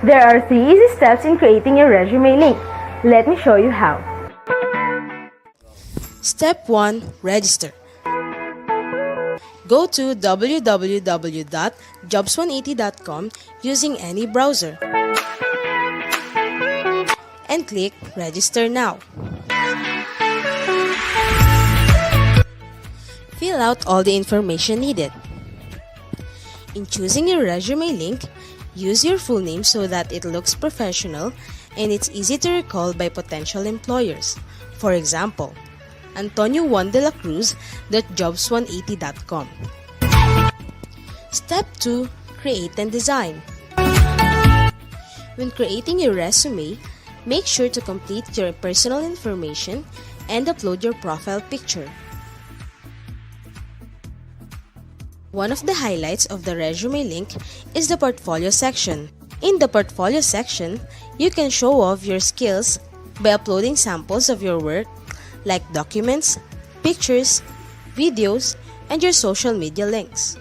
There are 3 easy steps in creating your resume link. Let me show you how. Step 1. Register. Go to www.jobs180.com using any browser and click Register Now. Fill out all the information needed. In choosing your resume link, use your full name so that it looks professional and it's easy to recall by potential employers. For example, AntonioJuanDeLaCruz.jobs180.com. Step 2. Create and design. When creating your resume, make sure to complete your personal information and upload your profile picture. One of the highlights of the resume link is the portfolio section. In the portfolio section, you can show off your skills by uploading samples of your work like documents, pictures, videos, and your social media links.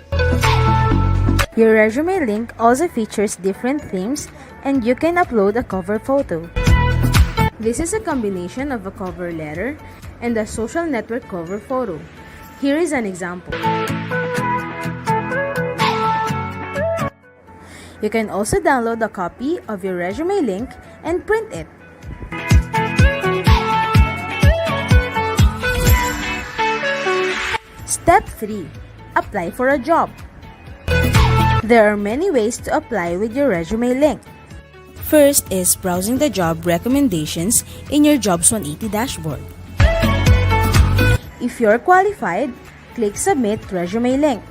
Your resume link also features different themes and you can upload a cover photo. This is a combination of a cover letter and a social network cover photo. Here is an example. You can also download a copy of your resume link and print it. Step 3. Apply for a job. There are many ways to apply with your resume link. First is browsing the job recommendations in your Jobs 180 dashboard. If you're qualified, click Submit Resume Link.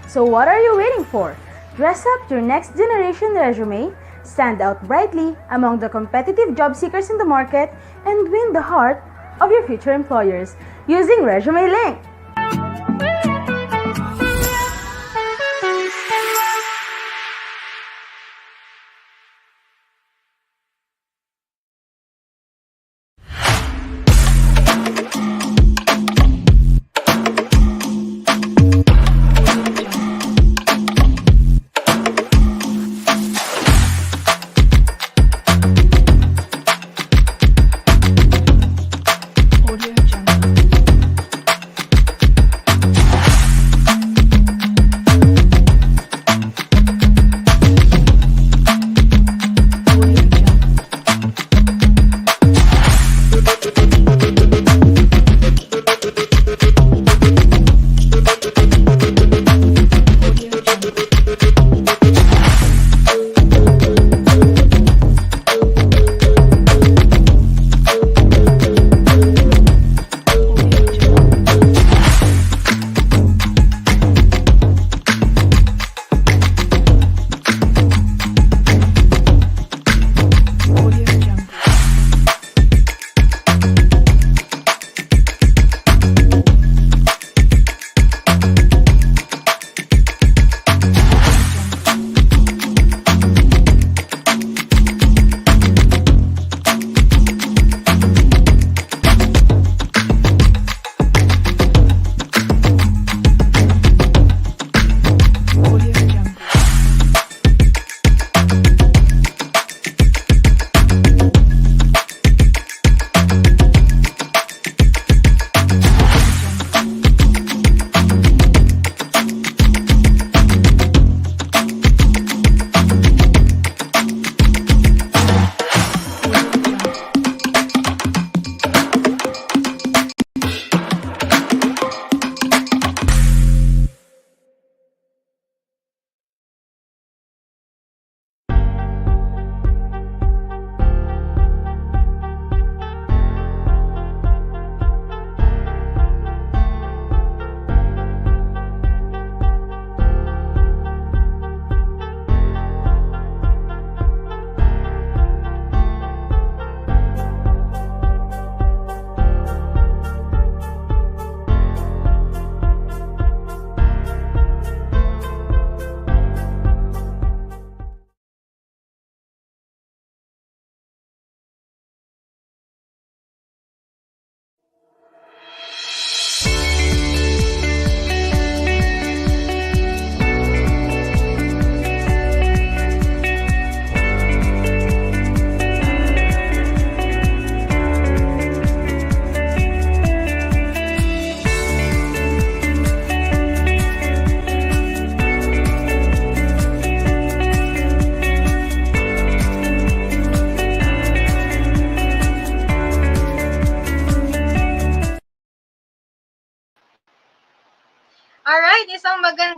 So what are you waiting for? Dress up your next generation resume, stand out brightly among the competitive job seekers in the market, and win the heart of your future employers using Resume Link.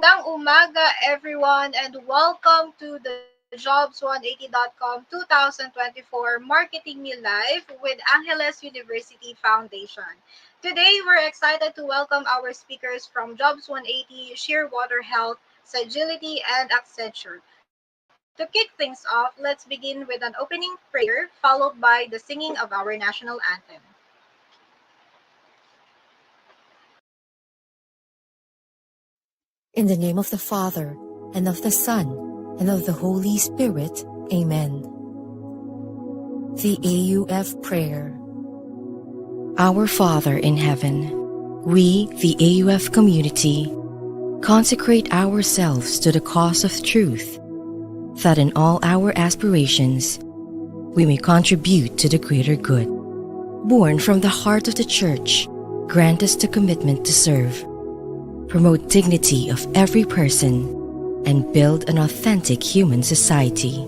Magandang umaga, everyone, and welcome to the Jobs180.com 2024 Marketing Me Live with Angeles University Foundation. Today, we're excited to welcome our speakers from Jobs 180, Shearwater Health, Sagility, and Accenture. To kick things off, let's begin with an opening prayer, followed by the singing of our national anthem. In the name of the Father, and of the Son, and of the Holy Spirit. Amen. The AUF Prayer. Our Father in heaven, we, the AUF community, consecrate ourselves to the cause of truth, that in all our aspirations, we may contribute to the greater good. Born from the heart of the Church, grant us the commitment to serve, promote dignity of every person, and build an authentic human society.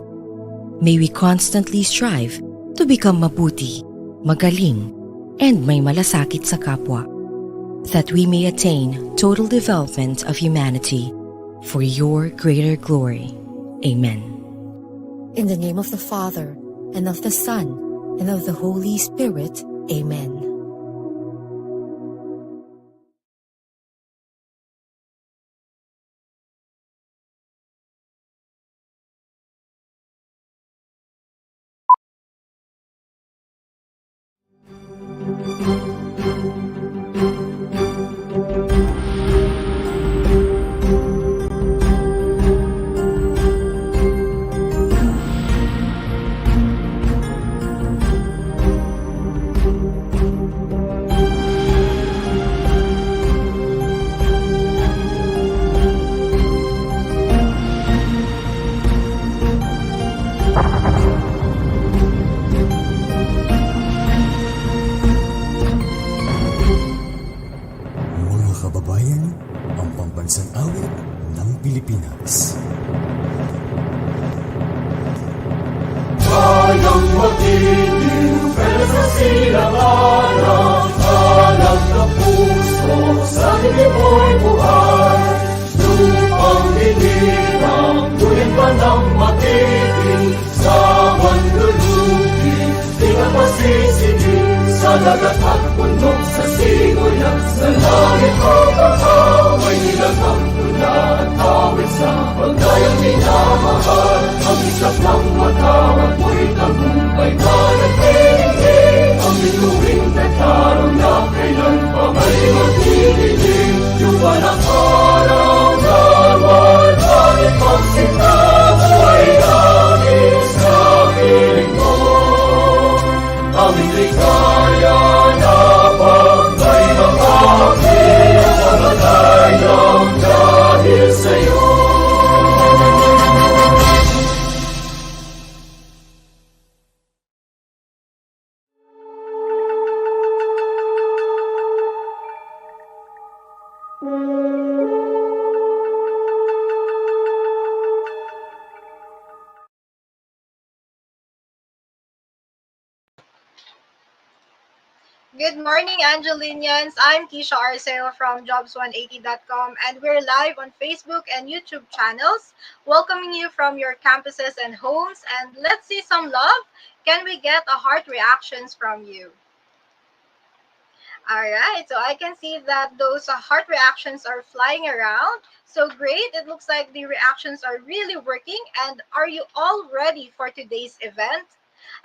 May we constantly strive to become mabuti, magaling, and may malasakit sa kapwa, that we may attain total development of humanity for your greater glory. Amen. In the name of the Father, and of the Son, and of the Holy Spirit. Amen. Mga kababayan, ang pambansang awit ng Pilipinas. Kayang magiging sa silanganan, alam ng puso sa mo'y buhay. Lupang hinirang, tuwing ka ng magiging, sa manlulukin, di ka pasisigil. Sa dagat at bundok, sa simoyak, sa langit o bahaw, may nilagang tula at awit sa pagdayang minamahal. Ang isap ng matawag mo'y tagumpay na nagtitingin. Ang binuwing nagtaraw na kailan pa may magdidilim. Yung walang araw na walang pagsinta ay langit sa piling mo. Aming ligaya na pag may mamahal, mamatay ng dahil sa'yo. Good morning, Angelinians. I'm Keisha Arceo from Jobs180.com, and we're live on Facebook and YouTube channels, welcoming you from your campuses and homes. And let's see some love. Can we get a heart reactions from you? All right, so I can see that those heart reactions are flying around. So great. It looks like the reactions are really working. And are you all ready for today's event?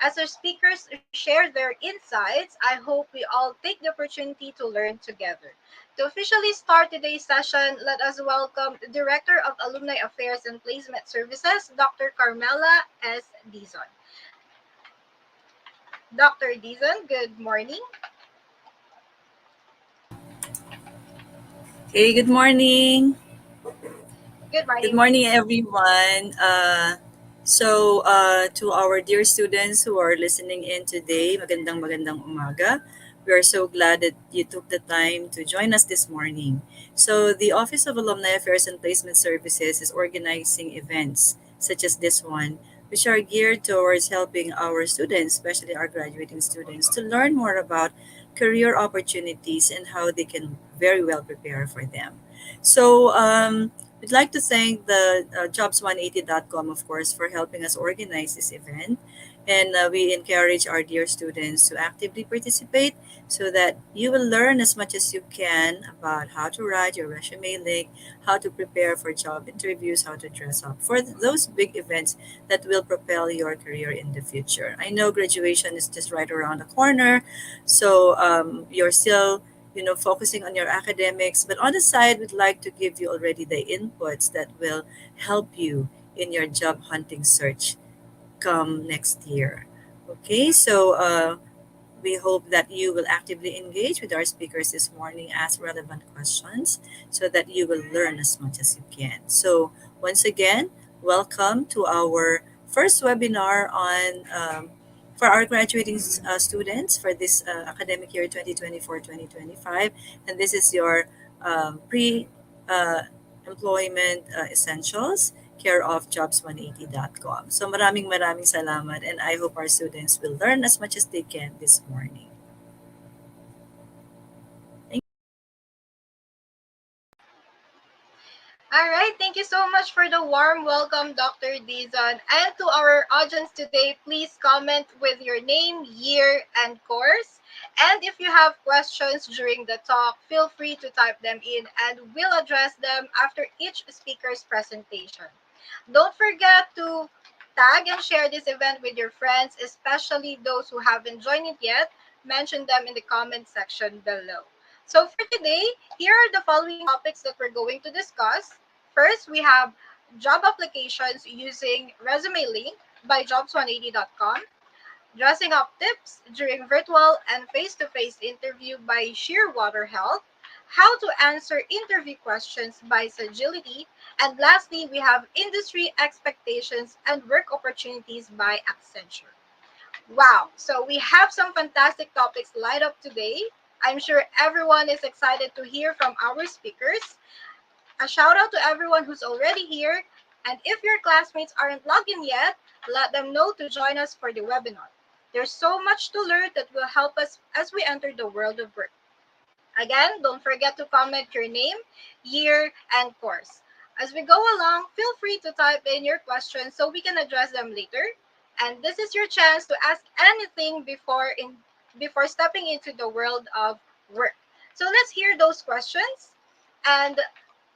As our speakers share their insights, I hope we all take the opportunity to learn together. To officially start today's session, let us welcome the Director of Alumni Affairs and Placement Services, Dr. Carmela S. Dizon. Dr. Dizon, good morning. Hey, good morning. Good Good morning, ma'am. morning, everyone. To our dear students who are listening in today, magandang umaga. We are so glad that you took the time to join us this morning. So, the Office of Alumni Affairs and Placement Services is organizing events such as this one, which are geared towards helping our students, especially our graduating students, to learn more about career opportunities and how they can very well prepare for them. So, We'd like to thank the jobs180.com, of course, for helping us organize this event. And we encourage our dear students to actively participate so that you will learn as much as you can about how to write your resume link, how to prepare for job interviews, how to dress up for those big events that will propel your career in the future. I know graduation is just right around the corner, so you're still focusing on your academics, but on the side, we'd like to give you already the inputs that will help you in your job hunting search come next year. Okay, so we hope that you will actively engage with our speakers this morning, ask relevant questions so that you will learn as much as you can. So, once again, welcome to our first webinar on for our graduating students for this academic year 2024-2025. And this is your pre employment essentials care of jobs180.com. So maraming salamat, and I hope our students will learn as much as they can this morning. All right, thank you so much for the warm welcome, Dr. Dizon. And to our audience today, please comment with your name, year, and course. And if you have questions during the talk, feel free to type them in and we'll address them after each speaker's presentation. Don't forget to tag and share this event with your friends, especially those who haven't joined it yet. Mention them in the comment section below. So for today, here are the following topics that we're going to discuss. First, we have job applications using ResumeLink by jobs180.com, dressing up tips during virtual and face-to-face interview by Shearwater Health, how to answer interview questions by Sagility, and lastly, we have industry expectations and work opportunities by Accenture. Wow, so we have some fantastic topics lined up today. I'm sure everyone is excited to hear from our speakers. A shout out to everyone who's already here. And if your classmates aren't logged in yet, let them know to join us for the webinar. There's so much to learn that will help us as we enter the world of work. Again, don't forget to comment your name, year, and course. As we go along, feel free to type in your questions so we can address them later. And this is your chance to ask anything before stepping into the world of work. So let's hear those questions. And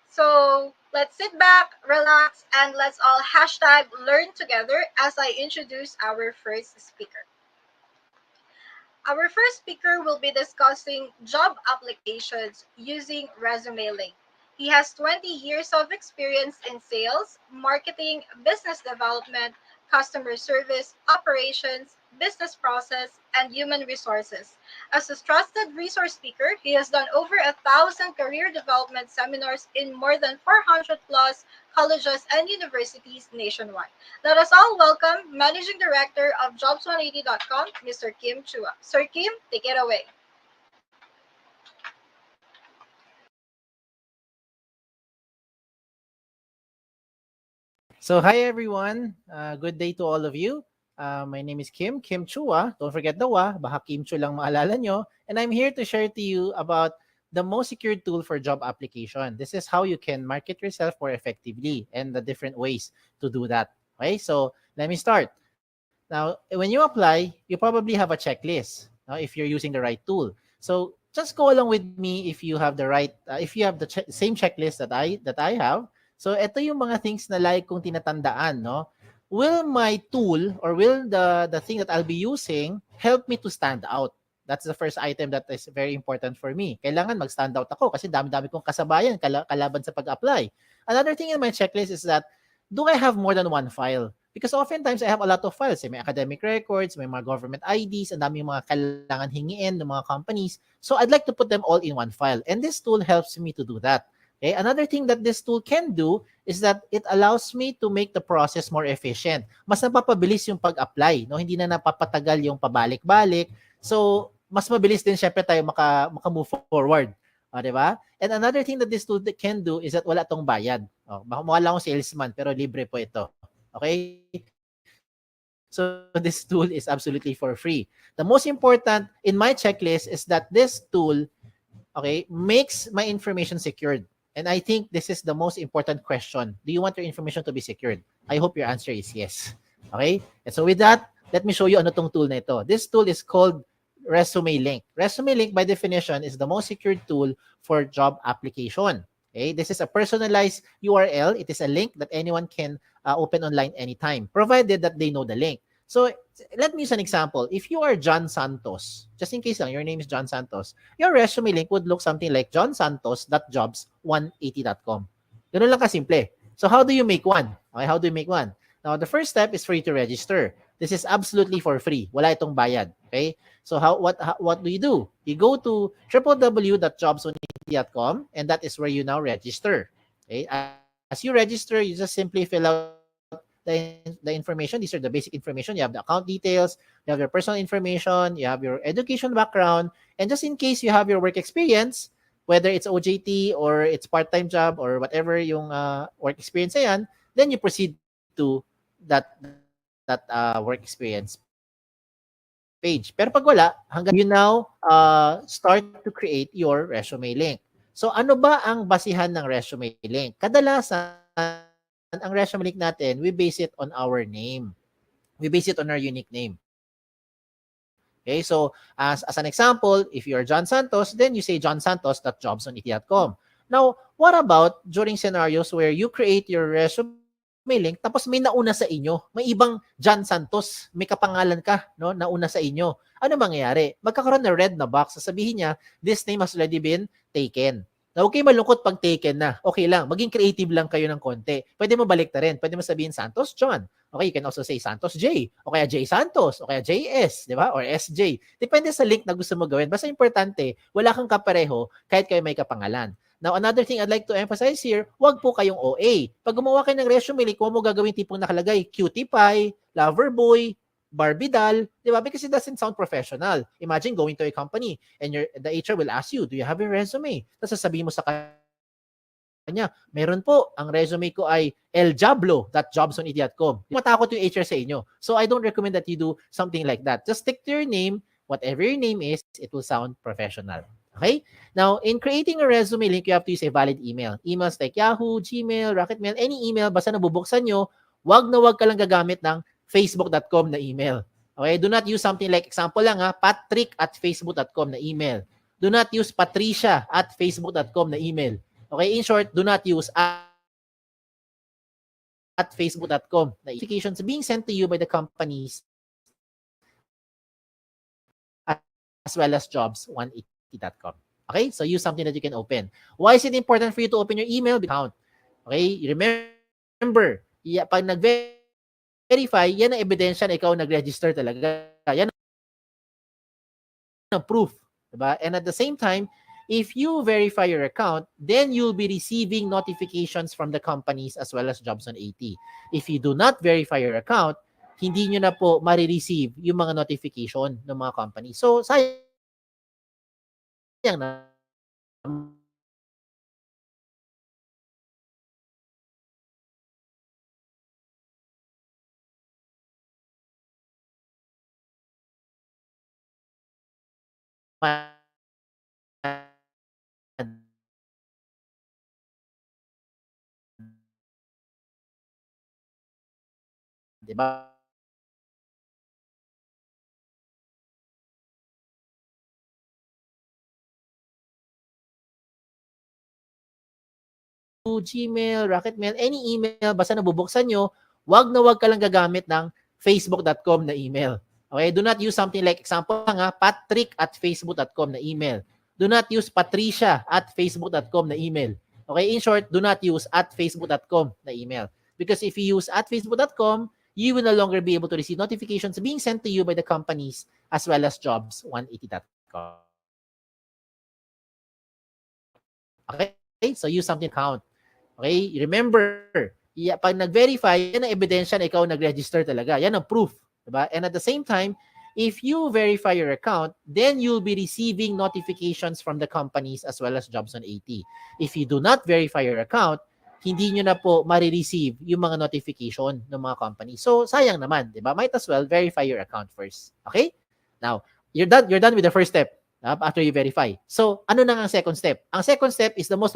so let's sit back, relax, and let's all hashtag learn together as I introduce our first speaker. Our first speaker will be discussing job applications using ResumeLink. He has 20 years of experience in sales, marketing, business development, customer service, operations, business process, and human resources. As a trusted resource speaker, he has done over 1,000 career development seminars in more than 400 plus colleges and universities nationwide. Let us all welcome Managing Director of Jobs180.com, Mr. Kim Chua. Sir Kim, take it away. So hi everyone, good day to all of you. My name is Kim Chua. Don't forget the wa, baka Kim Chu lang maalala nyo. And I'm here to share to you about the most secure tool for job application. This is how you can market yourself more effectively and the different ways to do that. Okay, so let me start. Now, when you apply, you probably have a checklist if you're using the right tool. So just go along with me if you have the right, if you have the same checklist that I have. So ito yung mga things na like kong tinatandaan, no? Will my tool or will the thing that I'll be using help me to stand out? That's the first item that is very important for me. Kailangan mag-stand out ako kasi dami-dami kong kasabayan kalaban sa pag-apply. Another thing in my checklist is that, do I have more than one file? Because oftentimes I have a lot of files. May academic records, may mga government IDs, ang dami mga kailangan hingiin ng mga companies. So I'd like to put them all in one file. And this tool helps me to do that. Okay? Another thing that this tool can do is that it allows me to make the process more efficient. Mas napapabilis yung pag-apply. No? Hindi na napapatagal yung pabalik-balik. So, mas mabilis din syempre tayo maka-move forward. Diba? And another thing that this tool can do is that wala tong bayad. Mukha lang akong salesman pero libre po ito. Okay? So this tool is absolutely for free. The most important in my checklist is that this tool, okay, makes my information secured. And I think this is the most important question. Do you want your information to be secured? I hope your answer is yes. Okay? And so with that, let me show you ano tong tool na ito. This tool is called ResumeLink. ResumeLink by definition is the most secured tool for job application. Okay? This is a personalized URL. It is a link that anyone can open online anytime, provided that they know the link. So let me use an example. If you are John Santos, just in case lang, your name is John Santos, your resume link would look something like johnsantos.jobs180.com. Ganun lang kasimple. So how do you make one? Okay, how do you make one? Now, the first step is for you to register. This is absolutely for free. Wala itong bayad. Okay? So what do? You go to www.jobs180.com and that is where you now register. Okay? As you register, you just simply fill out the information. These are the basic information. You have the account details, you have your personal information, you have your education background, and just in case you have your work experience, whether it's OJT or it's part-time job or whatever yung work experience na yan, then you proceed to that work experience page. Pero pag wala, hanggang you now start to create your resume link. So ano ba ang basihan ng resume link? Kadalasan, ang resume link natin, we base it on our name. We base it on our unique name. Okay, so as an example, if you're John Santos, then you say johnsantos.jobs180.com. Now, what about during scenarios where you create your resume link tapos may nauna sa inyo, may ibang John Santos, may kapangalan ka, no, nauna sa inyo. Ano mangyayari? Magkakaroon ng red na box, sasabihin niya, this name has already been taken. Na okay, malungkot pag taken na. Okay lang, maging creative lang kayo ng konti. Pwede mo balik na rin. Pwede mo sabihin Santos John. Okay, you can also say Santos J. O kaya J Santos. O kaya JS, di ba? Or SJ. Depende sa link na gusto mo gawin. Basta importante, wala kang kapareho kahit kayo may kapangalan. Now, another thing I'd like to emphasize here, wag po kayong OA. Pag gumawa kayo ng resume link, huwag mo gagawin tipong nakalagay, cutie pie, lover boy, Barbie doll, di ba? Because it doesn't sound professional. Imagine going to a company and the HR will ask you, do you have a resume? Tapos sasabihin mo sa kanya, meron po, ang resume ko ay eljablo.jobs180.com. Matakot yung HR sa inyo. So I don't recommend that you do something like that. Just stick to your name. Whatever your name is, it will sound professional. Okay? Now, in creating a resume link, you have to use a valid email. Emails like Yahoo, Gmail, Rocketmail, any email, basta nabubuksan nyo, wag na wag ka lang gagamit ng facebook.com na email. Okay? Do not use something like, example lang patrick@facebook.com na email. Do not use patricia@facebook.com na email. Okay? In short, do not use at facebook.com na notifications being sent to you by the companies as well as jobs180.com. Okay? So use something that you can open. Why is it important for you to open your email account? Okay? Remember, pag nag-verify, yan ang ebidensya na ikaw nag-register talaga. Yan ang proof. Diba? And at the same time, if you verify your account, then you'll be receiving notifications from the companies as well as Jobs180. If you do not verify your account, hindi nyo na po marireceive yung mga notification ng mga company. So, sayang na. Diba? Gmail, Rocketmail, any email, basta nabubuksan nyo, wag na wag ka lang gagamit ng facebook.com na email. Okay? Do not use something like, example lang patrick@facebook.com na email. Do not use patricia@facebook.com na email. Okay? In short, do not use @facebook.com na email. Because if you use @facebook.com, you will no longer be able to receive notifications being sent to you by the companies as well as jobs180.com. Okay? So use something count. Okay? Remember, pag nag-verify, yan ang ebidensya na ikaw nag-register talaga. Yan ang proof. Diba? And at the same time, if you verify your account, then you'll be receiving notifications from the companies as well as Jobs180. If you do not verify your account, hindi nyo na po marireceive yung mga notification ng mga companies. So, sayang naman. Diba? Might as well verify your account first. Okay? Now, you're done with the first step after you verify. So, ano na ang second step? Ang second step is the most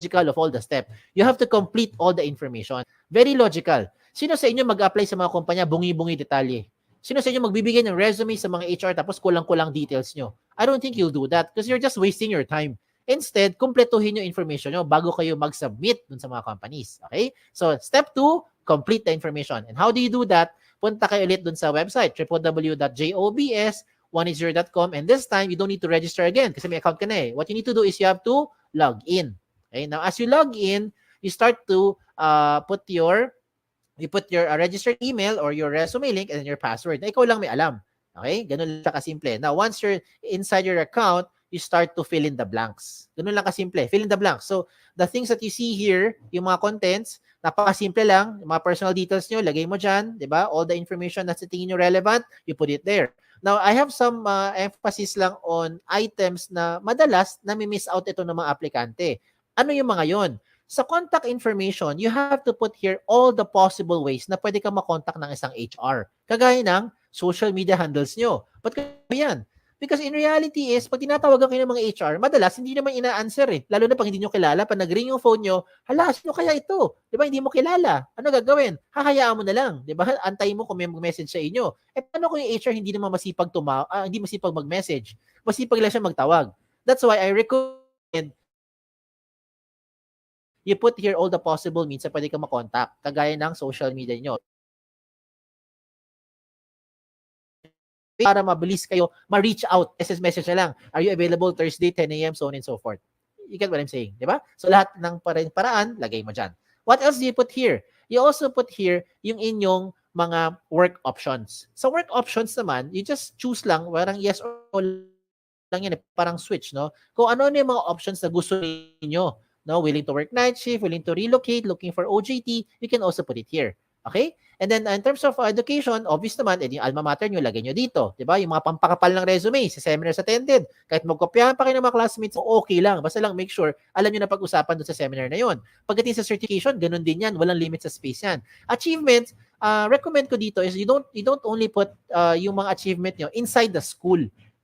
of all the steps. You have to complete all the information. Very logical. Sino sa inyo mag-apply sa mga kumpanya, bungi-bungi detalye? Sino sa inyo magbibigay ng resume sa mga HR tapos kulang-kulang details nyo? I don't think you'll do that because you're just wasting your time. Instead, kumpletuhin yung information nyo bago kayo mag-submit dun sa mga companies. Okay? So, step 2, complete the information. And how do you do that? Punta kayo ulit dun sa website, www.jobs180.com, and this time, you don't need to register again kasi may account ka na eh. What you need to do is you have to log in. Okay? Now, as you log in, you start to put your registered email or your resume link and then your password. Na ikaw lang may alam. Okay? Ganun lang kasimple. Now, once you're inside your account, you start to fill in the blanks. Ganun lang kasimple. Fill in the blanks. So, the things that you see here, yung mga contents, napakasimple lang. Yung mga personal details nyo, lagay mo dyan. Diba? All the information na sa tingin nyo relevant, you put it there. Now, I have some emphasis lang on items na madalas nami-miss out ito ng mga aplikante. Ano yung mga yon? Sa contact information, you have to put here all the possible ways na pwede kang makontak ng isang HR. Kagaya ng social media handles nyo. Ba't kaya yan? Because in reality is, pag tinatawagan kayo ng mga HR, madalas hindi naman ina-answer eh. Lalo na pag hindi nyo kilala, pag nag-ring yung phone nyo, hala, sino kaya ito? Di ba, hindi mo kilala. Ano gagawin? Hahayaan mo na lang. Di ba, antayin mo kung may mag-message sa inyo. Eh, paano kung yung HR hindi naman hindi masipag mag-message? Masipag lang siya magtawag. That's why I recommend you put here all the possible means na pwede kang makontak, kagaya ng social media nyo. Para mabilis kayo ma-reach out, SS message na lang. Are you available Thursday, 10 a.m., so on and so forth. You get what I'm saying, di ba? So lahat ng paraan, lagay mo dyan. What else do you put here? You also put here yung inyong mga work options. Sa work options naman, you just choose lang, parang yes or no lang yan, parang switch, no? Kung ano yung mga options na gusto niyo, no? Willing to work night shift, willing to relocate, looking for OJT, you can also put it here. Okay? And then in terms of education, obvious naman, yung alma mater nyo, lagay nyo dito. Diba? Yung mga pampakapal ng resume, sa seminars attended, kahit magkopyahan pa kayo ng mga classmates, okay lang. Basta lang make sure, alam nyo na pag-usapan doon sa seminar na yon. Pagdating sa certification, ganun din yan. Walang limit sa space yan. Achievements, recommend ko dito is you don't only put yung mga achievement nyo inside the school.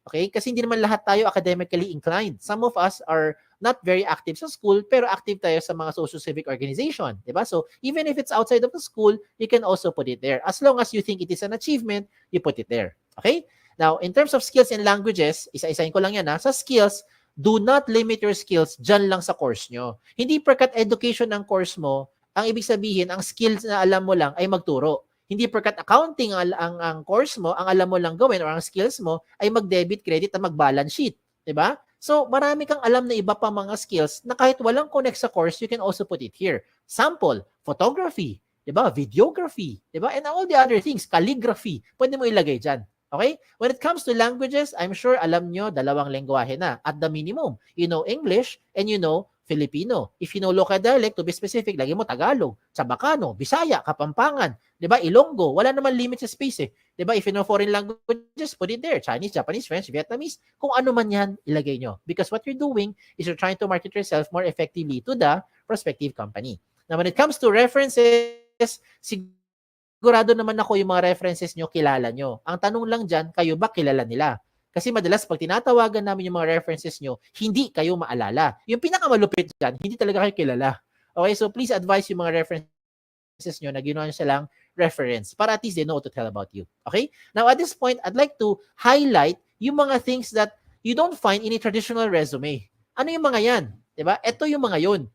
Okay? Kasi hindi naman lahat tayo academically inclined. Some of us are not very active sa school, pero active tayo sa mga social civic organization. Diba? So, even if it's outside of the school, you can also put it there. As long as you think it is an achievement, you put it there. Okay? Now, in terms of skills and languages, isa-isahin ko lang yan ha. Sa skills, do not limit your skills dyan lang sa course nyo. Hindi perkat education ng course mo, ang ibig sabihin, ang skills na alam mo lang ay magturo. Hindi perkat accounting ang course mo, ang alam mo lang gawin or ang skills mo ay mag-debit, credit, at mag-balance sheet. Diba? So, marami kang alam na iba pa mga skills na kahit walang connect sa course, you can also put it here. Sample, photography, diba? Videography, diba? And all the other things, calligraphy, pwede mo ilagay dyan. Okay? When it comes to languages, I'm sure alam nyo, 2 lengguwahe na. At the minimum, you know English and you know Filipino. If you know local dialect, to be specific, lagay mo Tagalog, Chabacano, Bisaya, Kapampangan, diba? Ilonggo, wala naman limit sa space eh. Diba? If you know foreign languages, put it there. Chinese, Japanese, French, Vietnamese. Kung ano man yan, ilagay nyo. Because what you're doing is you're trying to market yourself more effectively to the prospective company. Now, when it comes to references, sigurado naman ako yung mga references nyo, kilala nyo. Ang tanong lang dyan, kayo ba kilala nila? Kasi madalas pag tinatawagan namin yung mga references nyo, hindi kayo maalala. Yung pinakamalupit dyan, hindi talaga kayo kilala. Okay, so please advise yung mga references nyo na ginawa nyo silang reference para at least they know what to tell about you. Okay? Now at this point, I'd like to highlight yung mga things that you don't find in a traditional resume. Ano yung mga yan? Diba? Ito yung mga yun.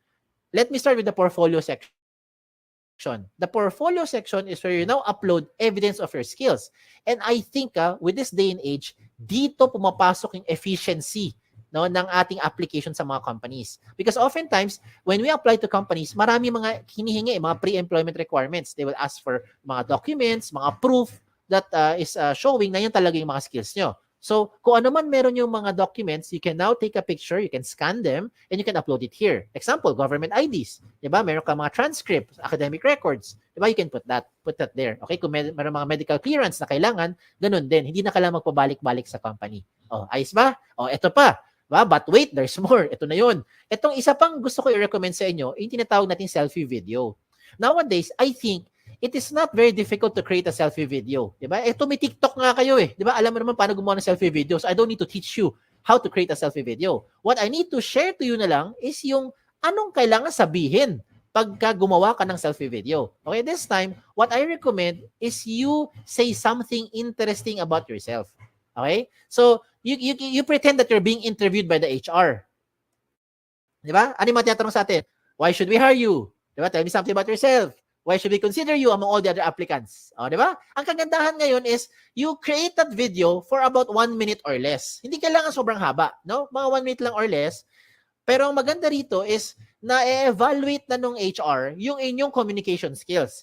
Let me start with the portfolio section. The portfolio section is where you now upload evidence of your skills. And I think with this day and age, dito pumapasok yung efficiency, no, ng ating application sa mga companies. Because oftentimes, when we apply to companies, marami mga hinihingi, mga pre-employment requirements. They will ask for mga documents, mga proof that is showing na yan talaga yung mga skills nyo. So, kung ano man meron yung mga documents, you can now take a picture, you can scan them, and you can upload it here. Example, government IDs. Diba? Meron ka mga transcripts, academic records. Diba? You can put that there. Okay? Kung meron mga medical clearance na kailangan, ganun din. Hindi na kailangan magpabalik-balik sa company. Oh, ayos ba? Oh, eto pa. Diba? But wait, there's more. Ito na yun. Itong isa pang gusto ko i-recommend sa inyo, yung tinatawag natin selfie video. Nowadays, I think, it is not very difficult to create a selfie video. Diba? Ito may TikTok nga kayo eh. Diba? Alam mo naman paano gumawa ng selfie video. So I don't need to teach you how to create a selfie video. What I need to share to you na lang is yung anong kailangan sabihin pagka gumawa ka ng selfie video. Okay, this time, what I recommend is you say something interesting about yourself. Okay? So, you pretend that you're being interviewed by the HR. Di ba? Ano yung matatanong sa atin? Why should we hire you? Di ba? Tell me something about yourself. Why should we consider you among all the other applicants? O, di ba? Ang kagandahan ngayon is you create that video for about 1 minute or less. Hindi kailangan sobrang haba, no? Mga 1 minute lang or less. Pero ang maganda rito is na-evaluate na nung HR yung inyong communication skills.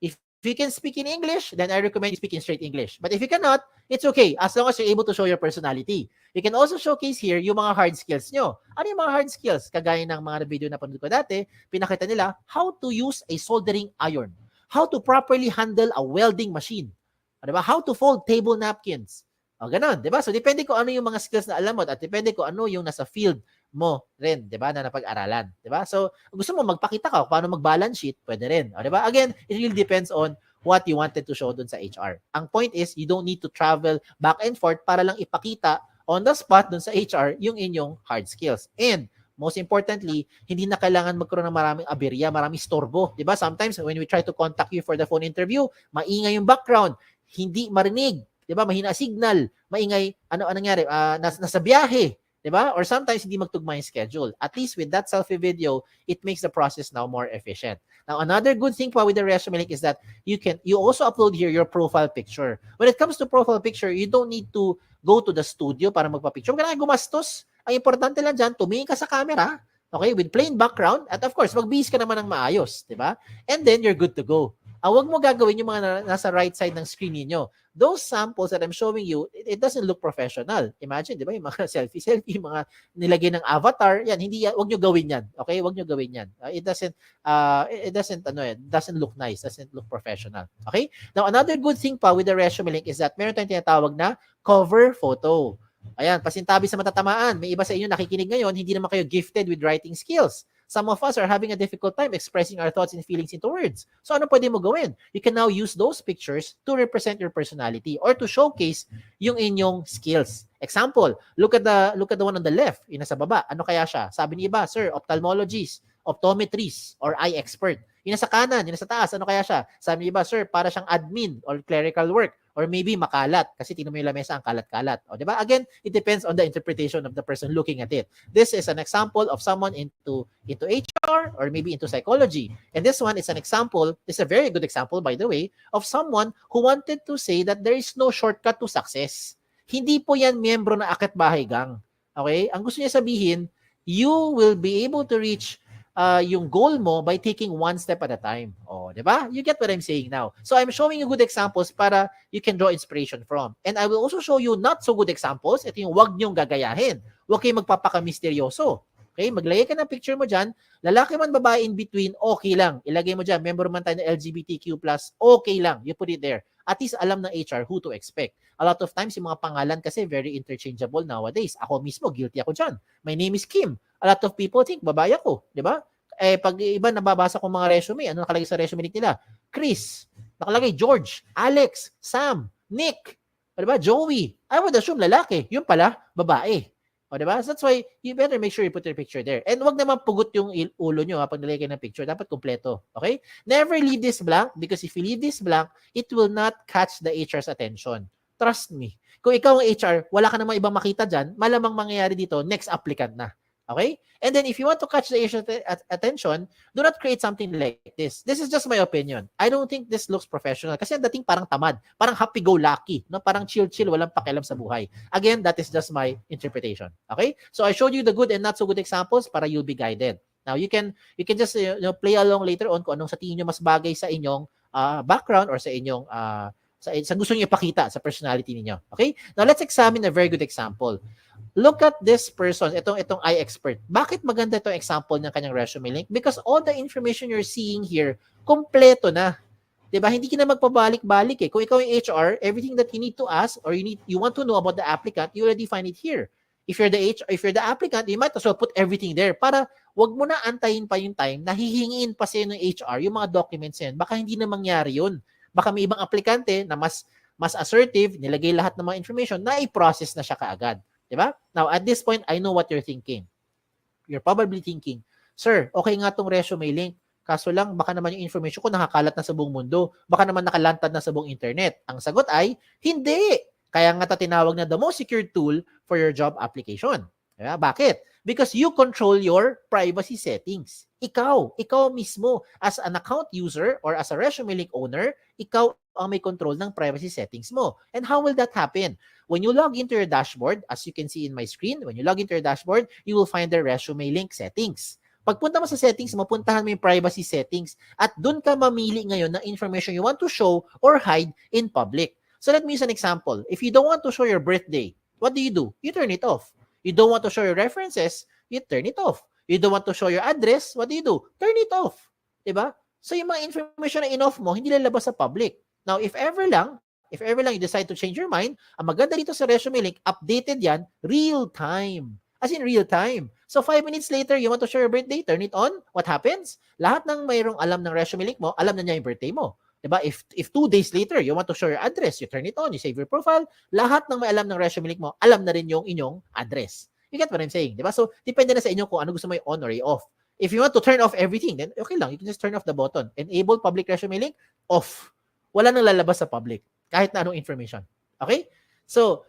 If you can speak in English, then I recommend you speak in straight English. But if you cannot, it's okay as long as you're able to show your personality. You can also showcase here yung mga hard skills nyo. Ano yung mga hard skills? Kagaya ng mga video na panood ko dati, pinakita nila how to use a soldering iron, how to properly handle a welding machine, diba? How to fold table napkins. O, ganun, diba? So, depende kung ano yung mga skills na alam mo at depende kung ano yung nasa field mo rin, diba? Na napag-aralan, diba? So, gusto mo magpakita ka paano mag-balance sheet, pwede rin. O, diba? Again, it really depends on what you wanted to show dun sa HR. Ang point is, you don't need to travel back and forth para lang ipakita on the spot dun sa HR yung inyong hard skills. And, most importantly, hindi na kailangan magkaroon ng maraming aberya, maraming storbo. Diba? Sometimes, when we try to contact you for the phone interview, maingay yung background, hindi marinig, 'di ba? Mahina signal, maingay, ano nangyari? Nasa biyahe, 'di ba? Or sometimes hindi magtugma yung schedule. At least with that selfie video, it makes the process now more efficient. Now, another good thing pa with the ResumeLink is that you also upload here your profile picture. When it comes to profile picture, you don't need to go to the studio para magpa-picture. Huwag ka na gumastos. Ang importante lang dyan, tumingin ka sa camera, okay, with plain background, at of course, magbihis ka naman ng maayos, 'di ba? And then you're good to go. Huwag mo gagawin yung mga nasa right side ng screen niyo. Those samples that I'm showing you, it doesn't look professional. Imagine, di ba, yung mga selfie, mga nilagay ng avatar, yan, hindi yan, huwag nyo gawin yan. Okay? Huwag nyo gawin yan. It doesn't look nice, doesn't look professional. Okay? Now, another good thing pa with the ResumeLink is that meron tayong tinatawag na cover photo. Ayan, pasintabi sa matatamaan. May iba sa inyo nakikinig ngayon, hindi naman kayo gifted with writing skills. Some of us are having a difficult time expressing our thoughts and feelings into words. So ano pwede mo gawin? You can now use those pictures to represent your personality or to showcase yung inyong skills. Example, look at the one on the left, yung nasa baba. Ano kaya siya? Sabi ni iba, sir, ophthalmologist, optometrist, or eye expert. Yung nasa kanan, yung nasa taas, ano kaya siya? Sabi ni iba, sir, para siyang admin or clerical work. Or maybe makalat kasi tingnan mo yung lamesa ang kalat-kalat. O, di ba? Again, it depends on the interpretation of the person looking at it. This is an example of someone into HR or maybe into psychology. And this one is an example, this is a very good example by the way, of someone who wanted to say that there is no shortcut to success. Hindi po yan miyembro na Akit Bahay Gang. Okay? Ang gusto niya sabihin, you will be able to reach yung goal mo by taking one step at a time. Oh, di ba? You get what I'm saying now. So I'm showing you good examples para you can draw inspiration from. And I will also show you not so good examples. Ito yung wag niyong gagayahin. Huwag kayong magpapaka-misteryoso. Okay? Maglagay ka ng picture mo dyan. Lalaki man, babae in between, okay lang. Ilagay mo dyan. Member man tayo ng LGBTQ+, okay lang. You put it there. At least alam ng HR who to expect. A lot of times, yung mga pangalan kasi very interchangeable nowadays. Ako mismo, guilty ako dyan. My name is Kim. A lot of people think babae ako, di ba? Eh, pag iba nababasa ko mga resume, ano nakalagay sa resume nila? Chris, nakalagay George, Alex, Sam, Nick, di ba? Joey. I would assume lalaki. Yun pala, babae. O, di ba? So that's why you better make sure you put your picture there. And wag naman pugot yung ulo nyo pag nilagay ng picture. Dapat kompleto. Okay? Never leave this blank because if you leave this blank, it will not catch the HR's attention. Trust me. Kung ikaw ang HR, wala ka namang ibang makita dyan, malamang mangyayari dito, next applicant na. Okay? And then if you want to catch the HR's attention, do not create something like this. This is just my opinion. I don't think this looks professional kasi ang dating parang tamad, parang happy-go-lucky, no? Parang chill-chill, walang pakialam sa buhay. Again, that is just my interpretation. Okay? So I showed you the good and not so good examples para you'll be guided. Now you can just play along later on kung anong sa tingin nyo mas bagay sa inyong background or sa inyong sa gusto niyo ipakita sa personality niyo. Okay? Now let's examine a very good example. Look at this person, itong eye expert. Bakit maganda itong example ng kanyang resume link? Because all the information you're seeing here, kompleto na. 'Di ba? Hindi ka na magpabalik-balik eh. Kung ikaw yung HR, everything that you need to ask or you want to know about the applicant, you already find it here. If you're the applicant, you might as well put everything there para wag mo na antayin pa yung time na hihingiin pa sa'yo ng HR yung mga documents yan. Baka hindi na mangyari yun. Baka may ibang aplikante na mas assertive, nilagay lahat ng mga information na i-process na siya kaagad. Diba? Now, at this point, I know what you're thinking. You're probably thinking, Sir, okay nga tong resume link. Kaso lang, baka naman yung information ko nakakalat na sa buong mundo. Baka naman nakalantad na sa buong internet. Ang sagot ay, hindi. Kaya nga tinawag na the most secure tool for your job application. Diba? Bakit? Because you control your privacy settings. Ikaw mismo as an account user or as a resume link owner, ikaw ang may control ng privacy settings mo. And how will that happen? When you log into your dashboard, as you can see in my screen, when you log into your dashboard, you will find the resume link settings. Pagpunta mo sa settings, mapuntahan mo yung privacy settings at dun ka mamili ngayon ng information you want to show or hide in public. So let me use an example. If you don't want to show your birthday, what do? You turn it off. You don't want to show your references, you turn it off. You don't want to show your address, what do? Turn it off. Diba? So yung mga information na in-off mo, hindi lalabas sa public. Now, if ever lang you decide to change your mind, ang maganda dito sa resume link, updated yan, real time. As in real time. So 5 minutes later, you want to show your birthday, turn it on. What happens? Lahat ng mayroong alam ng resume link mo, alam na niya yung birthday mo. Diba? If 2 days later, you want to show your address, you turn it on, you save your profile, lahat ng may alam ng resume link mo, alam na rin yung inyong address. You get what I'm saying? Diba? So, depende na sa inyo kung ano gusto mo on or off. If you want to turn off everything, then okay lang. You can just turn off the button. Enable public resume link, off. Wala nang lalabas sa public. Kahit na anong information. Okay? So,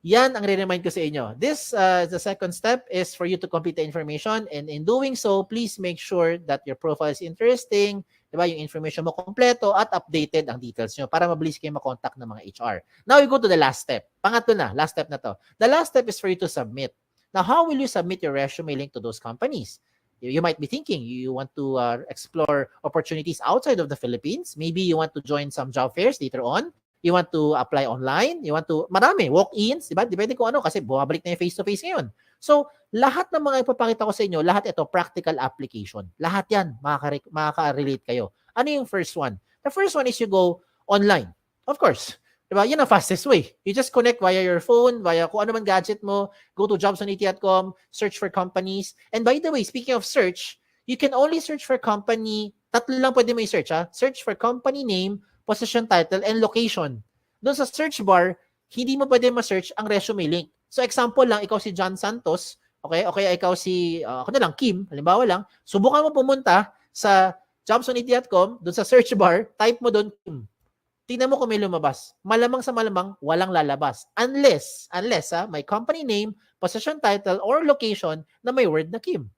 yan ang re-remind ko sa inyo. This, the second step is for you to complete the information, and in doing so, please make sure that your profile is interesting, diba? Yung information mo kompleto at updated ang details nyo para mabilis kayo makontak ng mga HR. Now, we go to the last step. Pangatlo na, last step na to. The last step is for you to submit. Now, how will you submit your resume link to those companies? You might be thinking you want to explore opportunities outside of the Philippines. Maybe you want to join some job fairs later on. You want to apply online, you want to, marami, walk-ins, diba? Depende kung ano, kasi bumabalik na yung face-to-face ngayon. So, lahat ng mga ipapakita ko sa inyo, lahat ito, practical application. Lahat yan, makaka-relate kayo. Ano yung first one? The first one is you go online. Of course. Diba? Yan ang fastest way. You just connect via your phone, via kung ano man gadget mo, go to jobsonit.com, search for companies. And by the way, speaking of search, you can only search for company, tatlo lang pwede mo i-search, ha? Search for company name, position title, and location. Doon sa search bar, hindi mo pwede ma-search ang resume link. So example lang, ikaw si John Santos, okay? O kaya ikaw si, ako na lang, Kim, halimbawa lang, subukan mo pumunta sa jobsonit.com, doon sa search bar, type mo doon, Kim. Tingnan mo kung may lumabas. Malamang sa malamang, walang lalabas. Unless may company name, position title, or location na may word na Kim.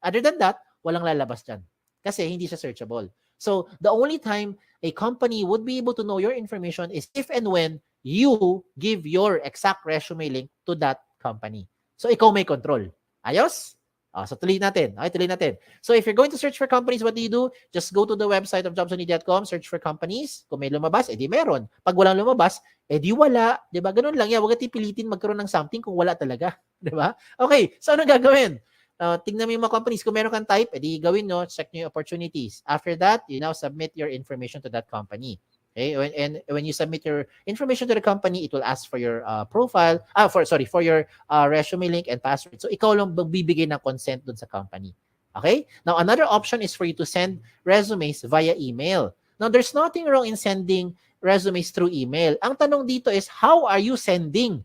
Other than that, walang lalabas dyan. Kasi hindi siya searchable. So, the only time a company would be able to know your information is if and when you give your exact resume link to that company. So, ikaw may control. Ayos? So, tuloy natin. Okay, tuloy natin. So, if you're going to search for companies, what do? Just go to the website of jobsonit.com, search for companies. Kung may lumabas, edi meron. Pag walang lumabas, edi wala. Diba? Ganun lang yan. Huwag natin pilitin magkaroon ng something kung wala talaga. Diba? Okay, so ano gagawin? Tingnan mo yung mga companies. Kung meron kang type, edi gawin nyo, check nyo yung opportunities. After that, you now submit your information to that company. Okay? And when you submit your information to the company, it will ask for your profile, for your resume link and password. So, ikaw lang magbibigay ng consent dun sa company. Okay? Now, another option is for you to send resumes via email. Now, there's nothing wrong in sending resumes through email. Ang tanong dito is, how are you sending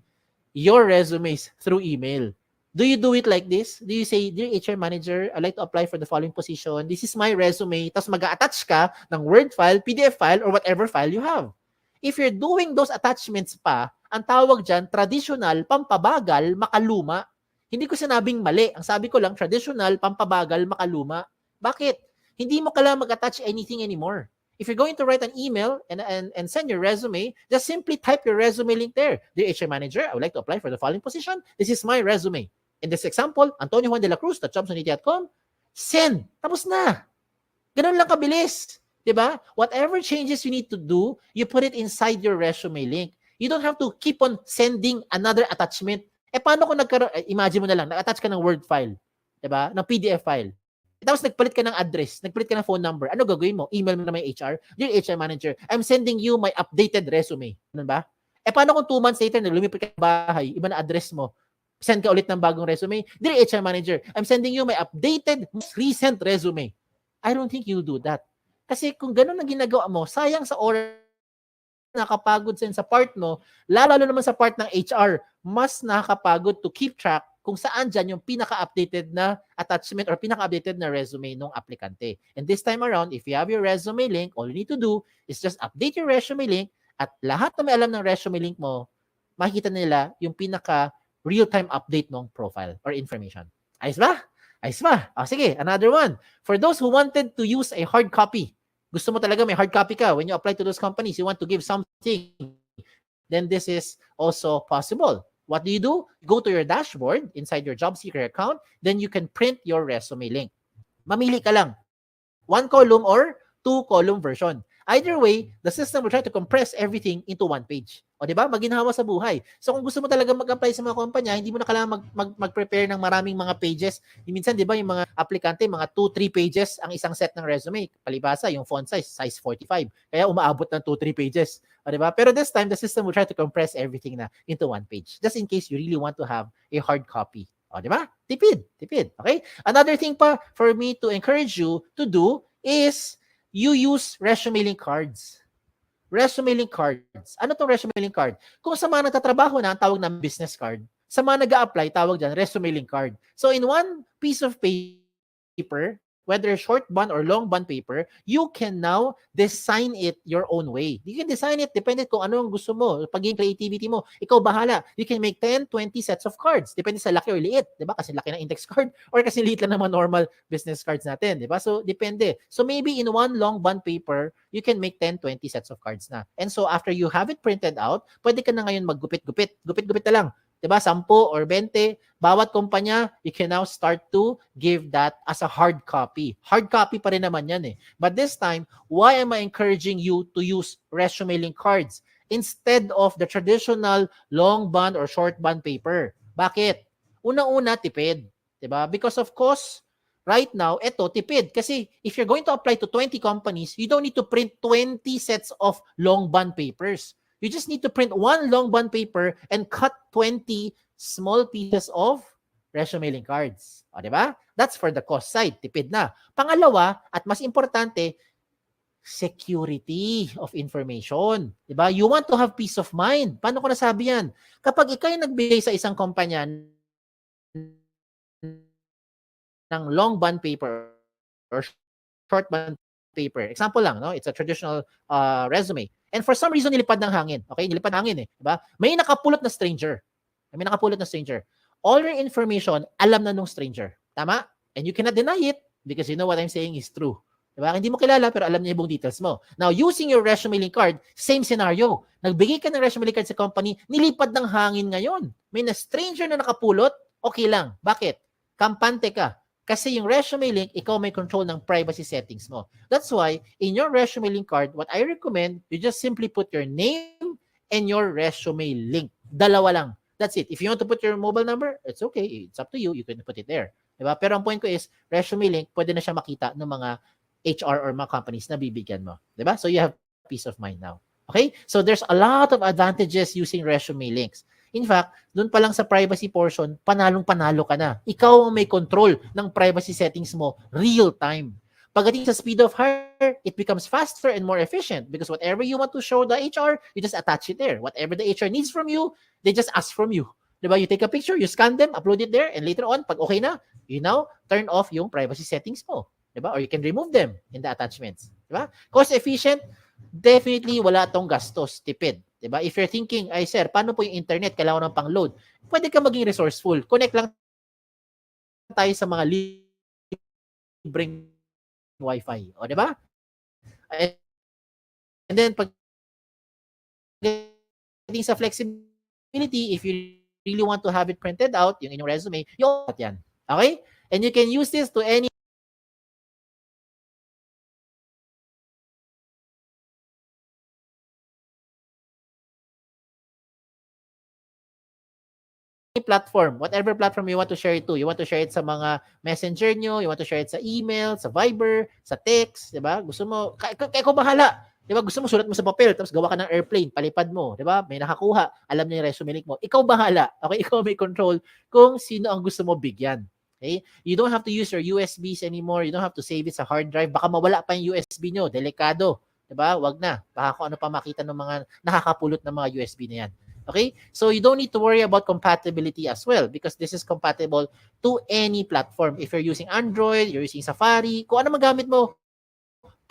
your resumes through email? Do you do it like this? Do you say, Dear HR Manager, I'd like to apply for the following position. This is my resume. Tapos mag-attach ka ng Word file, PDF file, or whatever file you have. If you're doing those attachments pa, ang tawag dyan, traditional, pampabagal, makaluma. Hindi ko sinabing mali. Ang sabi ko lang, traditional, pampabagal, makaluma. Bakit? Hindi mo kailangan mag-attach anything anymore. If you're going to write an email and send your resume, just simply type your resume link there. Dear HR Manager, I would like to apply for the following position. This is my resume. In this example, Antonio Juan de la Cruz, jobsonit.com, send. Tapos na. Ganun lang kabilis. Diba? Whatever changes you need to do, you put it inside your resume link. You don't have to keep on sending another attachment. Paano kung imagine mo na lang, nag-attach ka ng Word file. Diba? Ng PDF file. Tapos nagpalit ka ng address, nagpalit ka ng phone number. Ano gagawin mo? Email mo na may HR. Dear HR Manager, I'm sending you my updated resume. Ganun ba? Paano kung 2 months later, lumipat ka ng bahay, iba na address mo, send ka ulit ng bagong resume. Dear HR Manager, I'm sending you my updated, most recent resume. I don't think you'll do that. Kasi kung ganun ang ginagawa mo, sayang sa oras, nakapagod sa part mo, lalo naman sa part ng HR, mas nakakapagod to keep track kung saan dyan yung pinaka-updated na attachment or pinaka-updated na resume ng aplikante. And this time around, if you have your resume link, all you need to do is just update your resume link at lahat na may alam ng resume link mo, makikita nila yung pinaka real-time update ng profile or information. Ayos ba? Ayos ba? Sige, another one. For those who wanted to use a hard copy, gusto mo talaga may hard copy ka when you apply to those companies, you want to give something, then this is also possible. What do? You go to your dashboard inside your job seeker account, then you can print your resume link. Mamili ka lang. 1 column or 2 column version. Either way, the system will try to compress everything into 1 page. O di ba? Maginhawa sa buhay. So kung gusto mo talaga mag-apply sa mga kumpanya, hindi mo na kailangan mag-prepare ng maraming mga pages. Minsan, di ba, yung mga aplikante, mga 2-3 pages ang isang set ng resume. Palibasa, yung font size 45. Kaya umaabot ng 2-3 pages. O di ba? Pero this time, the system will try to compress everything na into 1 page. Just in case you really want to have a hard copy. O, di ba? Tipid. Okay? Another thing pa for me to encourage you to do is you use resume link cards. Resume link cards. Ano tong resume link card? Kung sa mga nagtatrabaho na, ang tawag na business card. Sa mga nag-a-apply, tawag dyan, resume link card. So in one piece of paper, whether short bond or long bond paper, you can now design it your own way. You can design it depende kung ano ang gusto mo. Pagiging creativity mo, ikaw bahala. You can make 10, 20 sets of cards. Depende sa laki or liit. Diba? Kasi laki ng index card or kasi liit lang ng mga normal business cards natin. Diba? So, depende. So, maybe in one long bond paper, you can make 10, 20 sets of cards na. And so, after you have it printed out, pwede ka na ngayon maggupit-gupit. Gupit-gupit na lang. Diba? 10 or 20, bawat kumpanya, you can now start to give that as a hard copy. Hard copy pa rin naman yan eh. But this time, why am I encouraging you to use resume link cards instead of the traditional long bond or short bond paper? Bakit? Una-una, tipid. Diba? Because of course, right now, eto, tipid. Kasi if you're going to apply to 20 companies, you don't need to print 20 sets of long bond papers. You just need to print 1 long bond paper and cut 20 small pieces of resume link cards. O, diba? That's for the cost side. Tipid na. Pangalawa, at mas importante, security of information. Diba? You want to have peace of mind. Paano ko nasabi yan? Kapag ikaw yung nagbigay sa isang kumpanya ng long bond paper or short bond paper. Example lang, no? It's a traditional resume. And for some reason, nilipad ng hangin. Okay? Nilipad ng hangin eh. Diba? May nakapulot na stranger. All your information, alam na nung stranger. Tama? And you cannot deny it because you know what I'm saying is true. Diba? Hindi mo kilala pero alam niya yung buong details mo. Now, using your resume link card, same scenario. Nagbigay ka ng resume link card sa company, nilipad ng hangin ngayon. May na stranger na nakapulot, okay lang. Bakit? Kampante ka. Kasi yung resume link, ikaw may control ng privacy settings mo. That's why, in your resume link card, what I recommend, you just simply put your name and your resume link. Dalawa lang. That's it. If you want to put your mobile number, it's okay. It's up to you. You can put it there. Diba? Pero ang point ko is, resume link, pwede na siya makita ng mga HR or mga companies na bibigyan mo. Diba? So you have peace of mind now. Okay? So there's a lot of advantages using resume links. In fact, doon pa lang sa privacy portion, panalong-panalo ka na. Ikaw ang may control ng privacy settings mo real time. Pagdating sa speed of hire, it becomes faster and more efficient because whatever you want to show the HR, you just attach it there. Whatever the HR needs from you, they just ask from you. Diba? You take a picture, you scan them, upload it there, and later on, pag okay na, you now turn off yung privacy settings mo. Diba? Or you can remove them in the attachments. Diba? Cost efficient, definitely wala tong gastos, tipid. Diba? If you're thinking, ay sir, paano po yung internet? Kailangan ng pang-load. Pwede ka maging resourceful. Connect lang tayo sa mga libreng Wi-Fi. O, diba? And then, pag sa flexibility, if you really want to have it printed out, yung inyong resume, yung yan. Okay? And you can use this to any platform, whatever platform you want to share it to. You want to share it sa mga messenger nyo, you want to share it sa email, sa Viber, sa text, di ba? Gusto mo, kaya ko bahala. Di ba? Gusto mo, sulat mo sa papel, tapos gawa ka ng airplane, palipad mo, di ba? May nakakuha, alam niya yung resume link mo. Ikaw bahala. Okay? Ikaw may control kung sino ang gusto mo bigyan. Okay? You don't have to use your USBs anymore. You don't have to save it sa hard drive. Baka mawala pa yung USB nyo. Delikado. Di ba? Wag na. Baka kung ano pa makita ng mga nakakapulot ng mga USB na yan. Okay? So you don't need to worry about compatibility as well because this is compatible to any platform. If you're using Android, you're using Safari, kung ano magamit mo,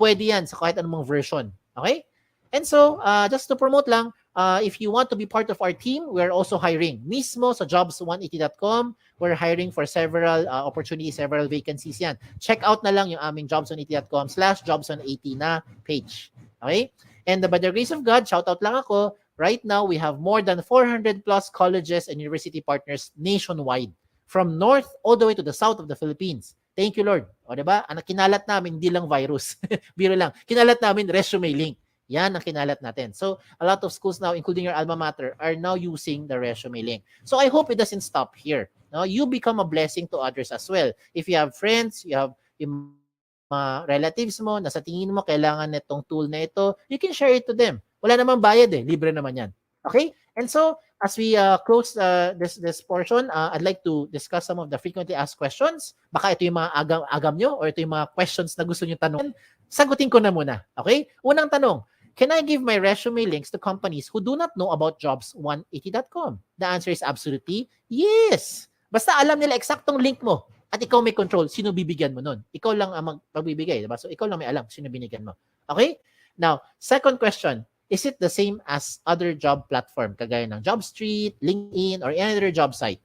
pwede yan sa kahit anumang version. Okay? And so, just to promote lang, if you want to be part of our team, we're also hiring. Mismo sa jobs180.com, we're hiring for several opportunities, several vacancies yan. Check out na lang yung aming jobs180.com/jobs180 na page. Okay? And by the grace of God, shout out lang ako, right now we have more than 400 plus colleges and university partners nationwide from north all the way to the south of the Philippines. Thank you, Lord. O, diba? Ang kinalat namin, hindi lang virus. Biro lang. Kinalat namin resume link. Yan ang kinalat natin. So, a lot of schools now, including your alma mater, are now using the resume link. So, I hope it doesn't stop here. No? You become a blessing to others as well. If you have friends, you have yung mga relatives mo, na sa tingin mo kailangan nitong tool na ito, you can share it to them. Wala namang bayad eh. Libre naman yan. Okay? And so, as we close this portion, I'd like to discuss some of the frequently asked questions. Baka ito yung mga agam nyo or ito yung mga questions na gusto nyo tanongin. Sagutin ko na muna. Okay? Unang tanong, can I give my resume links to companies who do not know about jobs180.com? The answer is absolutely yes. Basta alam nila eksaktong link mo at ikaw may control, sino bibigyan mo nun? Ikaw lang ang magbibigay, diba? So ikaw lang may alam sino binigyan mo. Okay? Now, second question, is it the same as other job platform kagaya ng JobStreet, LinkedIn, or any other job site?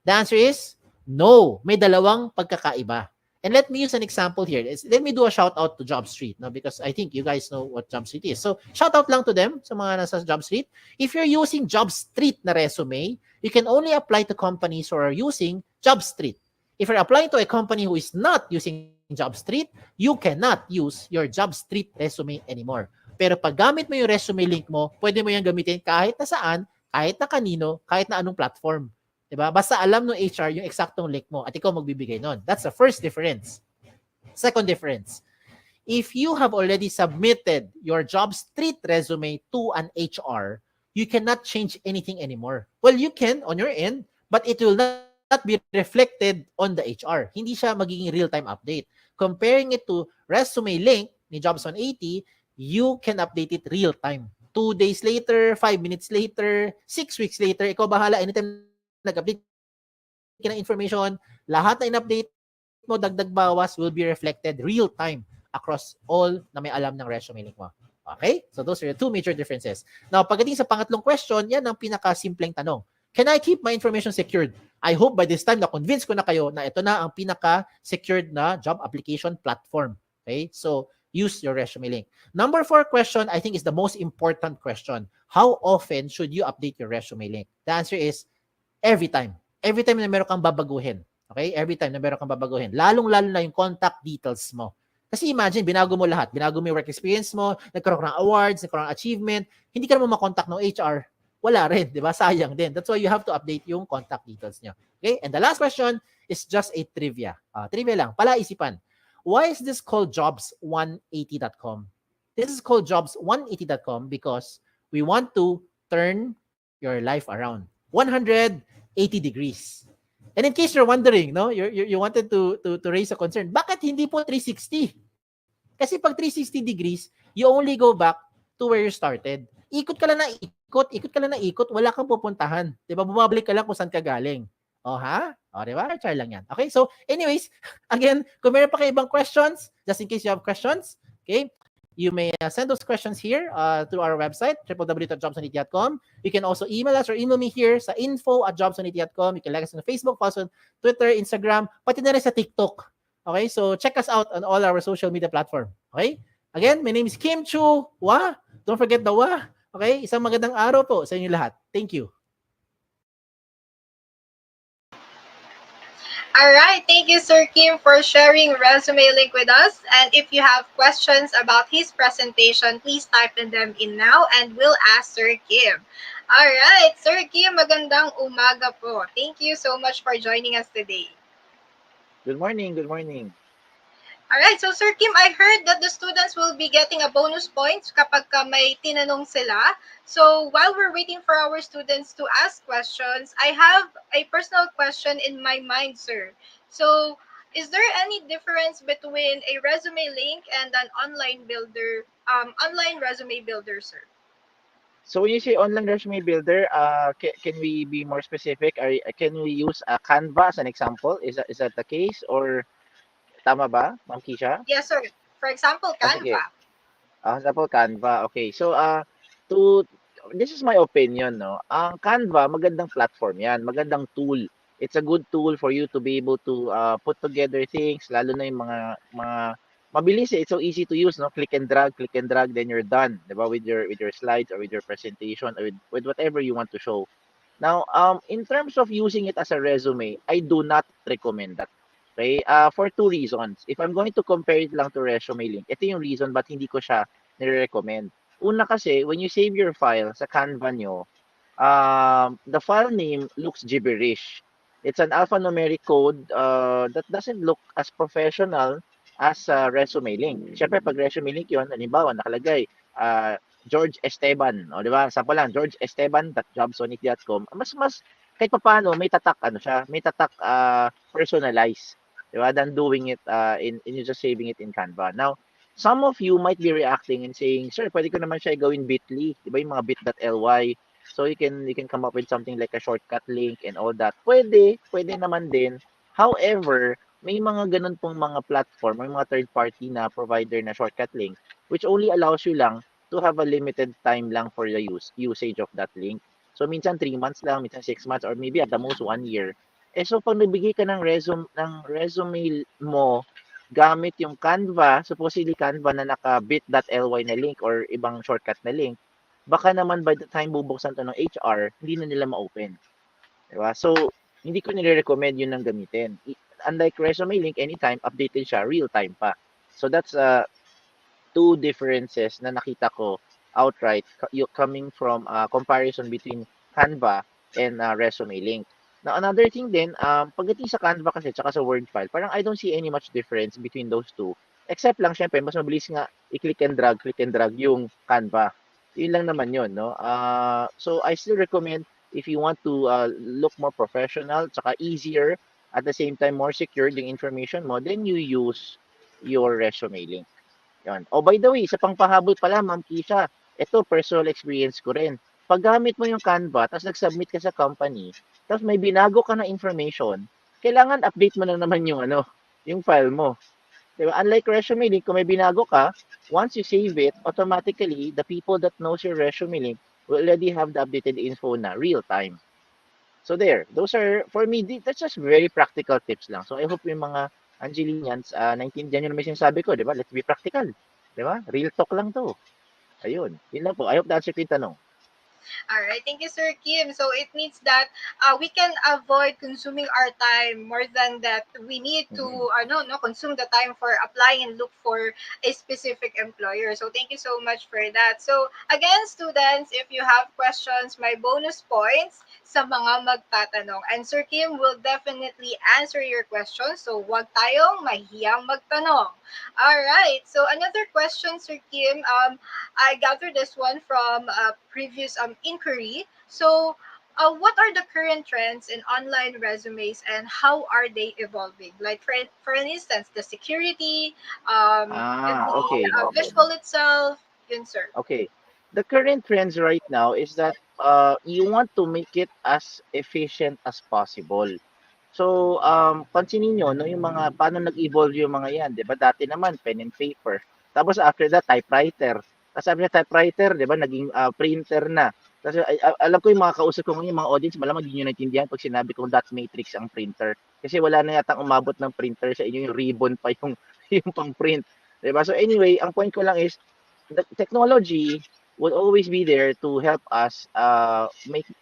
The answer is no. May dalawang pagkakaiba. And let me use an example here. Let me do a shout out to JobStreet, no? Because I think you guys know what JobStreet is. So, shout out lang to them sa mga nasa JobStreet. If you're using JobStreet na resume, you can only apply to companies who are using JobStreet. If you're applying to a company who is not using JobStreet, you cannot use your JobStreet resume anymore. Pero pag gamit mo yung resume link mo, pwede mo yan gamitin kahit na saan, kahit na kanino, kahit na anong platform. Diba? Basta alam ng HR yung eksaktong link mo at ikaw magbibigay nun. That's the first difference. Second difference, if you have already submitted your JobStreet resume to an HR, you cannot change anything anymore. Well, you can on your end, but it will not be reflected on the HR. Hindi siya magiging real-time update. Comparing it to resume link ni Jobs180, you can update it real-time. 2 days later, 5 minutes later, 6 weeks later, ikaw bahala. Anytime nag-update ka ng information, lahat na in-update mo, dagdag bawas, will be reflected real-time across all na may alam ng resume link mo. Okay? So those are the two major differences. Now, pagdating sa pangatlong question, yan ang pinaka-simpleng tanong. Can I keep my information secured? I hope by this time na-convince ko na kayo na ito na ang pinaka-secured na job application platform. Okay? So, use your resume link. Number 4 question, I think is the most important question. How often should you update your resume link? The answer is every time. Every time na meron kang babaguhin. Okay? Every time na meron kang babaguhin. Lalong-lalo na yung contact details mo. Kasi imagine, binago mo lahat. Binago mo yung work experience mo, nagkaroon ka ng awards, nagkaroon ng achievement, hindi ka naman makontak ng HR. Wala rin, di ba? Sayang din. That's why you have to update yung contact details nyo. Okay? And the last question is just a trivia. Trivia lang, palaisipan. Why is this called jobs180.com? This is called jobs180.com because we want to turn your life around 180 degrees. And in case you're wondering, no, you wanted to raise a concern, bakit hindi po 360? Kasi pag 360 degrees, you only go back to where you started. Ikot ka lang na ikot, wala kang pupuntahan. 'Di ba? Bumabalik ka lang kung saan ka galing. Oh, ha? Oh, 'di ba? Char lang 'yan. Okay? So, anyways, again, kung meron pa kayo ibang questions, just in case you have questions, okay? You may send those questions here through our website, www.jobs180.com. You can also email us or email me here sa info@jobs180.com. You can like us on Facebook, follow us on Twitter, Instagram, pati na rin sa TikTok. Okay? So, check us out on all our social media platform. Okay? Again, my name is Kim Chua. Don't forget the wa. Okay? Isang magandang araw po sa inyo lahat. Thank you. All right, thank you, Sir Kim, for sharing resume link with us. And if you have questions about his presentation, please type them in now and we'll ask Sir Kim. All right, Sir Kim, magandang umaga po. Thank you so much for joining us today. Good morning. Good morning. All right, so Sir Kim, I heard that the students will be getting a bonus points kapag may tinanong sila. So while we're waiting for our students to ask questions, I have a personal question in my mind, sir. So is there any difference between a resume link and an online resume builder, sir? So when you say online resume builder, can we be more specific? Can we use a Canva as an example? Is that the case or tama ba, Ma'am Kisha? Yes, sir. For example, Sige. Canva. Example Canva. Okay. So to this is my opinion, no. Ang Canva magandang platform 'yan, magandang tool. It's a good tool for you to be able to put together things, lalo na yung mga mabilis eh. It's so easy to use, no. Click and drag, then you're done, 'di ba? With your slides or with your presentation or with whatever you want to show. Now, in terms of using it as a resume, I do not recommend that. Okay? For two reasons. If I'm going to compare it lang to resume link, ito yung reason ba't hindi ko siya nire-recommend. Una kasi, when you save your file sa Canva nyo, the file name looks gibberish. It's an alphanumeric code that doesn't look as professional as resume link. Siyempre, pag resume link yun, halimbawa, nakalagay, George Esteban, o di ba? Sample lang, georgeesteban.jobsonic.com. Mas kahit papaano may tatak ano siya, may tatak personalized, di ba? Than doing it in just saving it in Canva. Now, some of you might be reacting and saying, "Sir, pwede ko naman siya gawin bit.ly." Di ba yung mga bit.ly? So you can come up with something like a shortcut link and all that. Pwede naman din. However, may mga ganun pong mga platform, may mga third party na provider na shortcut link which only allows you lang to have a limited time lang for the usage of that link. So minsan 3 months lang, minsan 6 months or maybe at the most 1 year. So pag nagbigay ka ng resume mo gamit yung Canva, supposedly Canva na naka bit.ly na link or ibang shortcut na link, baka naman by the time bubuksan to ng HR, hindi na nila ma-open. Diba? So, hindi ko nire-recommend yun ng gamitin. Unlike resume link, anytime, updated siya, real time pa. So, that's two differences na nakita ko outright coming from comparison between Canva and resume link. Now, another thing din, pagdating sa Canva kasi tsaka sa Word file, parang I don't see any much difference between those two. Except lang, syempre, mas mabilis nga i-click and drag yung Canva. Yun lang naman yun, no? So, I still recommend if you want to look more professional, tsaka easier, at the same time more secure yung information mo, then you use your resume link. Yun. Oh, by the way, sa pangpahabol pala, Ma'am Kisha, ito personal experience ko rin. Pag gamit mo yung Canva, tapos nag-submit ka sa company, tapos may binago ka na information, kailangan update mo na naman yung yung file mo. Diba? Unlike resume link, kung may binago ka, once you save it, automatically, the people that knows your resume link will already have the updated info na real time. So there, those are, for me, that's just very practical tips lang. So I hope yung mga Angelinians, naintindihan nyo naman yung sinasabi ko, di ba? Let's be practical. Di ba? Real talk lang to. Ayun. Yun lang po. I hope na-answer ko yung tanong. All right, thank you, Sir Kim. So it means that we can avoid consuming our time more than that. We need to no consume the time for applying and look for a specific employer. So thank you so much for that. So again, students, if you have questions, my bonus points sa mga magtatanong. And Sir Kim will definitely answer your questions. So wag tayong mahiyang magtanong. All right. So another question, Sir Kim. I gathered this one from a previous inquiry. So, what are the current trends in online resumes and how are they evolving? Like, for instance, the security, the Okay. visual itself, yun, sir. Okay. The current trends right now is that you want to make it as efficient as possible. So, pansinin nyo, no, yung mga, paano nag-evolve yung mga yan, di ba? Dati naman, pen and paper. Tapos after that, typewriter. Tapos after typewriter, di ba, naging printer na. Kasi alam ko yung mga kausap ko ngayon, yung mga audience, malamang hindi nyo naintindihan pag sinabi kong dot matrix ang printer. Kasi wala na yata umabot ng printer sa inyo, yung ribbon pa yung, yung pang print. Di ba? So anyway, ang point ko lang is, the technology will always be there to help us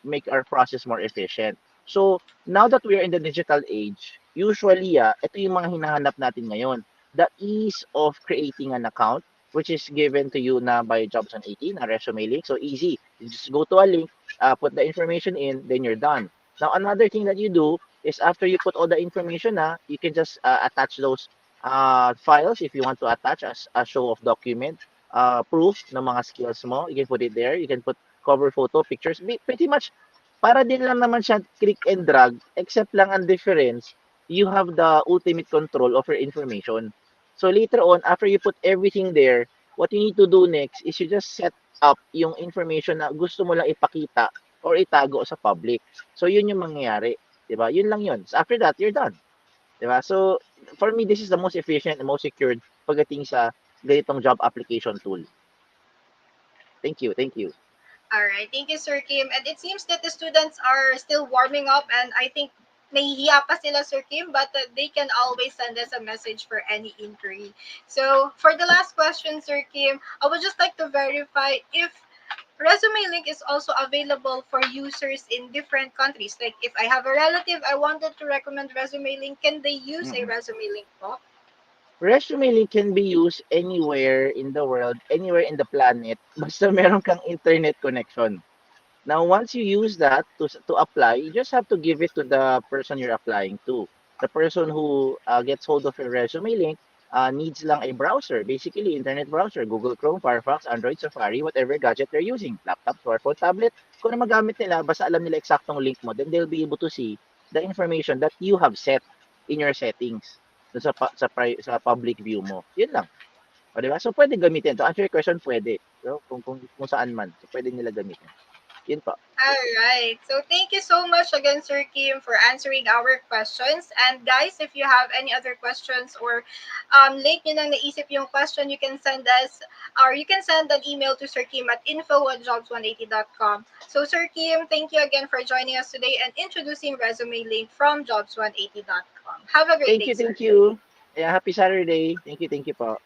make our process more efficient. So, now that we are in the digital age, usually, ito yung mga hinahanap natin ngayon. The ease of creating an account, which is given to you na by Jobs on 18, a resume link. So, easy. You just go to a link, put the information in, then you're done. Now, another thing that you do is after you put all the information you can just attach those files if you want to attach as a show of document, proof ng mga skills mo. You can put it there. You can put cover photo, pictures. Pretty much, para din lang naman siya click and drag, except lang ang difference, you have the ultimate control of your information. So later on, after you put everything there, what you need to do next is you just set up yung information na gusto mo lang ipakita or itago sa public. So yun yung mangyayari, 'di ba? Yun lang yun. So after that, you're done, 'di ba? So for me, this is the most efficient and most secured pagdating sa ganitong job application tool. Thank you, thank you. All right. Thank you, Sir Kim. And it seems that the students are still warming up, and I think nahihiya pa sila, Sir Kim, but they can always send us a message for any inquiry. So for the last question, Sir Kim, I would just like to verify if Resume Link is also available for users in different countries. Like if I have a relative I wanted to recommend Resume Link, can they use a Mm. Resume Link po? ResumeLink can be used anywhere in the world, anywhere in the planet, basta meron kang internet connection. Now, once you use that to apply, you just have to give it to the person you're applying to. The person who gets hold of your resume link needs lang a browser, basically internet browser, Google Chrome, Firefox, Android, Safari, whatever gadget they're using, laptop, smartphone, tablet. Kung ano magamit nila, basta alam nila eksaktong link mo, then they'll be able to see the information that you have set in your settings dun sa public view mo. Yun lang. O, di ba? So, pwede gamitin. To answer your question, pwede. So, kung saan man. So, pwede nila gamitin. Yun pa. All right. So thank you so much again, Sir Kim, for answering our questions. And guys, if you have any other questions or late nyo nang naisip yung question, you can send us or you can send an email to Sir Kim at info@jobs180.com. So Sir Kim, thank you again for joining us today and introducing Resume Link from jobs180.com. Have a great Thank day, you, sir. thank you. Yeah, happy Saturday. Thank you po.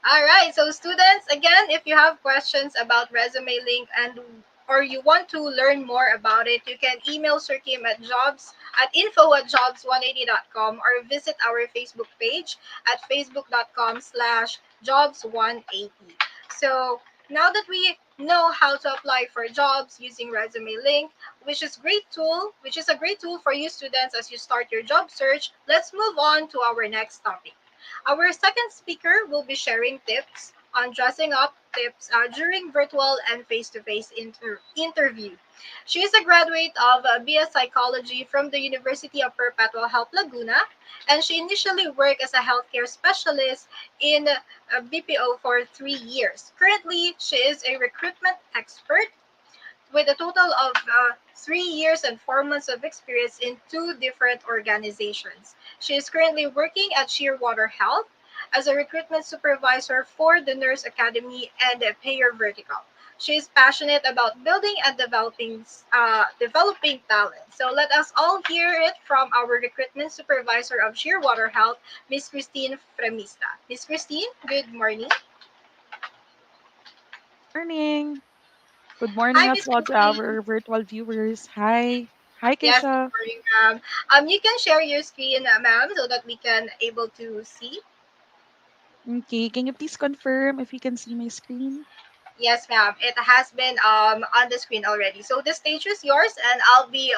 All right, so students, again, if you have questions about Resume Link and or you want to learn more about it, you can email Sir Kim at info@jobs180.com or visit our Facebook page at facebook.com/jobs180. So now that we know how to apply for jobs using Resume Link, which is a great tool for you students as you start your job search, let's move on to our next topic. Our second speaker will be sharing tips on dressing up tips during virtual and face-to-face interview. She is a graduate of BS Psychology from the University of Perpetual Help Laguna, and she initially worked as a healthcare specialist in BPO for 3 years. Currently, she is a recruitment expert with a total of 3 years and 4 months of experience in two different organizations. She is currently working at Shearwater Health as a recruitment supervisor for the Nurse Academy and the Payer Vertical. She is passionate about building and developing talent. So let us all hear it from our recruitment supervisor of Shearwater Health, Miss Christine Fremista. Miss Christine, good morning. Morning. Good morning Hi, as Miss well to Christine. our virtual viewers. Hi. Hi, Yes, good Keisha. morning, ma'am. You can share your screen, ma'am, so that we can able to see. Okay, can you please confirm if you can see my screen? Yes, ma'am. It has been on the screen already. So the stage is yours, and I'll be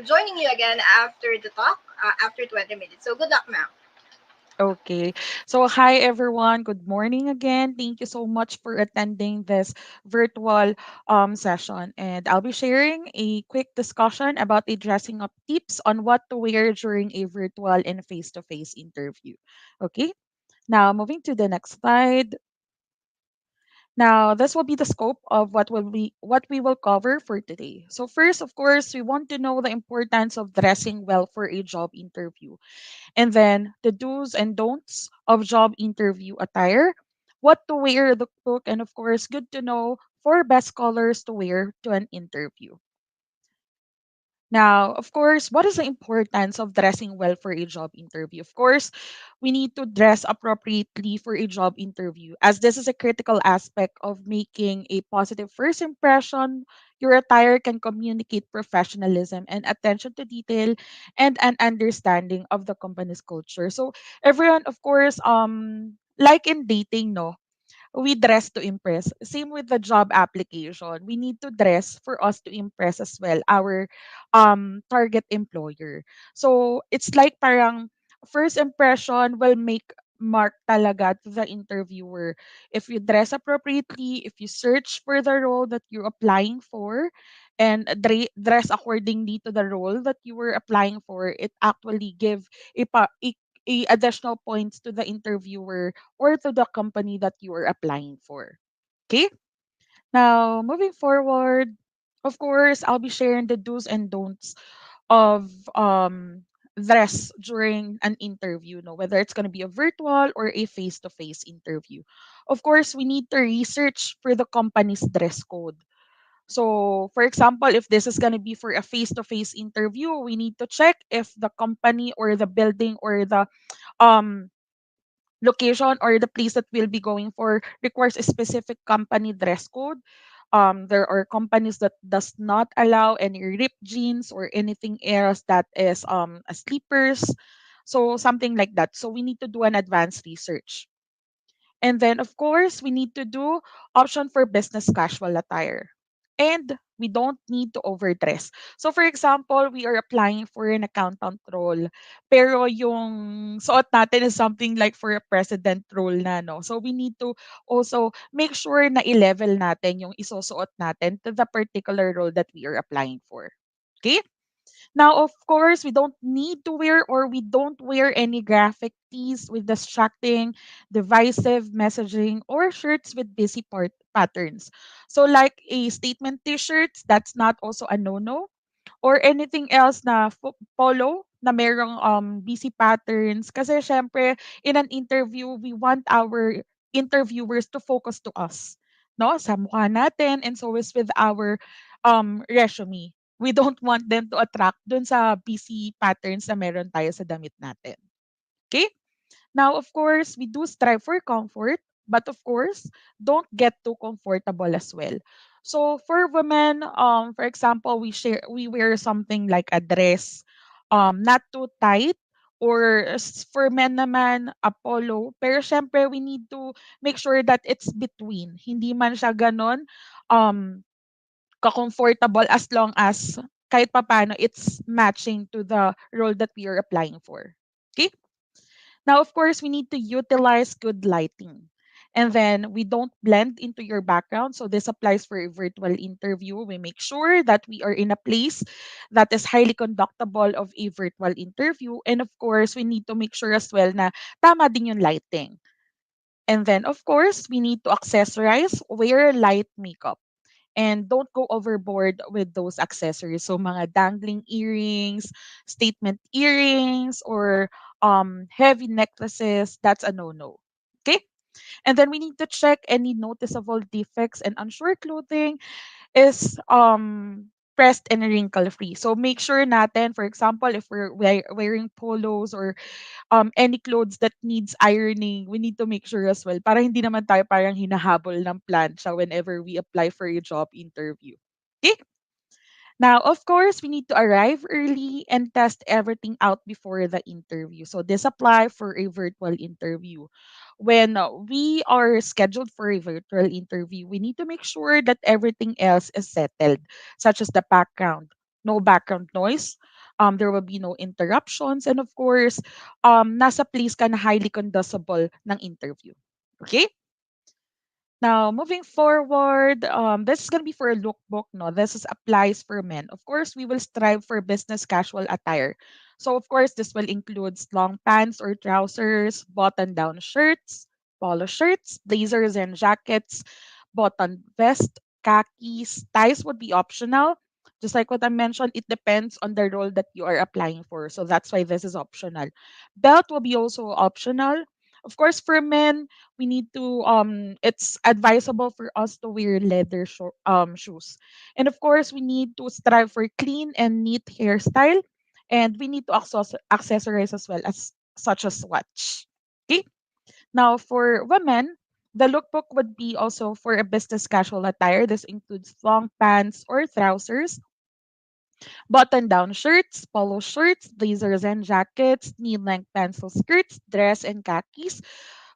joining you again after the talk after 20 minutes. So good luck, ma'am. Okay. So, hi everyone. Good morning again. Thank you so much for attending this virtual session. And I'll be sharing a quick discussion about the dressing up tips on what to wear during a virtual and face to face interview. Okay. Now, moving to the next slide. Now, this will be the scope of what we will cover for today. So first, of course, we want to know the importance of dressing well for a job interview. And then the do's and don'ts of job interview attire, what to wear the book, and of course, good to know for best colors to wear to an interview. Now, of course, what is the importance of dressing well for a job interview? Of course, we need to dress appropriately for a job interview, as this is a critical aspect of making a positive first impression. Your attire can communicate professionalism and attention to detail and an understanding of the company's culture. So, everyone, of course, like in dating, no, we dress to impress. Same with the job application. We need to dress for us to impress as well our target employer. So it's like parang first impression will make mark talaga to the interviewer. If you dress appropriately, if you search for the role that you're applying for and dress accordingly to the role that you were applying for, it actually give a additional points to the interviewer or to the company that you are applying for. Okay? Now, moving forward, of course, I'll be sharing the do's and don'ts of dress during an interview, no, whether it's going to be a virtual or a face-to-face interview. Of course, we need to research for the company's dress code. So, for example, if this is going to be for a face-to-face interview, we need to check if the company or the building or the um location or the place that we'll be going for requires a specific company dress code. There are companies that does not allow any ripped jeans or anything else that is a sleepers, so something like that. So we need to do an advanced research. And then, of course, we need to do option for business casual attire. And we don't need to overdress. So, for example, we are applying for an accountant role, pero yung suot natin is something like for a president role na, no? So, we need to also make sure na i-level natin yung isusuot natin to the particular role that we are applying for. Okay? Now, of course, we don't need to wear or we don't wear any graphic tees with distracting, divisive messaging or shirts with busy patterns. So, like a statement t-shirts, that's not also a no-no or anything else na polo na merong busy patterns. Kasi syempre, in an interview, we want our interviewers to focus to us. No? Sa mukha natin and so is with our resume. We don't want them to attract dun sa busy patterns na meron tayo sa damit natin. Okay? Now, of course, we do strive for comfort, but of course, don't get too comfortable as well. So for women, for example, we wear something like a dress, not too tight, or for men naman, a polo. Pero syempre, we need to make sure that it's between. Hindi man siya ganon, um, ka-comfortable as long as kahit papano it's matching to the role that we are applying for. Okay? Now, of course, we need to utilize good lighting. And then we don't blend into your background. So this applies for a virtual interview. We make sure that we are in a place that is highly conductable of a virtual interview. And of course, we need to make sure as well na tama din yung lighting. And then, of course, we need to accessorize, wear light makeup. And don't go overboard with those accessories. So mga dangling earrings, statement earrings, or heavy necklaces, that's a no-no. Okay? And then we need to check any noticeable defects and unsure clothing is pressed and wrinkle free. So make sure natin, for example, if we're wearing polos or any clothes that needs ironing, we need to make sure as well para hindi naman tayo parang hinahabol ng plancha whenever we apply for a job interview. Okay? Now, of course, we need to arrive early and test everything out before the interview. So this apply for a virtual interview. When we are scheduled for a virtual interview, we need to make sure that everything else is settled, such as the background, no background noise. There will be no interruptions, and of course, nasa place ka na highly conducible ng interview. Okay? Now, moving forward, this is going to be for a lookbook. No, this is applies for men. Of course, we will strive for business casual attire. So, of course, this will include long pants or trousers, button-down shirts, polo shirts, blazers and jackets, button vest, khakis, ties would be optional. Just like what I mentioned, it depends on the role that you are applying for. So that's why this is optional. Belt will be also optional. Of course, for men, we need to it's advisable for us to wear leather shoes. And of course, we need to strive for clean and neat hairstyle, and we need to accessorize as well as such as watch. Okay? Now, for women, the lookbook would be also for a business casual attire. This includes long pants or trousers, button down shirts, polo shirts, blazers and jackets, knee length pencil skirts, dress, and khakis.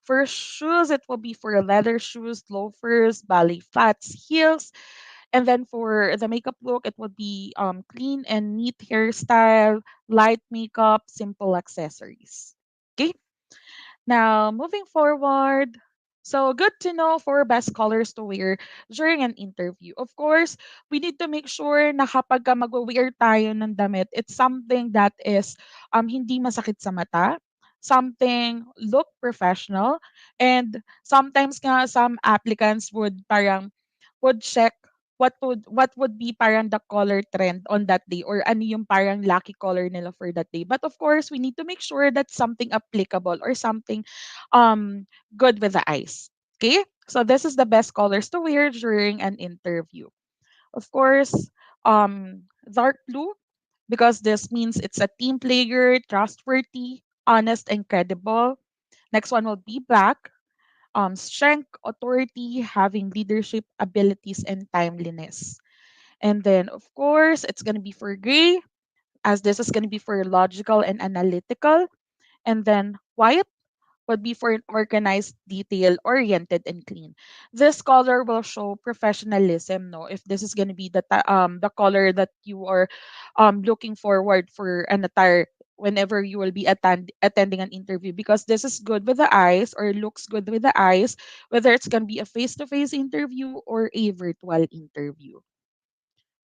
For shoes, it will be for leather shoes, loafers, ballet flats, heels. And then for the makeup look, it would be clean and neat hairstyle, light makeup, simple accessories. Okay? Now, moving forward, so good to know for best colors to wear during an interview. Of course, we need to make sure na kapag mag-wear tayo ng damit, it's something that is hindi masakit sa mata. something look professional, and sometimes nga some applicants would check what would be parang the color trend on that day, or ano yung parang lucky color nila for that day. But of course, we need to make sure that something applicable or something um good with the eyes. Okay? So this is the best colors to wear during an interview. Of course, dark blue, because this means it's a team player, trustworthy, honest, and credible. Next one will be black, strength, authority, having leadership abilities, and timeliness. And then, of course, it's going to be for gray, as this is going to be for logical and analytical. And then white would be for an organized, detail oriented, and clean. This color will show professionalism. No, if this is going to be the color that you are looking forward for an attire whenever you will be attending an interview, because this is good with the eyes or looks good with the eyes, whether it's going to be a face-to-face interview or a virtual interview.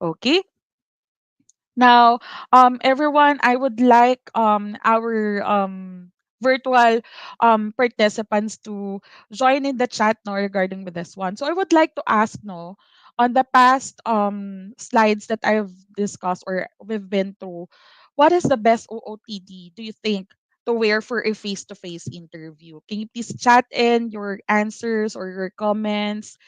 Okay. Now, everyone, I would like our virtual participants to join in the chat now regarding with this one. So I would like to ask no, on the past slides that I've discussed or we've been through, what is the best OOTD do you think to wear for a face-to-face interview? Can you please chat in your answers or your comments?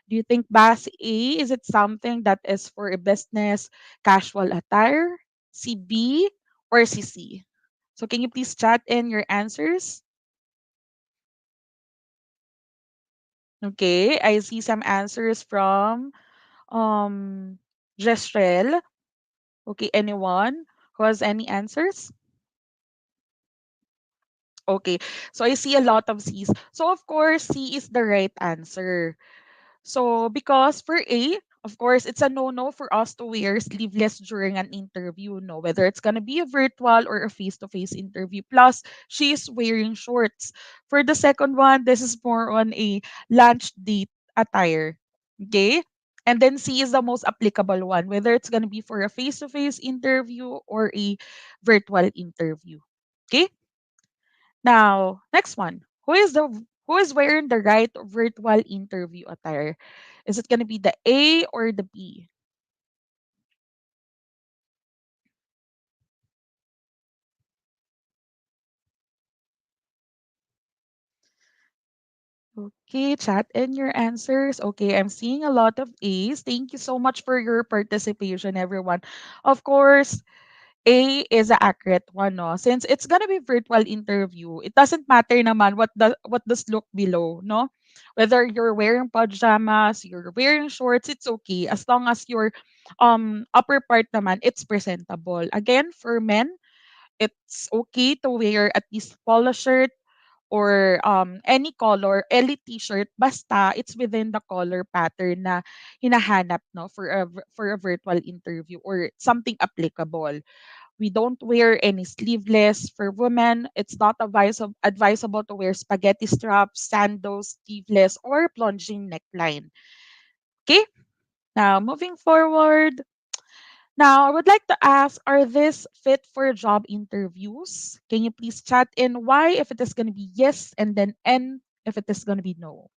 Do you think BAS A, is it something that is for a business casual attire, CB, or CC? So can you please chat in your answers? Okay, I see some answers from um Jestrel. Okay, anyone who has any answers? Okay, so I see a lot of C's. So of course, C is the right answer. So, because for A, of course, it's a no-no for us to wear sleeveless during an interview, no, whether it's gonna be a virtual or a face-to-face interview. Plus, she's wearing shorts. For the second one, this is more on a lunch date attire. Okay? And then C is the most applicable one, whether it's gonna be for a face-to-face interview or a virtual interview. Okay? Now, next one. Who is wearing the right virtual interview attire? Is it gonna be the A or the B? Okay, chat in your answers. Okay, I'm seeing a lot of A's. Thank you so much for your participation, everyone. Of course, A is the accurate one, no? Since it's gonna be virtual interview, it doesn't matter naman what does look below, no? Whether you're wearing pajamas, you're wearing shorts, it's okay as long as your upper part naman it's presentable. Again, for men, it's okay to wear at least polo shirt or any color, any t-shirt, basta it's within the color pattern na hinahanap, no, for for a virtual interview or something applicable. We don't wear any sleeveless. For women, it's not advisable to wear spaghetti straps, sandals, sleeveless, or plunging neckline. Okay, now moving forward. Now, I would like to ask, are this fit for job interviews? Can you please chat in why if it is going to be yes and then N if it is going to be no?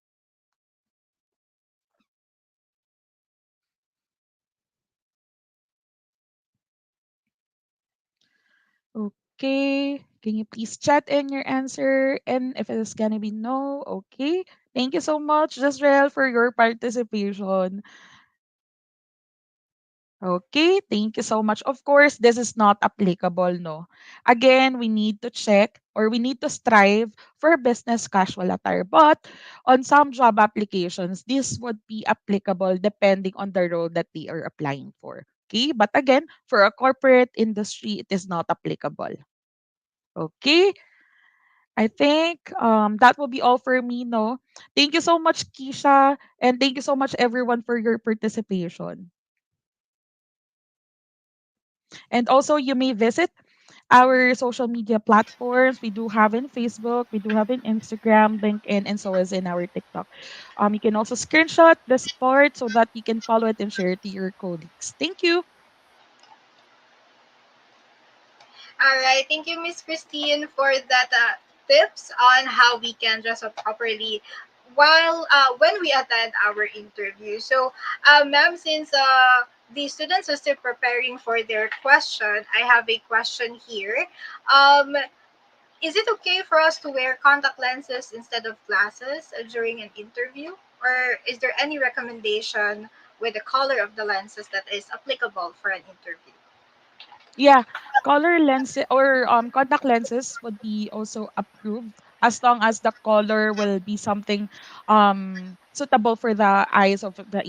Okay. Can you please chat in your answer and if it is going to be no? Okay. Thank you so much, Jezreel, for your participation. Okay, thank you so much. Of course, this is not applicable, no. Again, we need to check or we need to strive for business casual attire. But on some job applications, this would be applicable depending on the role that they are applying for. Okay, but again, for a corporate industry, it is not applicable. Okay, I think that will be all for me, no. Thank you so much, Keisha, and thank you so much, everyone, for your participation. And also, you may visit our social media platforms. We do have in Facebook, we do have in Instagram, LinkedIn, and so is in our TikTok. You can also screenshot this part so that you can follow it and share it to your colleagues. Thank you. All right, thank you, Miss Christine, for that tips on how we can dress up properly while when we attend our interview. So, ma'am, since the students are still preparing for their question, I have a question here. Um, is it okay for us to wear contact lenses instead of glasses during an interview, or is there any recommendation with the color of the lenses that is applicable for an interview? Yeah, color lenses or contact lenses would be also approved as long as the color will be something suitable for the eyes of the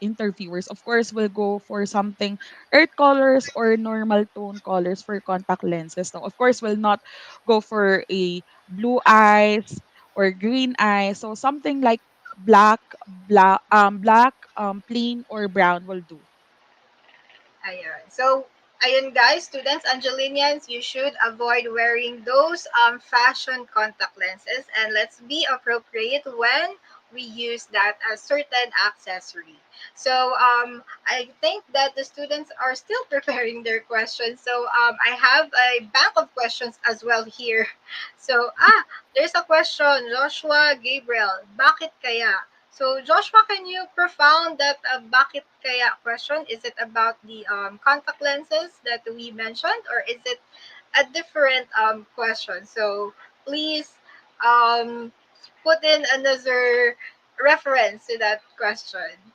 interviewers. Of course, we'll go for something earth colors or normal tone colors for contact lenses. No, of course, we'll not go for a blue eyes or green eyes. So something like black, plain or brown will do. Ayun. So, ayun guys, students, Angelinians, you should avoid wearing those fashion contact lenses, and let's be appropriate when we use that as certain accessory. So, I think that the students are still preparing their questions. So, I have a bank of questions as well here. So, there's a question, Joshua Gabriel, bakit kaya? So, Joshua, can you profound that bakit kaya question? Is it about the contact lenses that we mentioned, or is it a different question? So, please um, put in another reference to that question.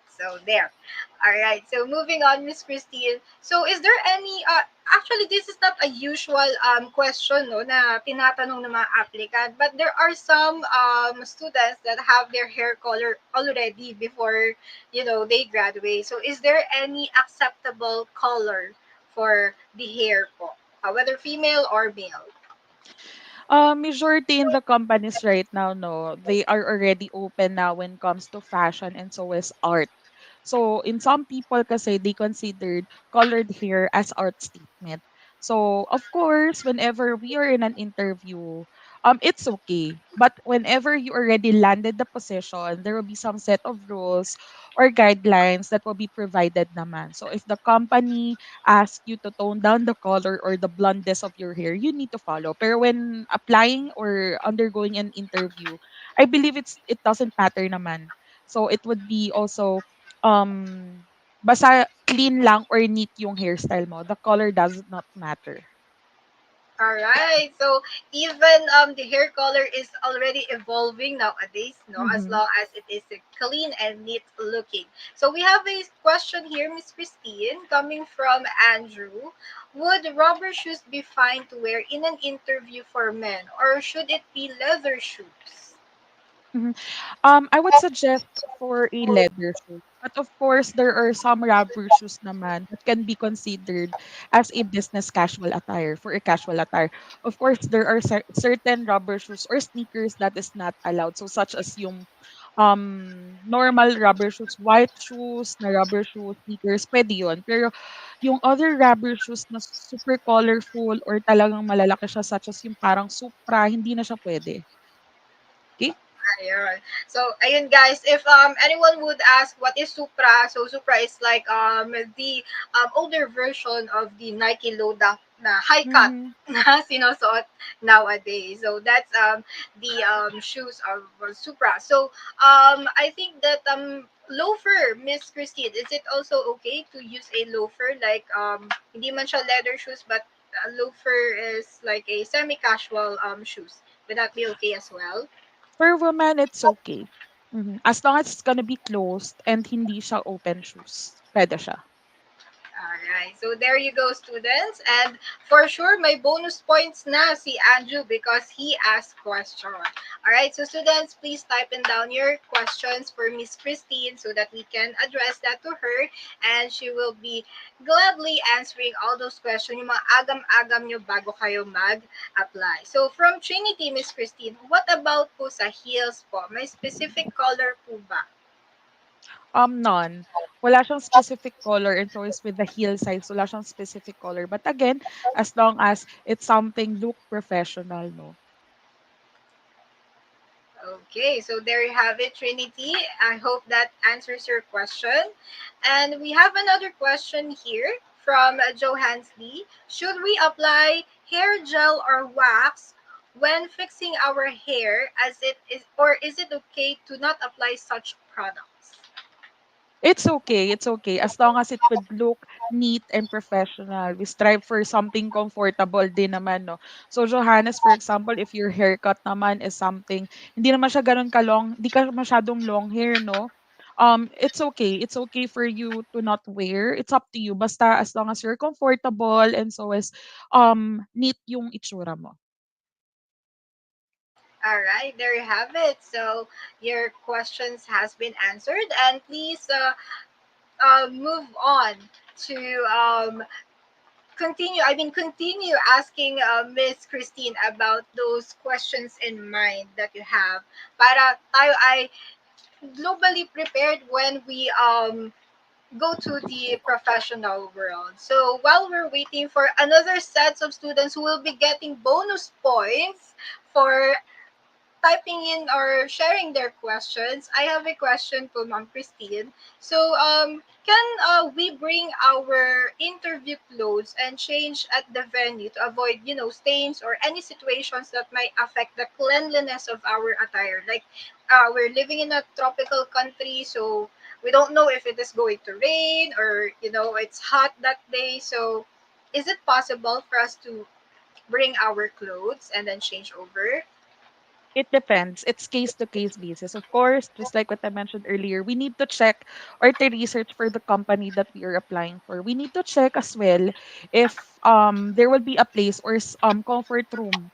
So there. All right. So moving on, Miss Christine. So is there any actually this is not a usual question no na tinatanong ng mga applicant, but there are some students that have their hair color already before they graduate. So is there any acceptable color for the hair po? Whether female or male? Majority in the companies right now, no, they are already open now when it comes to fashion and so is art. So in some people kasi they considered colored hair as art statement. So of course, whenever we are in an interview, it's okay. But whenever you already landed the position, there will be some set of rules or guidelines that will be provided naman. So if the company asks you to tone down the color or the blondness of your hair, you need to follow. Pero when applying or undergoing an interview, I believe it doesn't matter naman. So it would be also basta clean lang or neat yung hairstyle mo. The color does not matter. All right. So even the hair color is already evolving nowadays, no, as Mm-hmm. long as it is clean and neat looking. So we have a question here, Miss Christine, coming from Andrew. Would rubber shoes be fine to wear in an interview for men, or should it be leather shoes? Mhm. I would suggest for a leather shoe. But of course, there are some rubber shoes naman that can be considered as a business casual attire, for a casual attire. Of course, there are certain rubber shoes or sneakers that is not allowed. So such as yung normal rubber shoes, white shoes na rubber shoes, sneakers, pwede yun. Pero yung other rubber shoes na super colorful or talagang malalaki siya such as yung parang Supra, hindi na siya pwede. Okay? Ayun. So, ayun guys, if anyone would ask what is Supra, so Supra is like the older version of the Nike low dunk na high cut Mm-hmm. na sinusuot nowadays. So that's the shoes of Supra. So I think that loafer, Miss Christine, is it also okay to use a loafer like hindi man siya leather shoes but a loafer is like a semi-casual shoes. Would that be okay as well? For women, it's okay. As long as it's gonna be closed and hindi siya open shoes. Pwede siya. Alright, so there you go, students. And for sure, my bonus points na si Andrew because he asked question. Alright, so students, please type in down your questions for Miss Christine so that we can address that to her and she will be gladly answering all those questions, yung mga agam-agam nyo bago kayo mag-apply. So from Trinity, Miss Christine, what about po sa heels po? May specific color po ba? None. Wala siyang specific color and so is with the heel size, wala siyang specific color. But again, as long as it's something look professional, no? Okay, so there you have it, Trinity. I hope that answers your question. And we have another question here from Johansley. Should we apply hair gel or wax when fixing our hair as it is, or is it okay to not apply such products? It's okay, it's okay. As long as it would look neat and professional. We strive for something comfortable din naman, no? So, Johannes, for example, if your haircut naman is something, hindi naman siya ganun ka-long, hindi ka masyadong long hair, no? It's okay. It's okay for you to not wear. It's up to you. Basta as long as you're comfortable and so is neat yung itsura mo. All right, there you have it. So your questions has been answered, and please move on to continue asking Miss Christine about those questions in mind that you have para tayo ay globally prepared when we go to the professional world. So while we're waiting for another sets of students who will be getting bonus points for typing in or sharing their questions, I have a question to Mom Christine. So, can we bring our interview clothes and change at the venue to avoid, stains or any situations that might affect the cleanliness of our attire? Like, we're living in a tropical country, so we don't know if it is going to rain or, it's hot that day. So, is it possible for us to bring our clothes and then change over? It depends. It's case to case basis. Of course, just like what I mentioned earlier, we need to check or to research for the company that we are applying for. We need to check as well if there will be a place or comfort room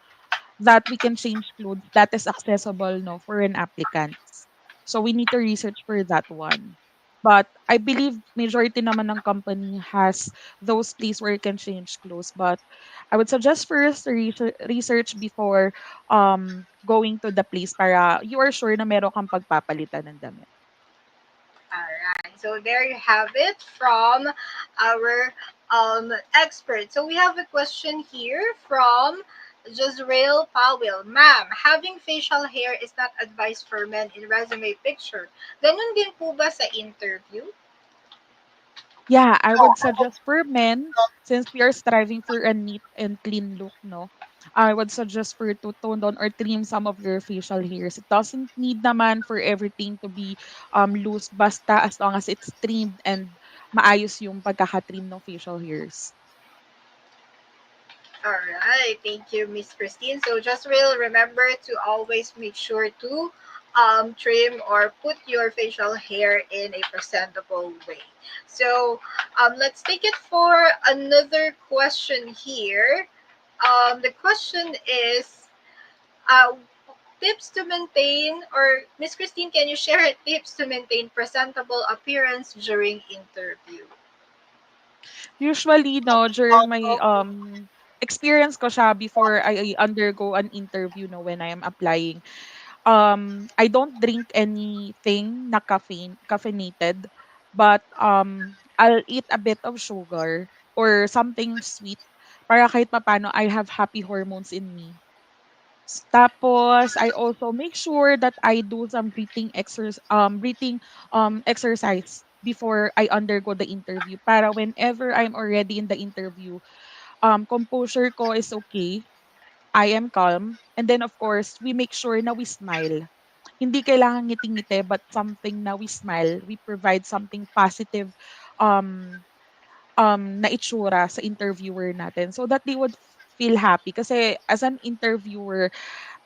that we can change clothes that is accessible, no, for an applicant. So we need to research for that one. But I believe majority naman ng company has those place where you can change clothes. But I would suggest first to research before going to the place para you are sure na meron kang pagpapalitan ng damit. All right. So there you have it from our expert. So we have a question here from Jezreel Powell. Ma'am, having facial hair is not advised for men in resume picture. Ganun din po ba sa interview? Yeah, I would suggest for men, since we are striving for a neat and clean look, no, I would suggest for to tone down or trim some of your facial hairs. It doesn't need naman for everything to be loose, basta as long as it's trimmed and maayos yung pagkakatrim ng facial hairs. All right. Thank you, Miss Christine. So just will remember to always make sure to trim or put your facial hair in a presentable way. So let's take it for another question here. The question is uh, tips to maintain, or Miss Christine, can you share tips to maintain presentable appearance during interview? Usually, no, during my experience ko siya before I undergo an interview, no, when I am applying. I don't drink anything na caffeinated, but I'll eat a bit of sugar or something sweet para kahit papaano I have happy hormones in me. Tapos I also make sure that I do some breathing exercise before I undergo the interview para whenever I'm already in the interview, composure ko is okay. I am calm. And then of course, we make sure na we smile. Hindi kailangan ngiti-ngiti but something na we smile. We provide something positive um na itsura sa interviewer natin so that they would feel happy. Kasi as an interviewer,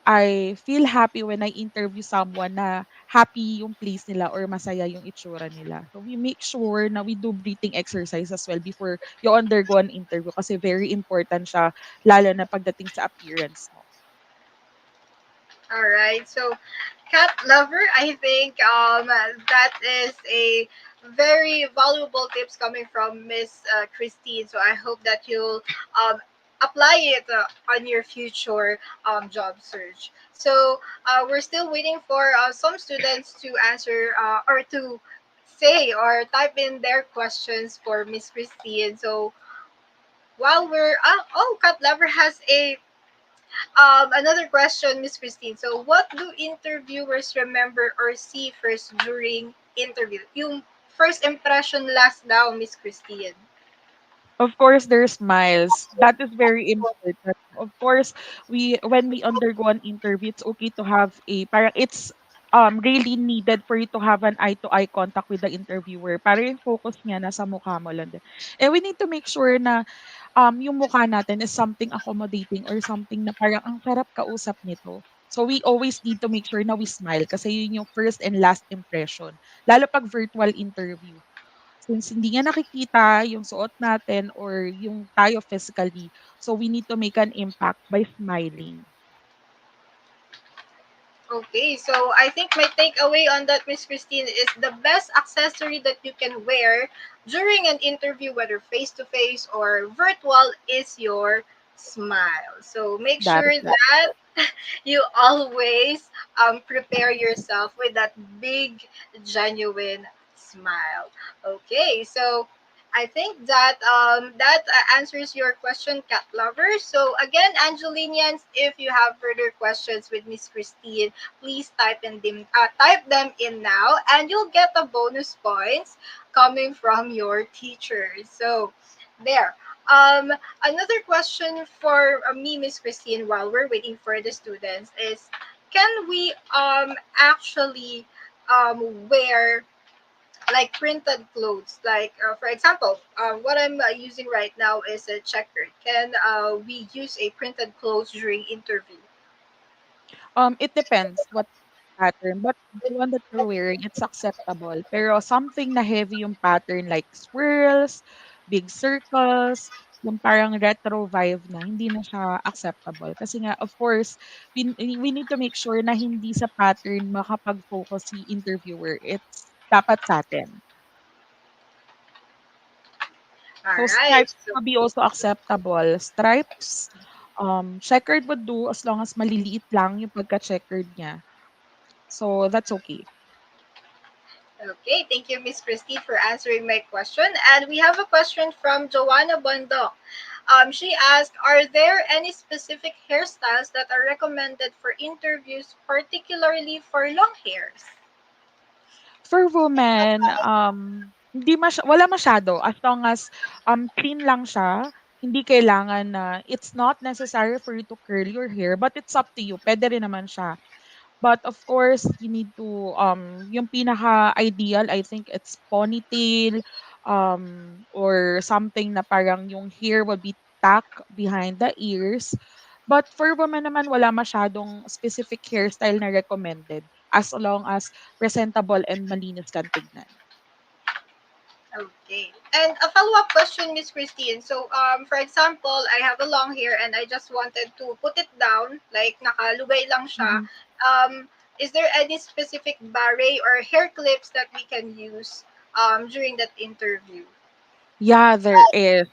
I feel happy when I interview someone na happy yung place nila or masaya yung itsura nila. So we make sure na we do breathing exercise as well before you undergo an interview kasi very important siya lalo na pagdating sa appearance mo. All right. So, cat lover, I think that is a very valuable tips coming from Miss Christine. So I hope that you'll um, apply it on your future job search. So we're still waiting for some students to answer or to say or type in their questions for Miss Christine. So while we're cat lover has a another question, Miss Christine. So, what do interviewers remember or see first during interview? Yung first impression last daw, Miss Christine. Of course, there's smiles. That is very important. Of course, we when we undergo an interview, it's okay to have a parang it's really needed for you to have an eye-to-eye contact with the interviewer. Para yung focus niya nasa mukha mo lang din. And we need to make sure na yung mukha natin is something accommodating or something na parang ang sarap kausap nito. So we always need to make sure na we smile kasi yun yung first and last impression. Lalo pag virtual interview. Since hindi niya nakikita yung suot natin or yung tayo physically, so we need to make an impact by smiling. Okay, so I think my takeaway on that, Miss Christine, is the best accessory that you can wear during an interview, whether face to face or virtual, is your smile. So make That is sure right. that you always prepare yourself with that big, genuine smile. Okay, so I think that answers your question, cat lovers. So again, Angelinians, if you have further questions with Miss Christine, please type them in now, and you'll get the bonus points coming from your teachers. So there. Um, Another question for me, Miss Christine, while we're waiting for the students, is can we actually wear like printed clothes? Like for example, what I'm using right now is a checkered. Can we use a printed clothes during interview? It depends what pattern, but the one that you're wearing, it's acceptable. Pero something na heavy yung pattern like swirls, big circles, yung parang retro vibe na, hindi na siya acceptable. Kasi nga, of course, we need to make sure na hindi sa pattern makapag-focus si interviewer. It's dapat sa atin. All So right. stripes So would be also acceptable. Stripes, checkered would do as long as maliliit lang yung pagka-checkered niya. So that's okay. okay, thank you, Miss Christy, for answering my question. And we have a question from Joanna Bondo. She asked, are there any specific hairstyles that are recommended for interviews, particularly for long hairs? For women, hindi wala masyado as long as clean lang siya. Hindi kailangan na it's not necessary for you to curl your hair, but it's up to you. Pwede rin naman siya. But of course, you need to yung pinaka-ideal, I think it's ponytail or something na parang yung hair will be tucked behind the ears. But for women naman, wala masyadong specific hairstyle na recommended as long as presentable and malinis kang tignan. Okay. And a follow-up question, Miss Christine. So, for example, I have a long hair and I just wanted to put it down, like nakalugay lang siya. Mhm. Is there any specific barre or hair clips that we can use during that interview? Yeah, there is.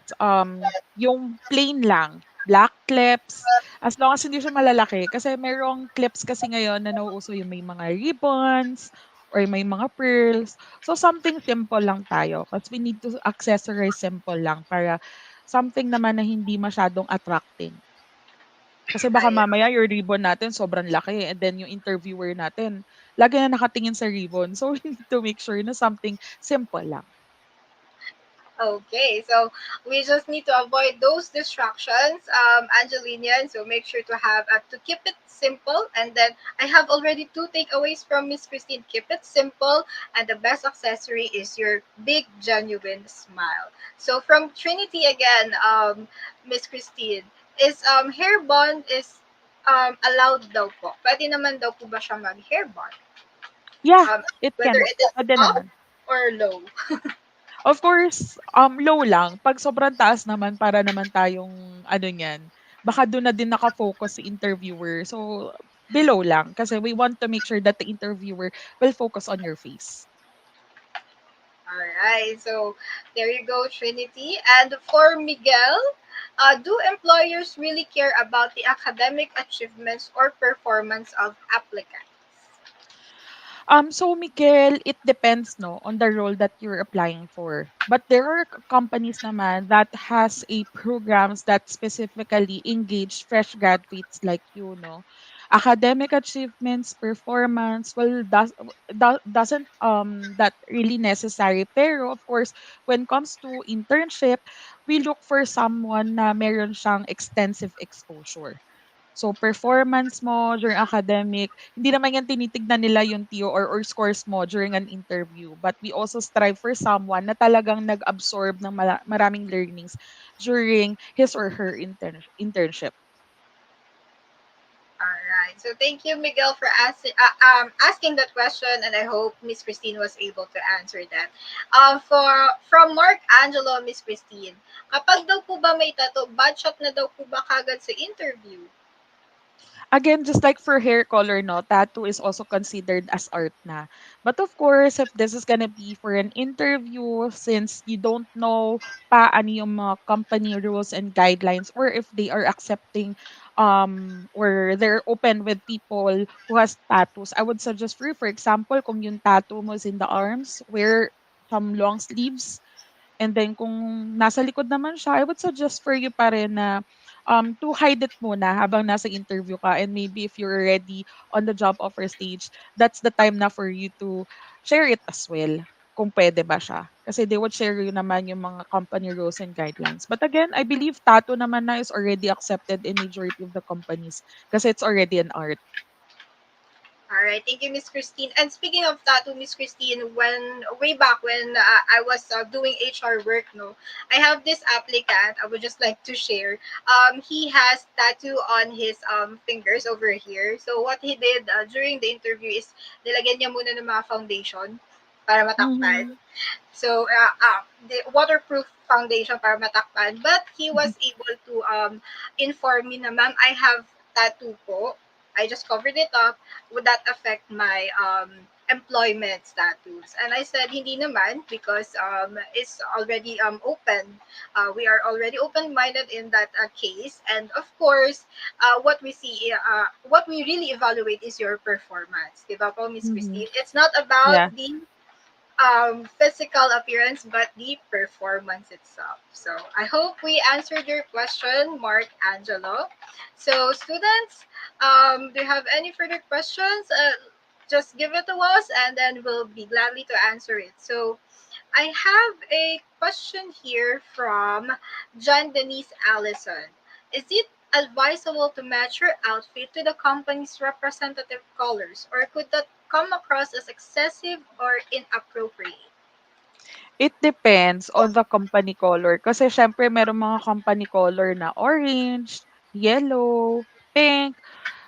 Yung plain lang, black clips, as long as hindi siya malalaki. Kasi merong clips kasi ngayon na nauuso yung may mga ribbons or may mga pearls. So something simple lang tayo kasi we need to accessorize simple lang para something naman na hindi masyadong attracting. Kasi baka Ayan. mamaya yung ribbon natin sobrang laki and then yung interviewer natin lagi na nakatingin sa ribbon. So we need to make sure na something simple lang. Okay, so we just need to avoid those distractions, Angelinian. So make sure to keep it simple. And then I have already two takeaways from Miss Christine. Keep it simple, and the best accessory is your big genuine smile. So from Trinity again, Miss Christine, is hair bond is allowed daw po. Pwede naman daw po ba siya mag hair bond? Yeah, Um, it Whether can. it is Pwede up naman. or low. Of course, low lang. Pag sobrang taas naman, para naman tayong, ano niyan, baka doon na din nakafocus si interviewer. So, below lang. Kasi we want to make sure that the interviewer will focus on your face. All right, so there you go, Trinity. And for Miguel, do employers really care about the academic achievements or performance of applicants? So Miguel, it depends no on the role that you're applying for. But there are companies naman that has a programs that specifically engage fresh graduates like you, no. Academic achievements, performance, well, doesn't that really necessary. Pero of course, when it comes to internship, we look for someone na meron siyang extensive exposure. So, performance mo during academic, hindi naman yan tinitignan nila yung TO or scores mo during an interview. But we also strive for someone na talagang nag-absorb ng maraming learnings during his or her internship. All right. So thank you, Miguel, for asking that question, and I hope Miss Christine was able to answer that. For from Mark Angelo, Miss Christine, kapag daw po ba may tattoo, bad shot na daw po ba kagad sa interview? Again, just like for hair color, no, tattoo is also considered as art na. But of course, if this is gonna be for an interview, since you don't know pa ano yung mga company rules and guidelines, or if they are accepting, or they're open with people who has tattoos, I would suggest for you, for example, kung yung tattoo mo is in the arms, wear some long sleeves. And then kung nasa likod naman siya, I would suggest for you pa rin na to hide it muna habang nasa interview ka. And maybe if you're already on the job offer stage, that's the time na for you to share it as well kung pwede ba siya. Kasi they would share you naman yung mga company rules and guidelines. But again, I believe tattoo naman na is already accepted in majority of the companies kasi it's already an art. All right, thank you, Miss Christine. And speaking of tattoo, Miss Christine, when way back when I was doing HR work, no, I have this applicant. I would just like to share. He has tattoo on his fingers over here. So what he did during the interview is nilagyan niya muna ng mga foundation para matakpan. Mm-hmm. So the waterproof foundation para matakpan. But he was able to inform me na, ma'am, I have tattoo po. I just covered it up. Would that affect my employment status? And I said, hindi naman, because it's already open. We are already open-minded in that case. And of course, what we really evaluate is your performance. Diba po, Miss Mm-hmm. Christine? It's not about Yeah. the physical appearance, but the performance itself. So I hope we answered your question, Mark Angelo. So students, do you have any further questions? Just give it to us, and then we'll be gladly to answer it. So I have a question here from John Denise Allison. Is it advisable to match your outfit to the company's representative colors, or could that come across as excessive or inappropriate? It depends on the company color. Kasi syempre meron mga company color na orange, yellow, pink.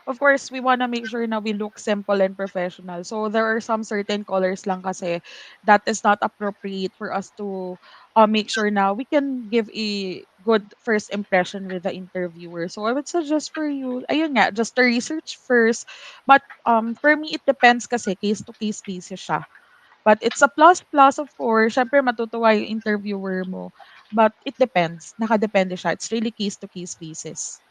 Of course, we wanna make sure na we look simple and professional. So there are some certain colors lang kasi that is not appropriate for us to make sure na we can give a good first impression with the interviewer. So I would suggest for you, ayun nga, just to research first. But for me, it depends kasi case to case basis siya. But it's a plus plus of course. Syempre matutuwa yung interviewer mo. But it depends. Nakadepende siya. It's really case to case basis.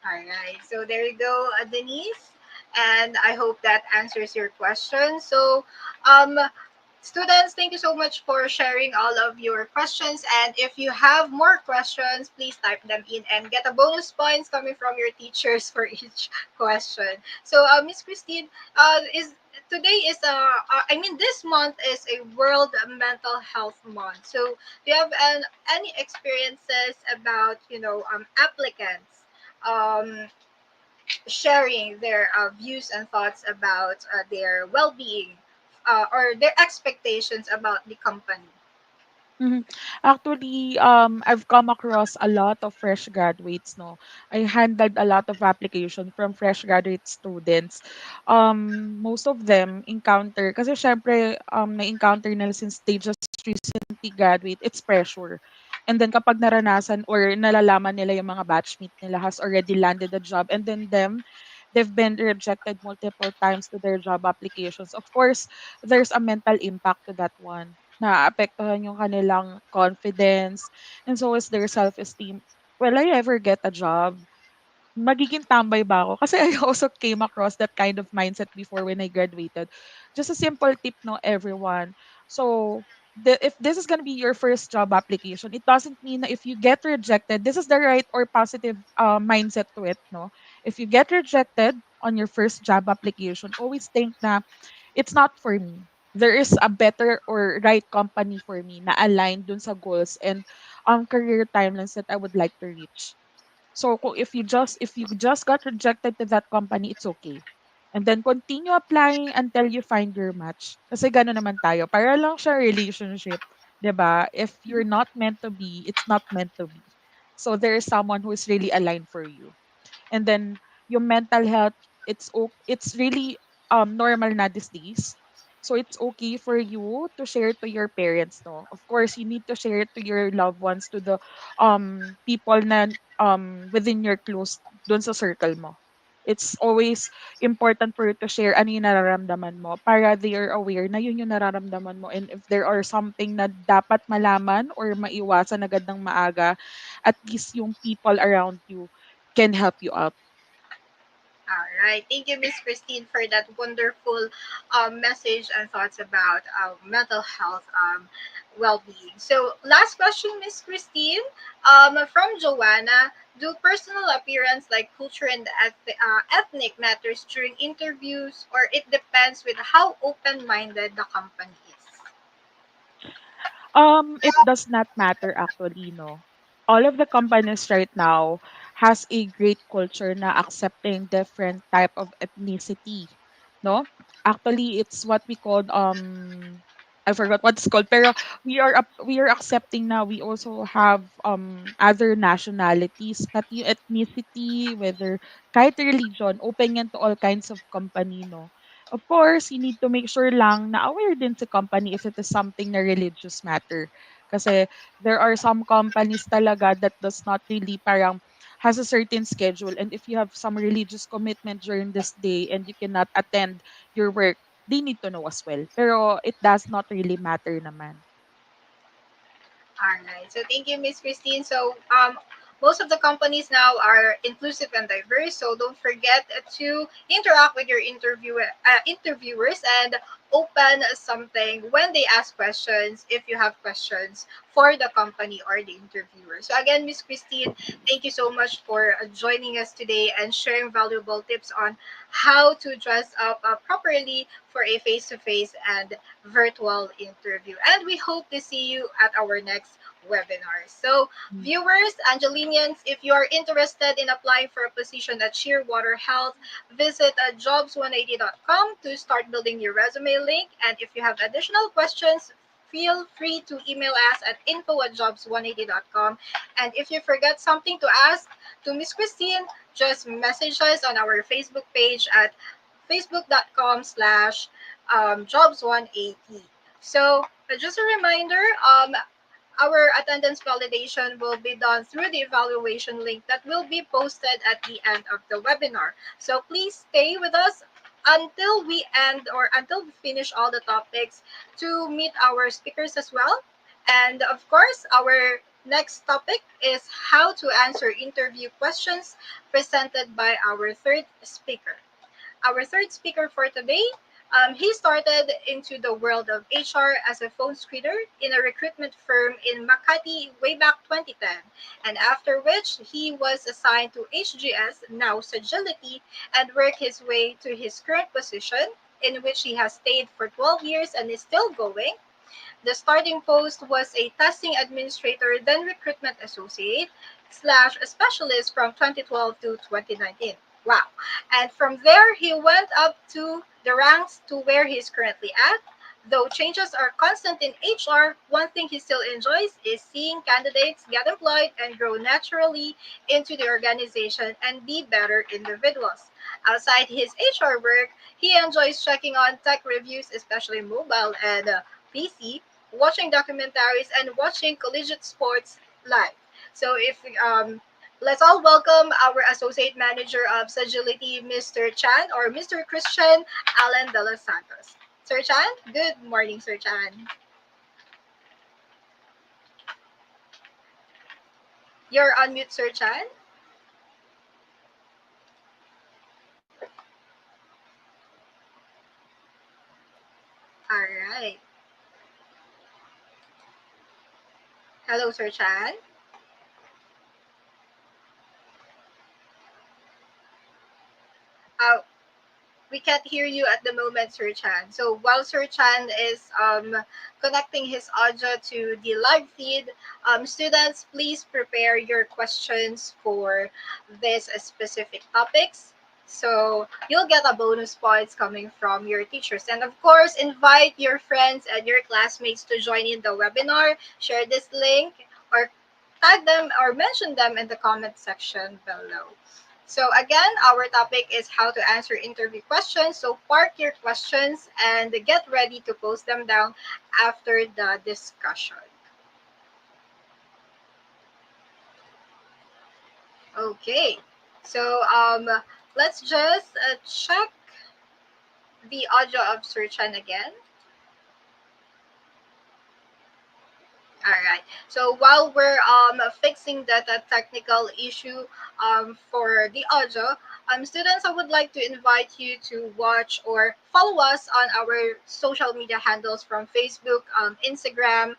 All right. So there you go, Denise. And I hope that answers your question. So, um, students, thank you so much for sharing all of your questions. And if you have more questions, please type them in and get a bonus points coming from your teachers for each question. So, Miss Christine, is today is I mean this month is a World Mental Health Month. So, do you have any experiences about applicants? Um, Sharing their views and thoughts about their well-being or their expectations about the company. Mhm. Actually, I've come across a lot of fresh graduates, no. I handled a lot of application from fresh graduate students. Most of them encounter, kasi syempre, na-encounter nila since they just recently graduate, it's pressure. And then kapag naranasan or nalalaman nila yung mga batchmate nila has already landed a job, and then they've been rejected multiple times to their job applications. Of course, there's a mental impact to that one. Naapektuhan yung kanilang confidence, and so is their self-esteem. Will I ever get a job? Magiging tambay ba ako? Kasi I also came across that kind of mindset before when I graduated. Just a simple tip, no, everyone. So, if this is gonna be your first job application, it doesn't mean that if you get rejected, this is the right or positive mindset to it, no? If you get rejected on your first job application, always think na it's not for me. there is a better or right company for me na aligned dun sa goals and career timelines that I would like to reach. So kung if you just got rejected to that company, it's okay. And then continue applying until you find your match. Kasi gano'n naman tayo. Para lang siya relationship, 'di ba? If you're not meant to be, it's not meant to be. So there is someone who is really aligned for you. And then yung mental health, it's really normal na these days. So it's okay for you to share to your parents, no. Of course, you need to share it to your loved ones, to the people na within your close dun sa circle mo. It's always important for you to share ano yung nararamdaman mo para they are aware na yun yung nararamdaman mo, and if there are something na dapat malaman or maiwasan agad ng maaga, at least yung people around you can help you out. All right. Thank you, Miss Christine, for that wonderful message and thoughts about mental health well-being. So, last question, Miss Christine, from Joanna. Do personal appearance like culture and ethnic matters during interviews, or it depends with how open-minded the company is? It does not matter actually, no. All of the companies right now has a great culture na accepting different type of ethnicity, no? Actually, it's what we called I forgot what it's called, pero we are accepting now. We also have other nationalities, pati yung ethnicity, whether kahit religion, open yan to all kinds of company, no. Of course, you need to make sure lang na aware din sa company if it is something na religious matter. Kasi there are some companies talaga that does not really parang has a certain schedule, and if you have some religious commitment during this day and you cannot attend your work, they need to know as well. Pero it does not really matter naman. All right. So thank you, Miss Christine. So most of the companies now are inclusive and diverse. So don't forget to interact with your interviewers and open something when they ask questions. If you have questions for the company or the interviewer. So again, Miss Christine, thank you so much for joining us today and sharing valuable tips on how to dress up properly for a face-to-face and virtual interview. And we hope to see you at our next webinar. So, viewers, Angelinians, if you are interested in applying for a position at Shearwater Health, visit jobs180.com to start building your resume link. And if you have additional questions, feel free to email us at info@jobs180.com. And if you forget something to ask to Miss Christine, just message us on our Facebook page at facebook.com/jobs180. So, just a reminder, our attendance validation will be done through the evaluation link that will be posted at the end of the webinar. So please stay with us until we end or until we finish all the topics to meet our speakers as well. And of course, our next topic is how to answer interview questions presented by our third speaker. Our third speaker for today, he started into the world of HR as a phone screener in a recruitment firm in Makati way back 2010, and after which he was assigned to HGS, now Sagility, and worked his way to his current position, in which he has stayed for 12 years and is still going. The starting post was a testing administrator, then recruitment associate slash specialist from 2012 to 2019. Wow. And from there, he went up to the ranks to where he's currently at. Though changes are constant in HR, one thing he still enjoys is seeing candidates get employed and grow naturally into the organization and be better individuals. Outside his HR work, he enjoys checking on tech reviews, especially mobile and PC, watching documentaries, and watching collegiate sports live. So if let's all welcome our associate manager of Sagility, Mr. Chan or Mr. Christian Alan de los Santos. Sir Chan, good morning, Sir Chan. You're on mute, Sir Chan. All right. Hello, Sir Chan. Uh, We can't hear you at the moment, Sir Chan. So while Sir Chan is connecting his audio to the live feed, students, please prepare your questions for this specific topics. So you'll get a bonus points coming from your teachers. And of course, invite your friends and your classmates to join in the webinar. Share this link or tag them or mention them in the comment section below. So again, our topic is how to answer interview questions. So park your questions and get ready to post them down after the discussion. Okay. So let's just check the audio of Sir Chan again. All right. So while we're fixing that technical issue for the audio, students, I would like to invite you to watch or follow us on our social media handles from Facebook, Instagram,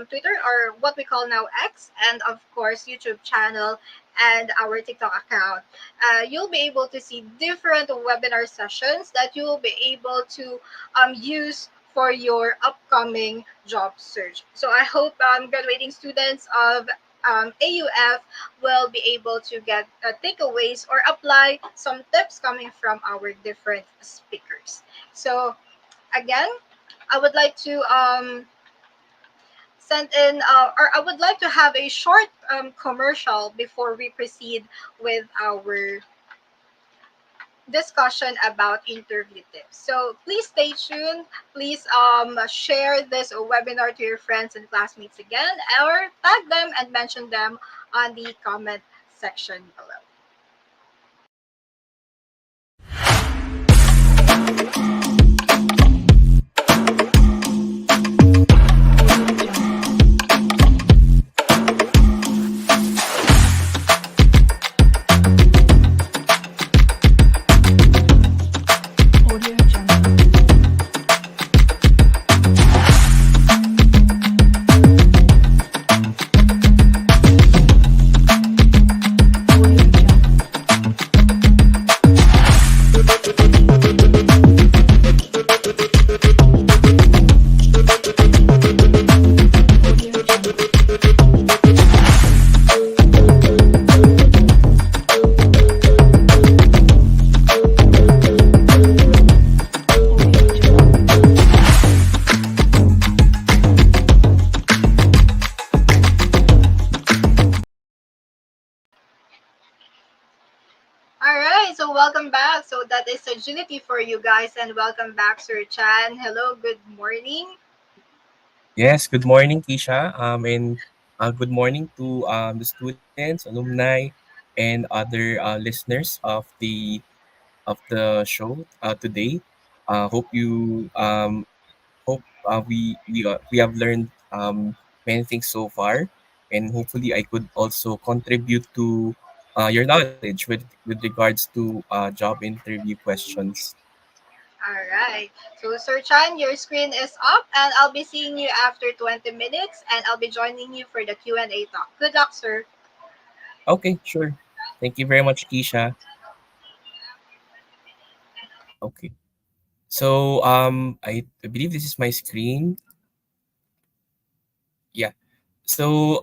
Twitter, or what we call now X, and of course YouTube channel and our TikTok account. You'll be able to see different webinar sessions that you will be able to use for your upcoming job search. So I hope graduating students of AUF will be able to get takeaways or apply some tips coming from our different speakers. So again, I would like to send in, or I would like to have a short commercial before we proceed with our discussion about interview tips. So please stay tuned. Please share this webinar to your friends and classmates again, or tag them and mention them on the comment section below. All right, so welcome back. So that is Sagility for you guys, and welcome back, Sir Chan. Hello, good morning. Yes, good morning, Keisha. And good morning to the students, alumni, and other listeners of the show today. Hope you hope we have learned many things so far, and hopefully I could also contribute to your knowledge with regards to job interview questions. All right. So, Sir Chan, your screen is up, and I'll be seeing you after 20 minutes, and I'll be joining you for the Q&A talk. Good luck, sir. Okay, sure. Thank you very much, Keisha. Okay. So I believe this is my screen. Yeah. So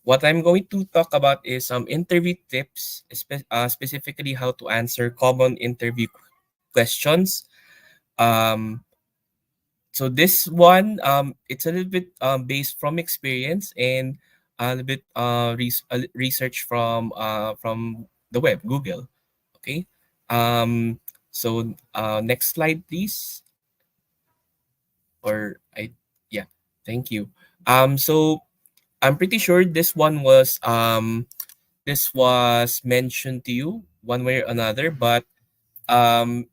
what I'm going to talk about is some interview tips, specifically how to answer common interview questions. Um, so this one it's a little bit based from experience and a little bit research from the web, Google. Okay. Um, so next slide, please. Or I yeah, thank you. So I'm pretty sure this was mentioned to you one way or another, but um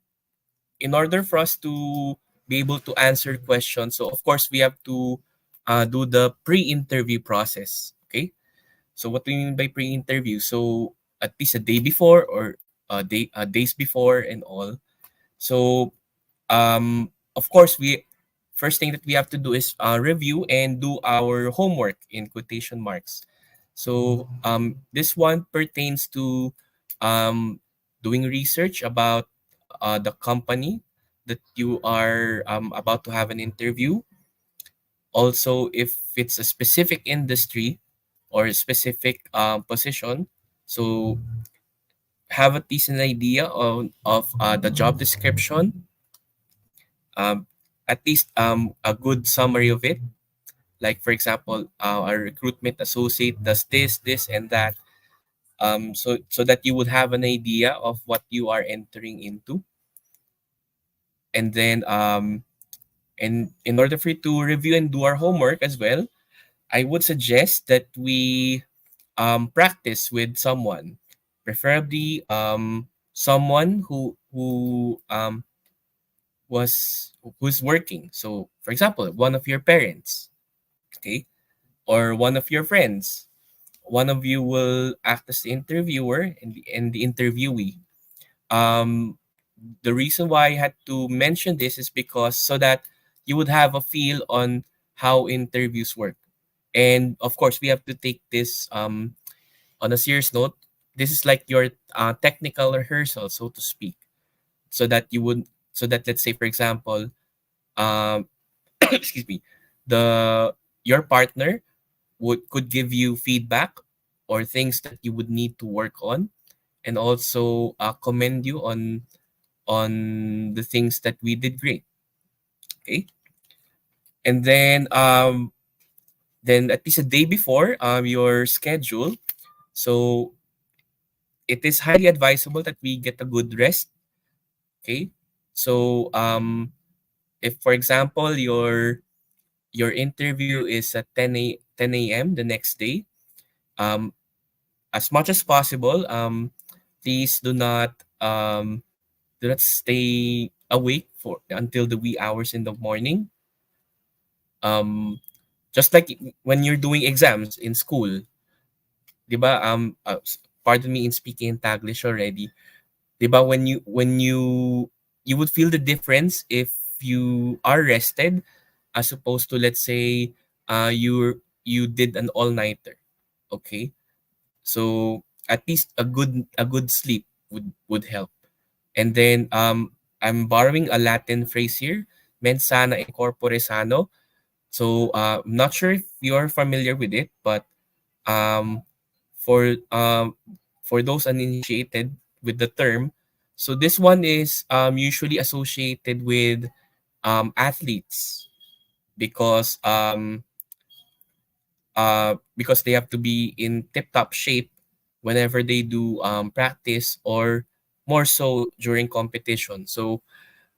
in order for us to be able to answer questions, so of course we have to do the pre-interview process. Okay, so what do we mean by pre-interview? So at least a day before or days before and all. So of course we first thing that we have to do is review and do our homework in quotation marks. So this one pertains to um, doing research about the company that you are about to have an interview. Also, if it's a specific industry or a specific position, so have at least an idea of the job description, um, at least a good summary of it. Like, for example, a recruitment associate does this, and that. So that you would have an idea of what you are entering into. And then, and in order for you to review and do our homework as well, I would suggest that we practice with someone, preferably someone was who's working. So, for example, one of your parents, okay, or one of your friends. One of you will act as the interviewer and the interviewee. Um, the reason why I had to mention this is because so that you would have a feel on how interviews work. And of course, we have to take this on a serious note. This is like your technical rehearsal, so to speak, so that you would, so that let's say, for example, um, excuse me, the your partner would could give you feedback or things that you would need to work on, and also commend you on the things that we did great. Okay, and then at least a day before your schedule, so it is highly advisable that we get a good rest. Okay, so if for example your interview is at 10 a.m. the next day, um, as much as possible, please do not stay awake for until the wee hours in the morning. Um, just like when you're doing exams in school, 'di ba? Pardon me in speaking in Taglish already. 'Di ba when you would feel the difference if you are rested as opposed to, let's say, you did an all-nighter. Okay? So at least a good sleep would help. And then I'm borrowing a Latin phrase here, mens sana in corpore sano. So I'm not sure if you're familiar with it, but um, for um, for those uninitiated with the term, so this one is usually associated with athletes because because they have to be in tip-top shape whenever they do practice or more so during competition. So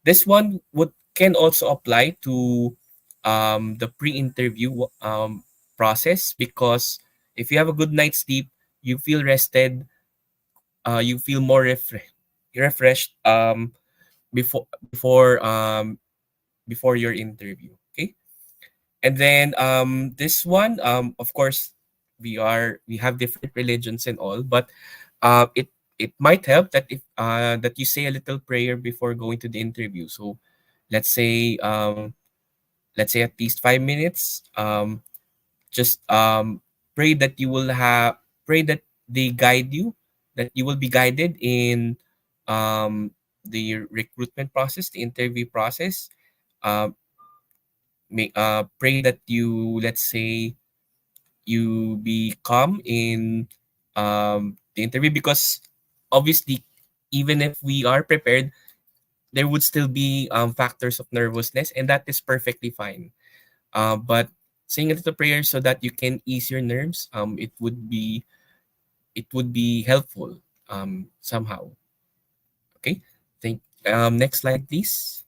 this one would can also apply to the pre-interview process, because if you have a good night's sleep, you feel rested, you feel more refreshed before your interview. Okay, and then this one, of course, we have different religions and all, but it might help that if that you say a little prayer before going to the interview. So let's say um, let's say at least 5 minutes. Just pray that you will have pray that they guide you, that you will be guided in um, the recruitment process, the interview process. Um, pray that you, let's say, you be calm in the interview, because obviously, even if we are prepared, there would still be factors of nervousness, and that is perfectly fine. But saying a little prayer so that you can ease your nerves, it would be helpful somehow. Okay, think next slide, please.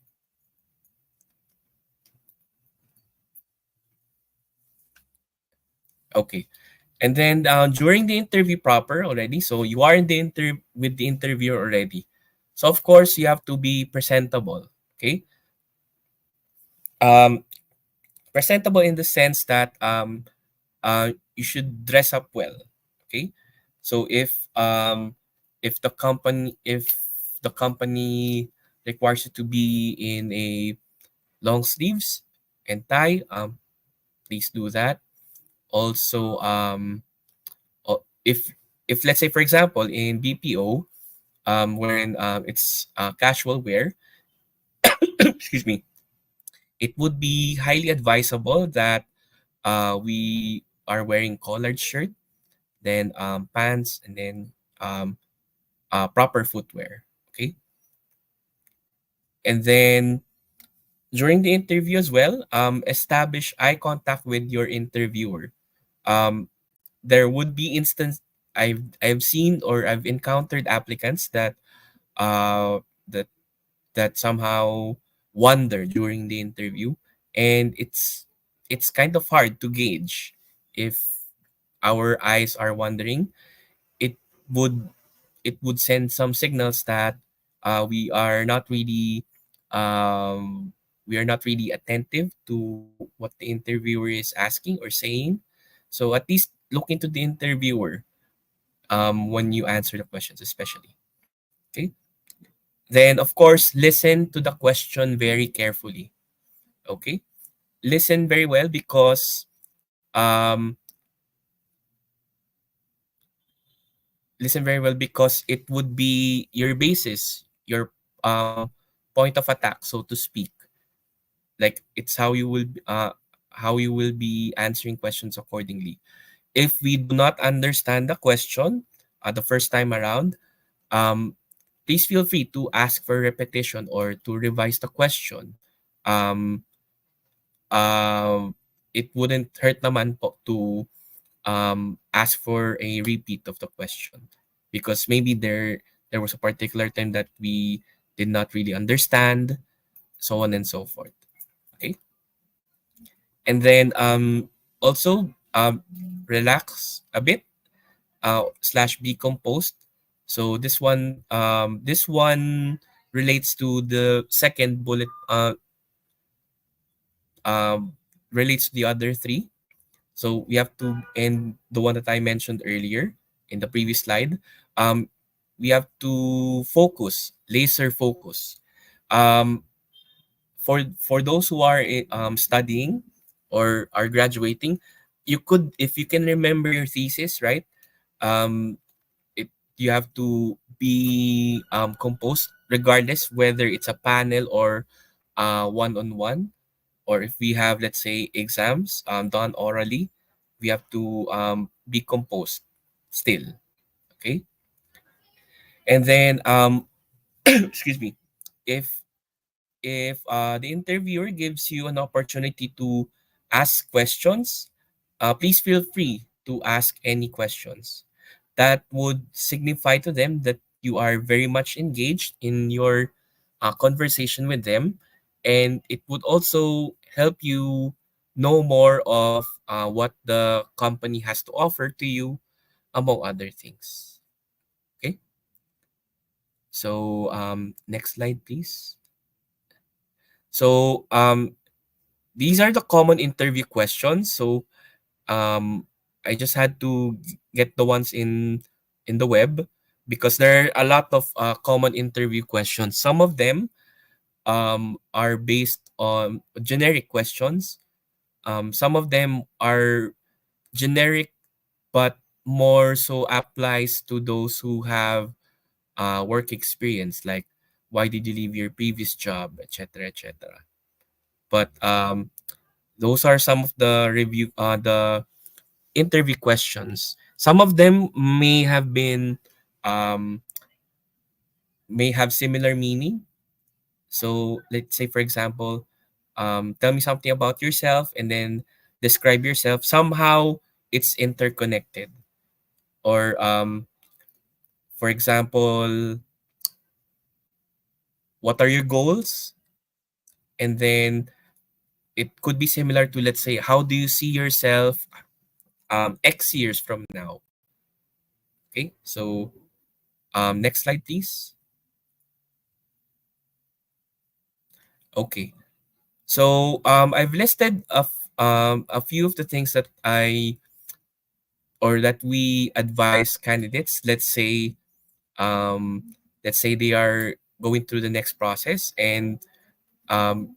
Okay, and then during the interview proper already, so you are in the with the interviewer already. So of course you have to be presentable. Okay, um, presentable in the sense that you should dress up well. Okay, so if the company requires you to be in a long sleeves and tie, please do that. Also, if let's say, for example, in BPO, wherein it's casual wear. Excuse me. It would be highly advisable that we are wearing collared shirt, then pants, and then um, proper footwear. Okay, and then during the interview as well, establish eye contact with your interviewer. Um, there would be instance I've seen or I've encountered applicants that uh that that somehow wonder during the interview, and it's kind of hard to gauge if our eyes are wandering. It would it would send some signals that we are not really um, we are not really attentive to what the interviewer is asking or saying. So at least look into the interviewer when you answer the questions, especially. Okay. Then of course listen to the question very carefully. Okay. Listen very well because um, it would be your basis, your point of attack, so to speak. Like it's how you will be answering questions accordingly. If we do not understand the question the first time around, um, please feel free to ask for repetition or to revise the question. Um, um, it wouldn't hurt naman po to ask for a repeat of the question because maybe there was a particular time that we did not really understand, so on and so forth. Okay, and then also relax a bit slash be composed. So this one relates to the second bullet um, relates to the other three. So we have to, and the one that I mentioned earlier in the previous slide, um, we have to focus, laser focus. Um, for those who are studying or are graduating, you could, if you can remember your thesis, right? Um, you have to be composed, regardless whether it's a panel or one-on-one, or if we have, let's say, exams done orally, we have to be composed still. Okay, and then excuse me, if the interviewer gives you an opportunity to ask questions, please feel free to ask any questions. That would signify to them that you are very much engaged in your conversation with them, and it would also help you know more of what the company has to offer to you, among other things. Okay, so next slide, please. So these are the common interview questions. So um, I just had to get the ones in the web because there are a lot of common interview questions. Some of them are based on generic questions. Some of them are generic but more so applies to those who have work experience, like why did you leave your previous job, etc., etc. But those are some of the the interview questions. Some of them um, may have similar meaning. So let's say, for example, tell me something about yourself and then describe yourself. Somehow it's interconnected. Or for example, what are your goals? And then it could be similar to, let's say, how do you see yourself X years from now? Okay, so next slide, please. Okay. So I've listed a few of the things that that we advise candidates. Um, let's say they are going through the next process, and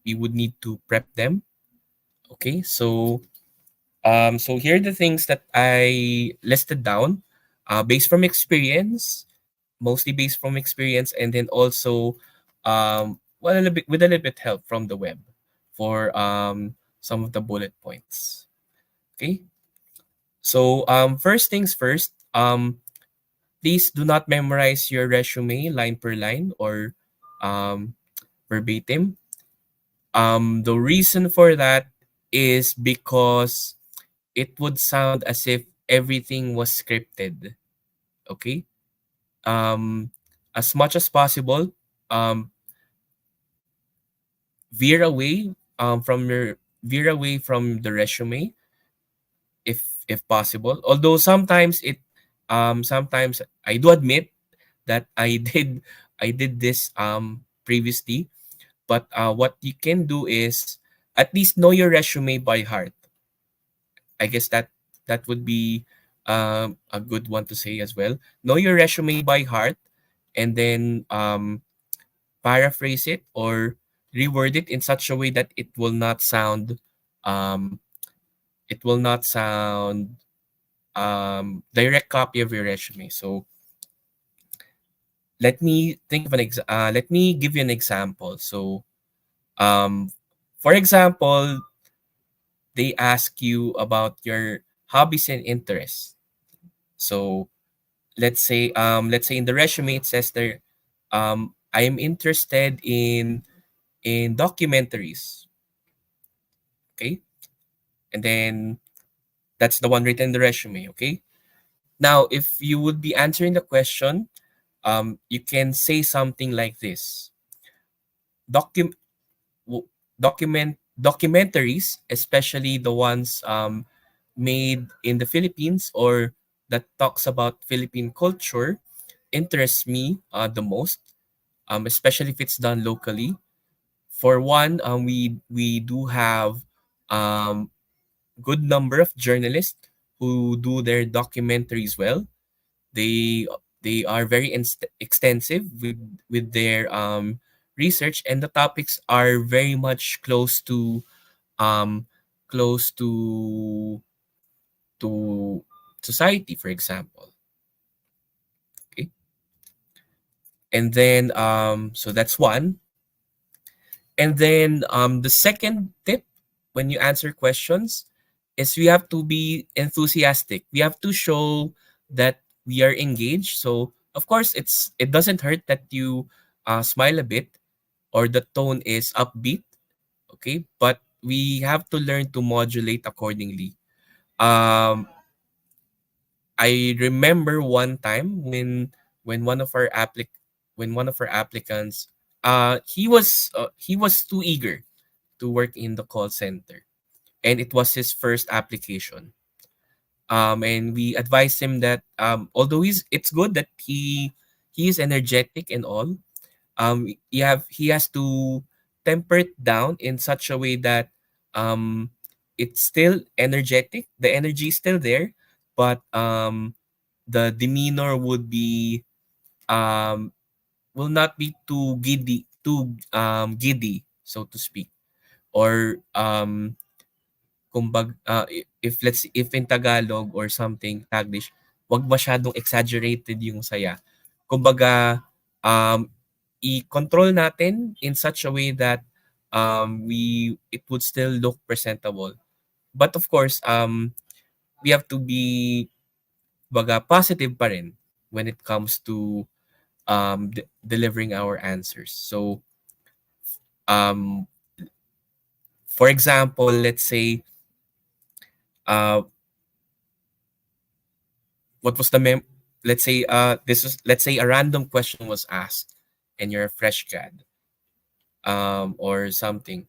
we would need to prep them. Okay, so here are the things that I listed down, based from experience. mostly based from experience, and then also well, a little bit with a little bit help from the web for some of the bullet points. Okay, so first things first, please do not memorize your resume line per line or um, verbatim. The reason for that is because it would sound as if everything was scripted. Okay, um, as much as possible, um, veer away from your veer away from the resume if possible. Although sometimes I do admit that I did this previously, but what you can do is at least know your resume by heart. I guess that would be a good one to say as well. Know your resume by heart, and then paraphrase it or reword it in such a way that um, it will not sound direct copy of your resume. So let me give you an example. So um, for example, they ask you about your hobbies and interests. So let's say in the resume it says there, I am interested in documentaries. Okay, and then that's the one written in the resume. Okay, now if you would be answering the question, you can say something like this: Docu- w- documentaries, especially the ones made in the Philippines or that talks about Philippine culture, interests me the most, especially if it's done locally. For one, we do have um, good number of journalists who do their documentaries well. They they are very extensive with their research, and the topics are very much um, close to society, for example. Okay, and then so that's one. And then the second tip when you answer questions is we have to be enthusiastic. We have to show that we are engaged. So of course it doesn't hurt that you smile a bit or the tone is upbeat. Okay, but we have to learn to modulate accordingly. Um, I remember one time when one of our applic when one of our applicants he was too eager to work in the call center, and it was his first application. And we advised him that although it's good that he is energetic and all, he has to temper it down in such a way that um it's still energetic, the energy is still there, but the demeanor would be um will not be too giddy, so to speak, or if in Tagalog or something Taglish, wag masyadong exaggerated yung saya. Kumbaga, um, i-control natin in such a way that it would still look presentable. But of course, we have to be baga positive pa rin when it comes to delivering our answers. So, um, for example, let's say uh, what was the let's say a random question was asked and you're a fresh grad, or something,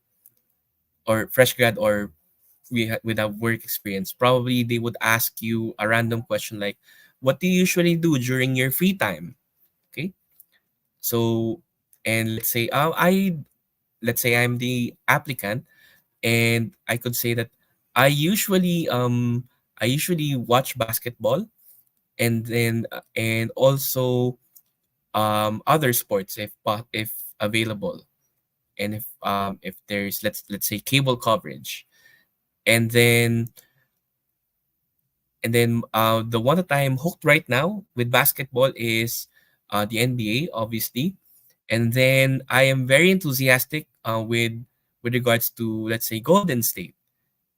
or fresh grad, or without work experience. Probably they would ask you a random question like, what do you usually do during your free time? Okay, so, and let's say I'm the applicant, and I could say that i usually um I usually watch basketball, and then and also other sports if available, and if there's, let's say, cable coverage. And then the one that I'm hooked right now with basketball is the NBA, obviously. And then I am very enthusiastic with regards to, let's say, Golden State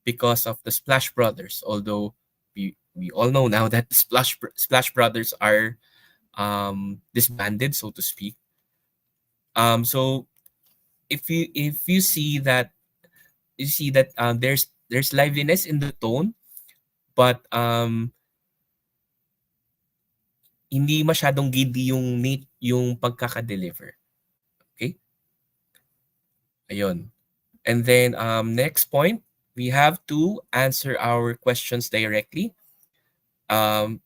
because of the Splash Brothers. Although we all know now that the Splash Brothers are disbanded, so to speak. So if you see that there's liveliness in the tone, but hindi masyadong giddy yung pagkaka-deliver. Okay? Ayun. And then next point, we have to answer our questions directly. Um,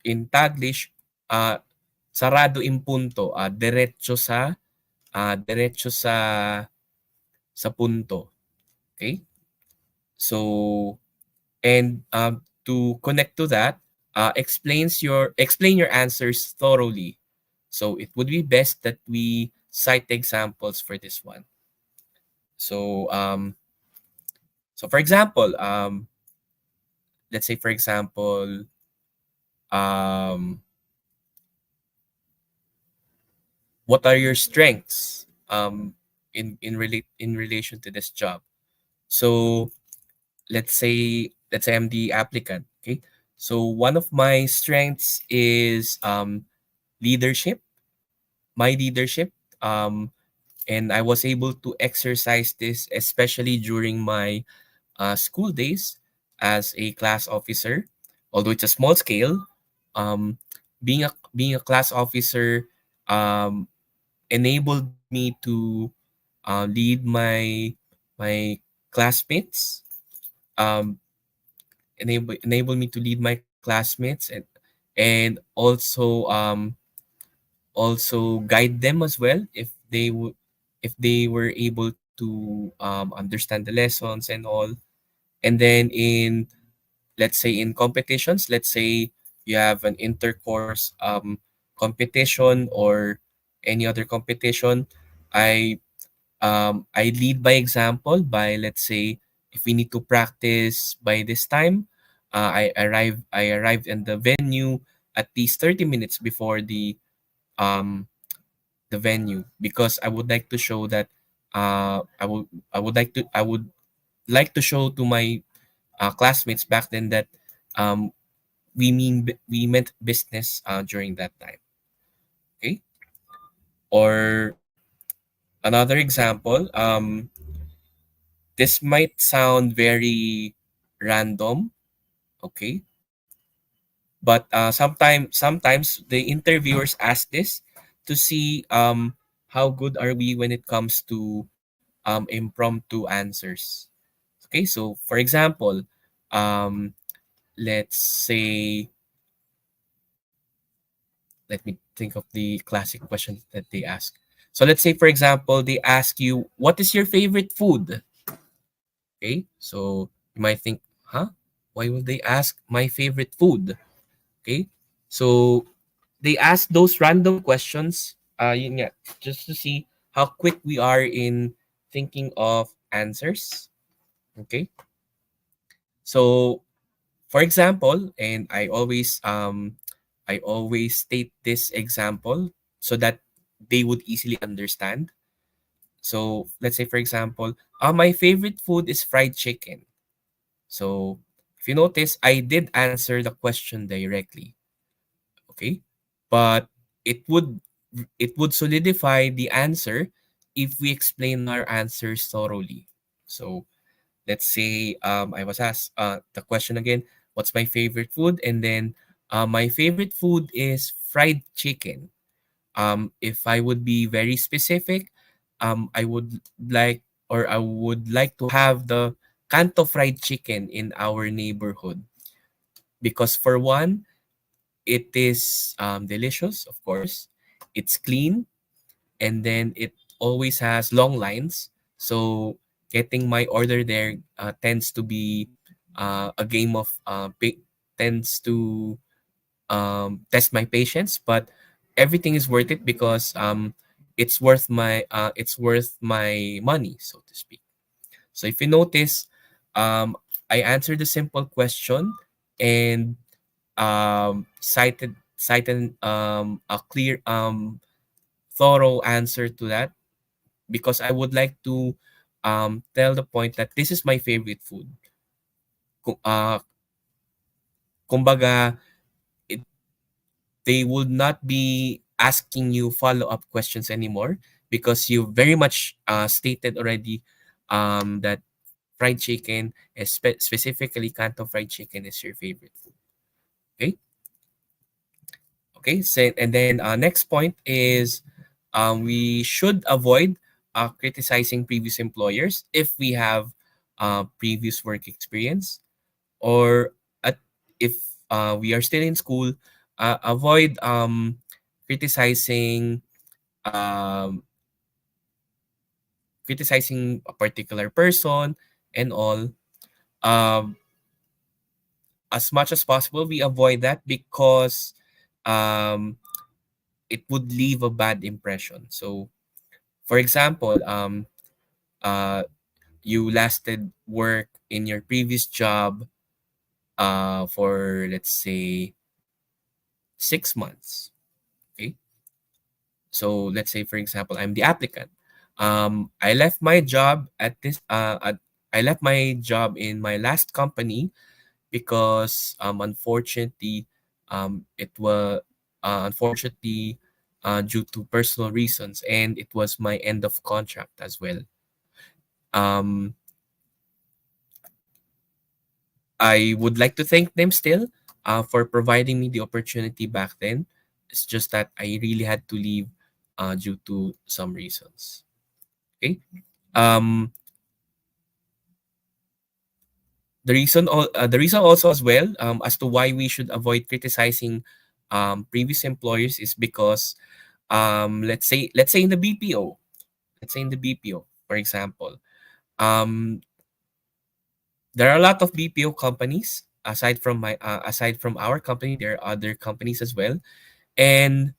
in Taglish, sarado in punto, diretso sa punto. Okay? So and to connect to that, explain your answers thoroughly. So it would be best that we cite examples for this one. So for example, let's say for example, um, what are your strengths in relation to this job? So let's say I'm the applicant. Okay, so one of my strengths is leadership. My leadership. And I was able to exercise this, especially during my school days as a class officer. Although it's a small scale, um, being a class officer um, enabled me to lead my classmates. Um, enable me to lead my classmates and also guide them as well if they were able to understand the lessons and all. And then in let's say in competitions, let's say you have an intercourse competition or any other competition, I I lead by example by, let's say, if we need to practice by this time, I arrived in the venue at least 30 minutes before um the venue, because I would like to show that I would like to show to my classmates back then that um we meant business during that time. Okay. Or another example, this might sound very random. Okay, but sometimes the interviewers ask this to see how good are we when it comes to impromptu answers. Okay, so for example, um, let's say, let me think of the classic question that they ask. So let's say, for example, they ask you, "What is your favorite food?" Okay, so you might think, "Huh? Why would they ask my favorite food?" Okay, so they ask those random questions, yun nga, just to see how quick we are in thinking of answers. Okay, so for example, and I always state this example so that they would easily understand. So let's say, for example, my favorite food is fried chicken. So if you notice, I did answer the question directly. Okay, but it would it would solidify the answer if we explain our answers thoroughly. So let's say I was asked the question again, what's my favorite food? And then my favorite food is fried chicken. If I would be very specific, I would like I would like to have the Kanto fried chicken in our neighborhood, because for one, it is delicious, of course. It's clean, and then it always has long lines. So getting my order there tends to be a game of tends to test my patience, but everything is worth it because it's worth my money, so to speak. So if you notice, I answered a simple question and cited cite a clear thorough answer to that, because I would like to tell the point that this is my favorite food. Ku- Uh, kumbaga, it, they would not be asking you follow-up questions anymore, because you very much stated already that fried chicken, specifically Canton fried chicken, is your favorite food. Okay. Okay. So, and then next point is we should avoid criticizing previous employers if we have previous work experience, or at, if we are still in school, avoid criticizing um, criticizing a particular person and all. Um, as much as possible, we avoid that, because um, it would leave a bad impression. So, for example, uh, you lasted work in your previous job for, let's say, 6 months. Okay. So let's say, for example, I'm the applicant. I left my job I left my job in my last company, because unfortunately, it was unfortunately due to personal reasons, and it was my end of contract as well. Um, I would like to thank them still for providing me the opportunity back then. It's just that I really had to leave due to some reasons. Okay. Um, the reason also as well, as to why we should avoid criticizing previous employers, is because let's say in the BPO, for example, um, there are a lot of BPO companies aside from our company. There are other companies as well, and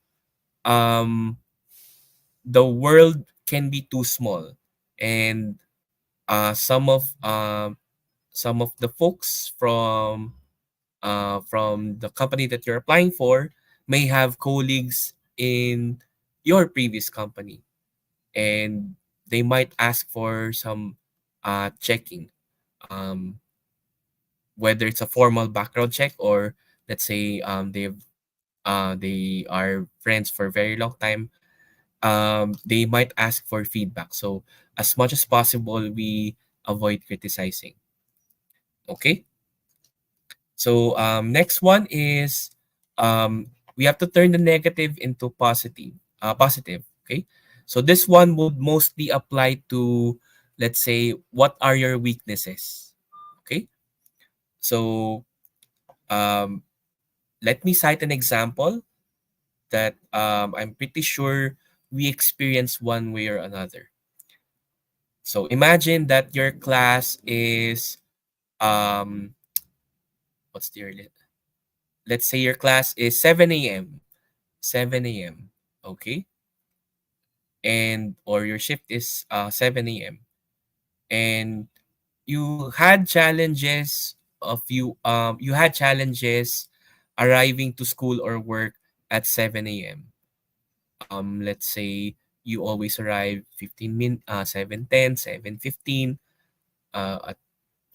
um, the world can be too small, and uh, some of um, some of the folks from the company that you're applying for may have colleagues in your previous company, and they might ask for some checking, um, whether it's a formal background check, or let's say they are friends for a very long time. They might ask for feedback. So as much as possible, we avoid criticizing. Okay. So next one is we have to turn the negative into positive. Positive. Okay. So this one would mostly apply to, let's say, what are your weaknesses? Okay. So um, let me cite an example that I'm pretty sure we experience one way or another. So imagine that your class is um, what's the earliest? Let's say your class is 7 a.m. 7 a.m. Okay, and or your shift is 7 a.m. and you had challenges arriving to school or work at 7 a.m. Let's say you always arrive 7:10, 7:15,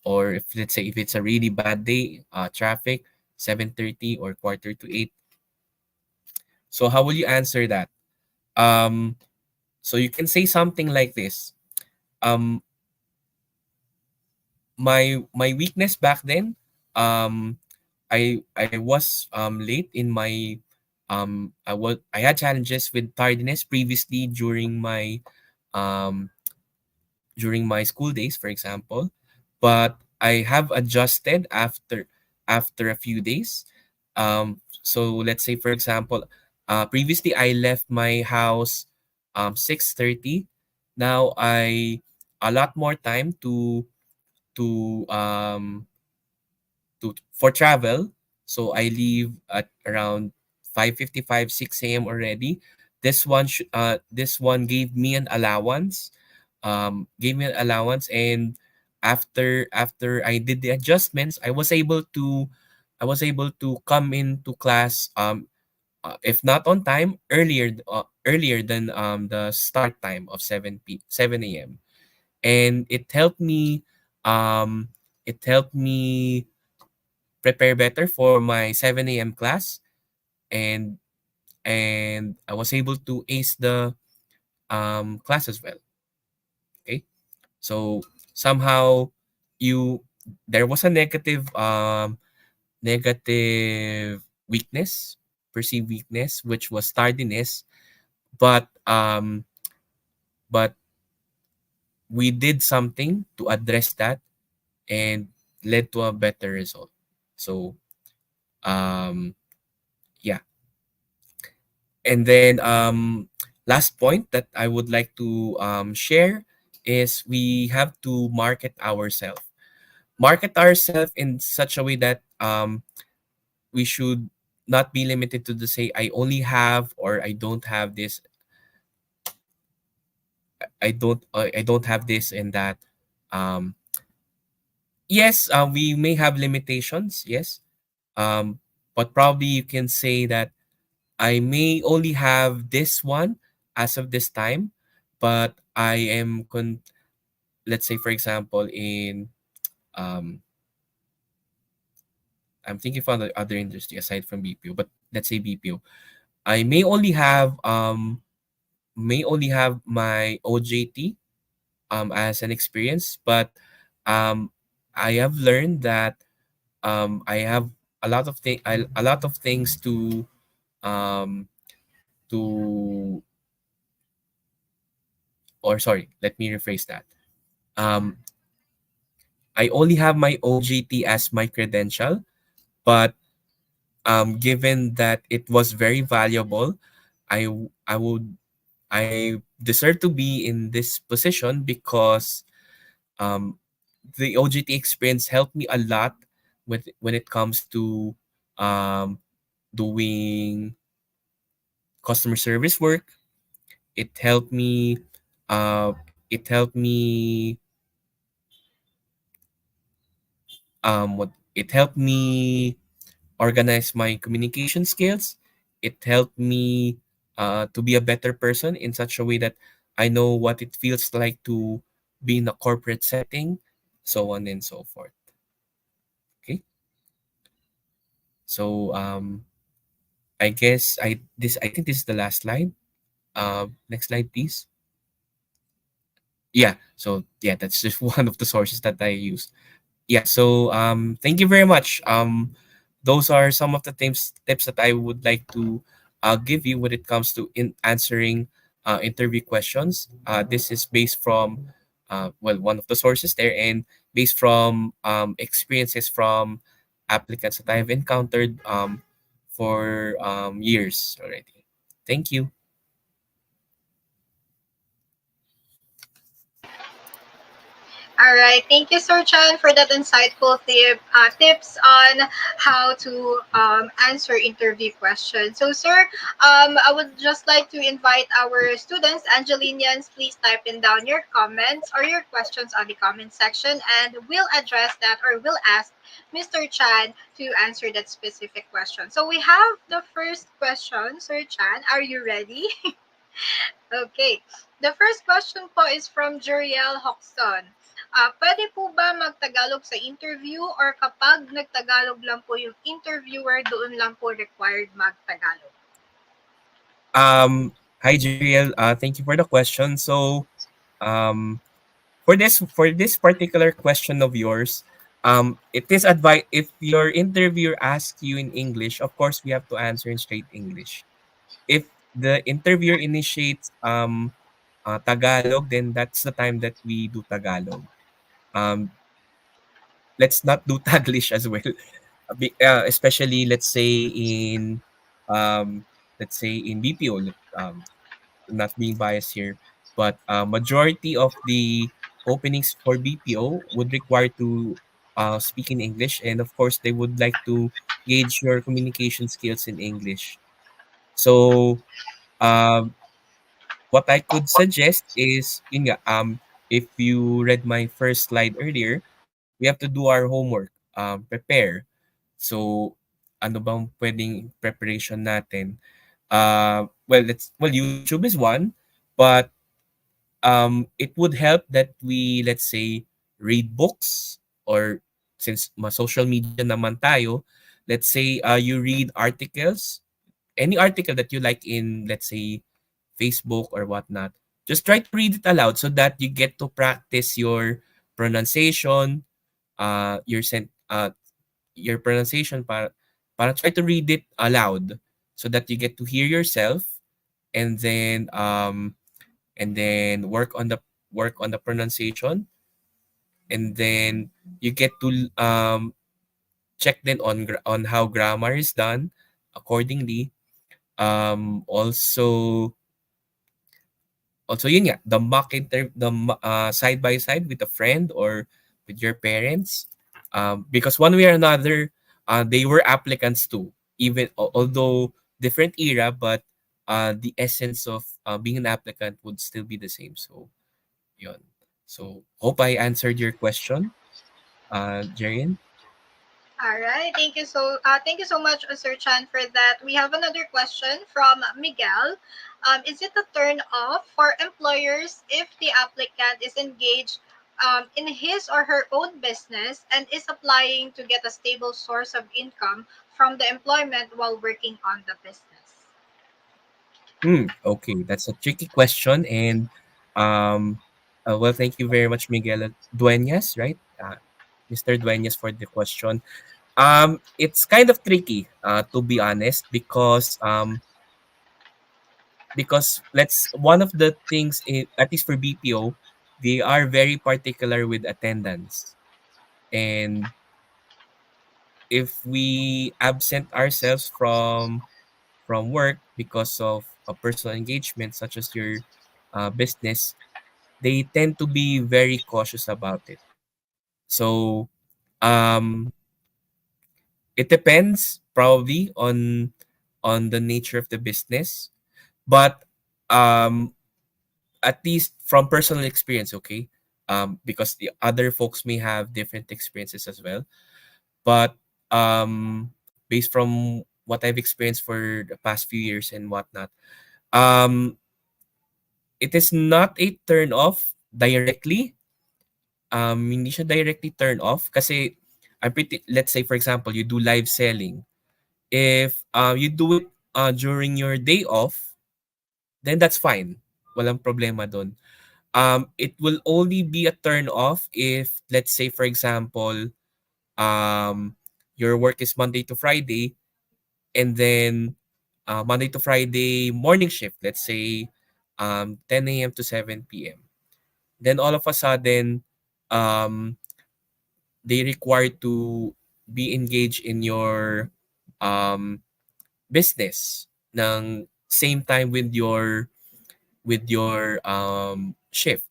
or if let's say if it's a really bad day, traffic 7:30 or quarter to 8. So how will you answer that? Um, so you can say something like this. Um, my weakness back then, um, I was late in my I had challenges with tardiness previously um during my school days, for example, but I have adjusted after a few days. So let's say, for example, previously I left my house 6:30. Now I a lot more time to for travel. So I leave at around 5:55, 6 a.m. already. This one gave me an allowance, and after I did the adjustments, I was able to come into class if not on time, earlier than the start time of 7 a.m. And um, it helped me prepare better for my 7 a.m. class, and I was able to ace the class as well. Okay, so somehow you there was a negative weakness, perceived weakness, which was tardiness, but but we did something to address that and led to a better result. So um, yeah, and then last point that I would like to share is we have to market ourselves in such a way that we should not be limited to the say I only have or I don't have this, I don't have this and that. um yes, we may have limitations, yes, but probably you can say that I may only have this one as of this time, but let's say for example in um I'm thinking for other industry aside from BPO, but let's say BPO, I may only have my OJT as an experience, but um, I have learned that I have a lot of things um, to or sorry, let me rephrase that. Um, I only have my OJT as my credential, but given that it was very valuable, I would I deserve to be in this position because um, the OJT experience helped me a lot with when it comes to um, doing customer service work. It helped me. Uh, it helped me. What it helped me organize my communication skills. It helped me to be a better person in such a way that I know what it feels like to be in a corporate setting, so on and so forth. Okay, so I think this is the last slide. Next slide, please. Yeah. So yeah, that's just one of the sources that I use. Yeah. So thank you very much. Those are some of the tips that I would like to give you when it comes to in answering interview questions. This is based from one of the sources there, and based from experiences from applicants that I have encountered for years already. Thank you. All right. Thank you, Sir Chan, for that insightful tips on how to answer interview questions. So, sir, I would just like to invite our students, Angelinians, please type in down your comments or your questions on the comment section, and we'll address that or we'll ask Mr. Chan to answer that specific question. So, we have the first question, Sir Chan. Are you ready? Okay. The first question po is from Juriel Hoxton. Pwede po ba magtagalog sa interview or kapag nagtagalog lang po yung interviewer, doon lang po required magtagalog? Hi, Jeriel. Thank you for the question. So, um, for this particular question of yours, it is advice if your interviewer asks you in English, of course we have to answer in straight English. If the interviewer initiates Tagalog, then that's the time that we do Tagalog. Um, let's not do Taglish as well. Especially um, let's say in BPO. Not being biased here, but majority of the openings for BPO would require to speak in English, and of course, they would like to gauge your communication skills in English. So, um, what I could suggest is, if you read my first slide earlier, we have to do our homework, prepare. So, ano bang pwedeng preparation natin. YouTube is one, but it would help that we, let's say, read books, or since social media naman tayo, let's say you read articles, any article that you like in, let's say, Facebook or whatnot. Just try to read it aloud so that you get to practice your pronunciation, uh, your sen- uh, your pronunciation, para try to read it aloud so that you get to hear yourself, and then work on the pronunciation, and then you get to check then on how grammar is done accordingly. Also yun nga, the side by side with a friend or with your parents, because one way or another, they were applicants too, even although different era, but the essence of being an applicant would still be the same. So yun. So hope I answered your question, Jerian. All right. Thank you so much, Sir Chan, for that. We have another question from Miguel. Is it a turn off for employers if the applicant is engaged in his or her own business and is applying to get a stable source of income from the employment while working on the business? Okay, that's a tricky question, and well, thank you very much, Miguel Dueñas, right? Mr. Dueñas, for the question. It's kind of tricky, to be honest, because let's one of the things at least for BPO, they are very particular with attendance, and if we absent ourselves from work because of a personal engagement such as your business, they tend to be very cautious about it. So um, it depends probably on the nature of the business, but um, at least from personal experience, okay, because the other folks may have different experiences as well, but based from what I've experienced for the past few years and whatnot, um, it is not a turn off directly. Hindi siya directly turn off kasi let's say for example, you do live selling. If you do it during your day off, then that's fine. Walang problema dun. It will only be a turn off if, let's say for example, um, your work is Monday to Friday, and then Monday to Friday morning shift, let's say 10 a.m. to 7 p.m. Then all of a sudden, um, they require to be engaged in your um, business ng same time with your shift.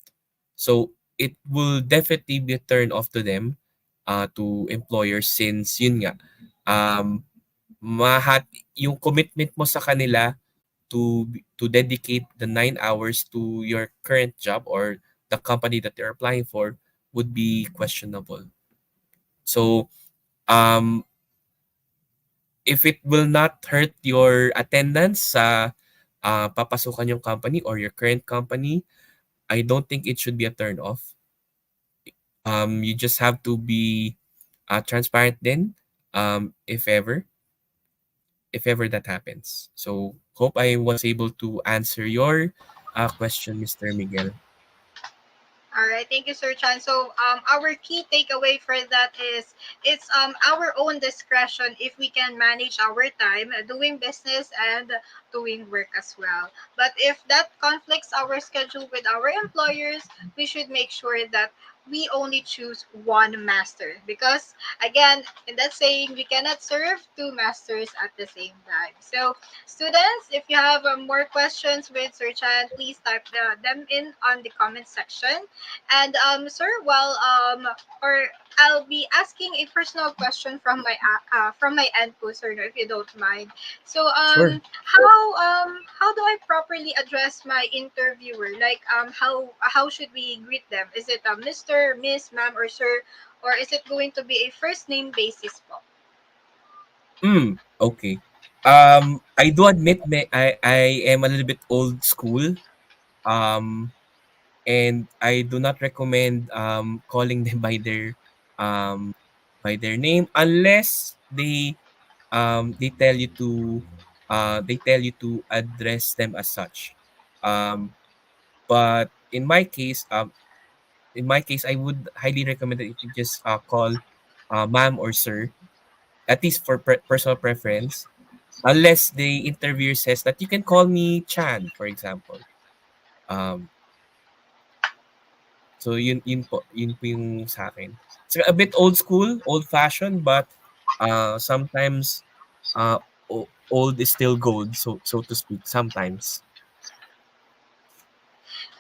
So it will definitely be a turn off to them, to employers, since yun nga, um, mahat yung commitment mo sa kanila to dedicate the 9 hours to your current job or the company that they're applying for would be questionable. So um, if it will not hurt your attendance sa papasukan yung company or your current company, I don't think it should be a turn off. You just have to be transparent then, if ever that happens. So hope I was able to answer your question, Mr. Miguel. All right, thank you, Sir Chan. So, our key takeaway for that is it's our own discretion if we can manage our time doing business and doing work as well. But if that conflicts our schedule with our employers, we should make sure that we only choose one master because again in that saying we cannot serve two masters at the same time. So students, if you have more questions with Sir Chan, please type them in on the comment section. And sir, well, or I'll be asking a personal question from my end, po, sir, if you don't mind. So, Sure. how do I properly address my interviewer? Like, how should we greet them? Is it Mister, Miss, Ma'am, or Sir, or is it going to be a first name basis, po? Okay. I do admit I am a little bit old school. Um, and I do not recommend calling them by their name unless they tell you to they tell you to address them as such. Um, but in my case, I would highly recommend that if you just call ma'am or sir, at least for personal preference, unless the interviewer says that you can call me Chan, for example. Um, so yun po yung sa akin. It's a bit old school, old fashioned, but sometimes uh, old is still gold, so to speak. Sometimes.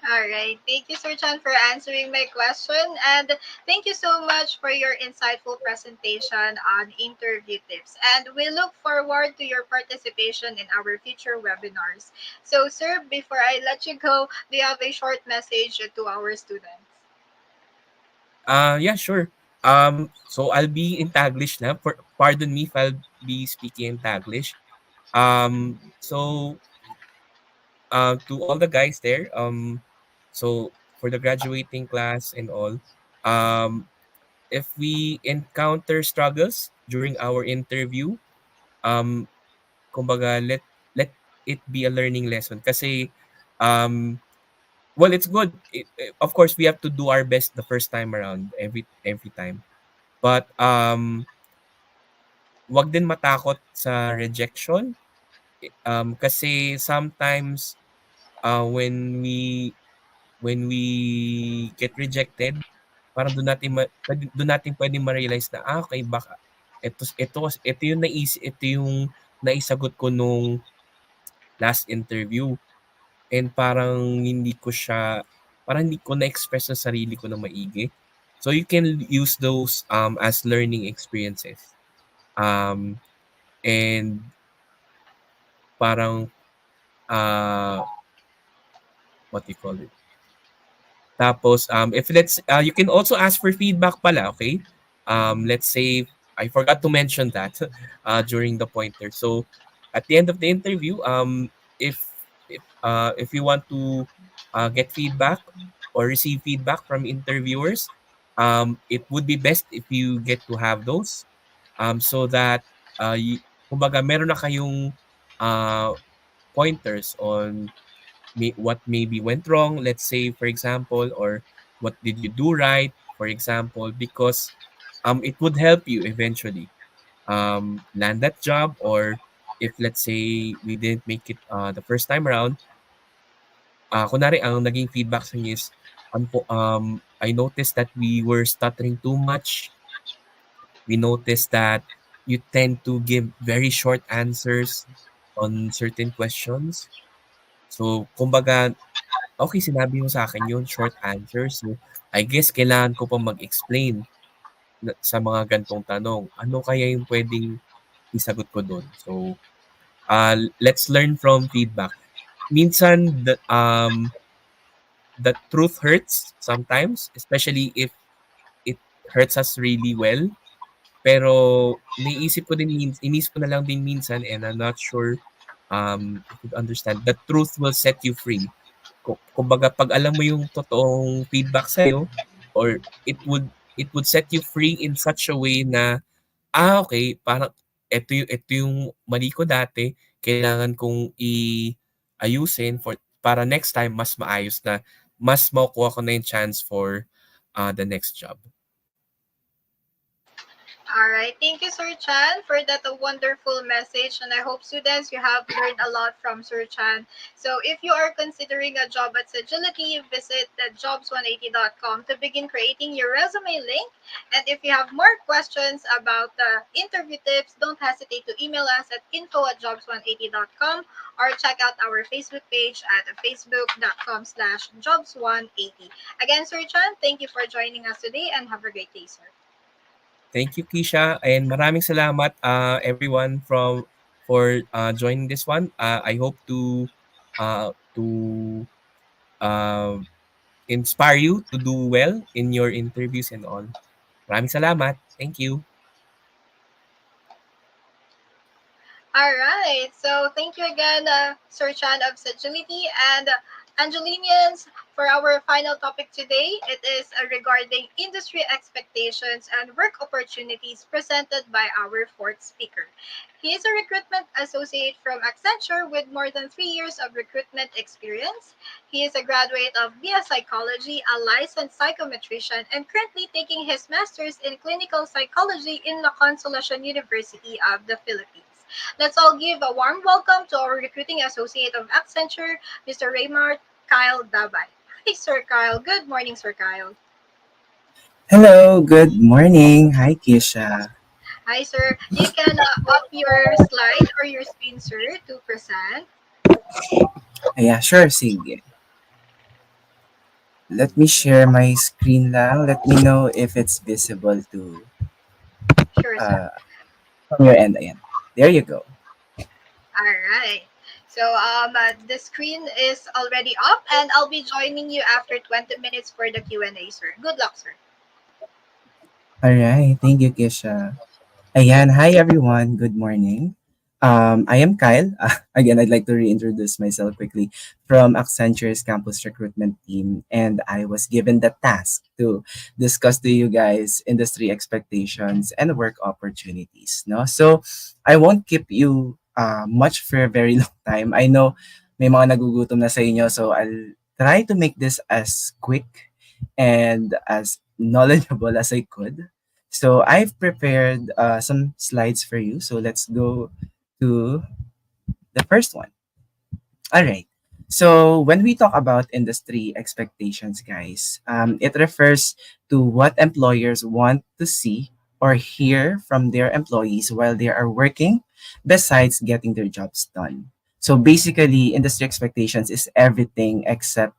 All right. Thank you, Sir Chan, for answering my question. And thank you so much for your insightful presentation on interview tips. And we look forward to your participation in our future webinars. So, sir, before I let you go, do you have a short message to our students? Yeah, sure. So I'll be in Taglish na. Pardon me if I'll be speaking in Taglish. So to all the guys there, so for the graduating class and all, um, if we encounter struggles during our interview, um, kumbaga let it be a learning lesson. Kasi, well, it's good. Of course, we have to do our best the first time around, every time. But wag din matakot sa rejection. Kasi sometimes when we get rejected, parang doon natin pwedeng ma-realize na okay baka ito yung ito yung naisagot ko nung last interview and parang hindi ko na-express sa sarili ko na maigi. So you can use those as learning experiences. Um and parang what do you call it? Tapos, if you can also ask for feedback pala, okay? Let's say, I forgot to mention that during the pointer. So, at the end of the interview, if if you want to get feedback or receive feedback from interviewers, it would be best if you get to have those, so that kumbaga, meron na kayong uh, pointers on what maybe went wrong, let's say, for example, or what did you do right, for example, because it would help you eventually land that job. Or if, let's say, we didn't make it the first time around, kunwari, ang naging feedback sa inyo is, I noticed that we were stuttering too much. We noticed that you tend to give very short answers on certain questions. So, kumbaga, okay, sinabi mo sa akin yun, short answer. So, I guess kailangan ko pa mag-explain sa mga gantong tanong. Ano kaya yung pwedeng isagot ko dun? So, let's learn from feedback. Minsan, the truth hurts sometimes, especially if it hurts us really well. Pero iniisip ko na lang din minsan, and I'm not sure if you understand, the truth will set you free. Kumbaga, pag alam mo yung totoong feedback sa'yo, or it would set you free in such a way na, okay, parang ito yung mali ko dati, kailangan kong ayusin para next time mas maayos na, mas makukuha ko na yung chance for the next job. All right. Thank you, Sir Chan, for that wonderful message. And I hope students, you have learned a lot from Sir Chan. So if you are considering a job at Sagility, visit the jobs180.com to begin creating your resume link. And if you have more questions about the interview tips, don't hesitate to email us at info@jobs180.com or check out our Facebook page at facebook.com/jobs180. Again, Sir Chan, thank you for joining us today and have a great day, sir. Thank you, Kisha, and maraming salamat everyone for joining this one. I hope to uh, inspire you to do well in your interviews and all. Maraming salamat. Thank you. All right. So thank you again, Sir Chan of Sagility and Angelinians. For our final topic today, it is regarding industry expectations and work opportunities presented by our fourth speaker. He is a recruitment associate from Accenture with more than 3 years of recruitment experience. He is a graduate of BS Psychology, a licensed psychometrician, and currently taking his master's in clinical psychology in La Consolacion University of the Philippines. Let's all give a warm welcome to our recruiting associate of Accenture, Mr. Reymart, Kyle Dabbay. Hi, Sir Kyle. Good morning, Sir Kyle. Hello, good morning. Hi, Kisha. Hi, sir. You can up your slide or your screen, sir, to present. Yeah, sure, sige. Let me share my screen lang. Let me know if it's visible to Sure, sir. uh, from your end. Ayan. There you go. All right. So the screen is already up, and I'll be joining you after 20 minutes for the Q&A, sir. Good luck, sir. Alright, thank you, Kisha. Ayan, hi everyone. Good morning. I am Kyle. Again, I'd like to reintroduce myself quickly from Accenture's campus recruitment team, and I was given the task to discuss to you guys industry expectations and work opportunities. No, so I won't keep you much for a very long time. I know may mga nagugutom na sa inyo, so I'll try to make this as quick and as knowledgeable as I could. So I've prepared some slides for you. So let's go to the first one. All right. So when we talk about industry expectations, guys, it refers to what employers want to see or hear from their employees while they are working, besides getting their jobs done. So basically, industry expectations is everything except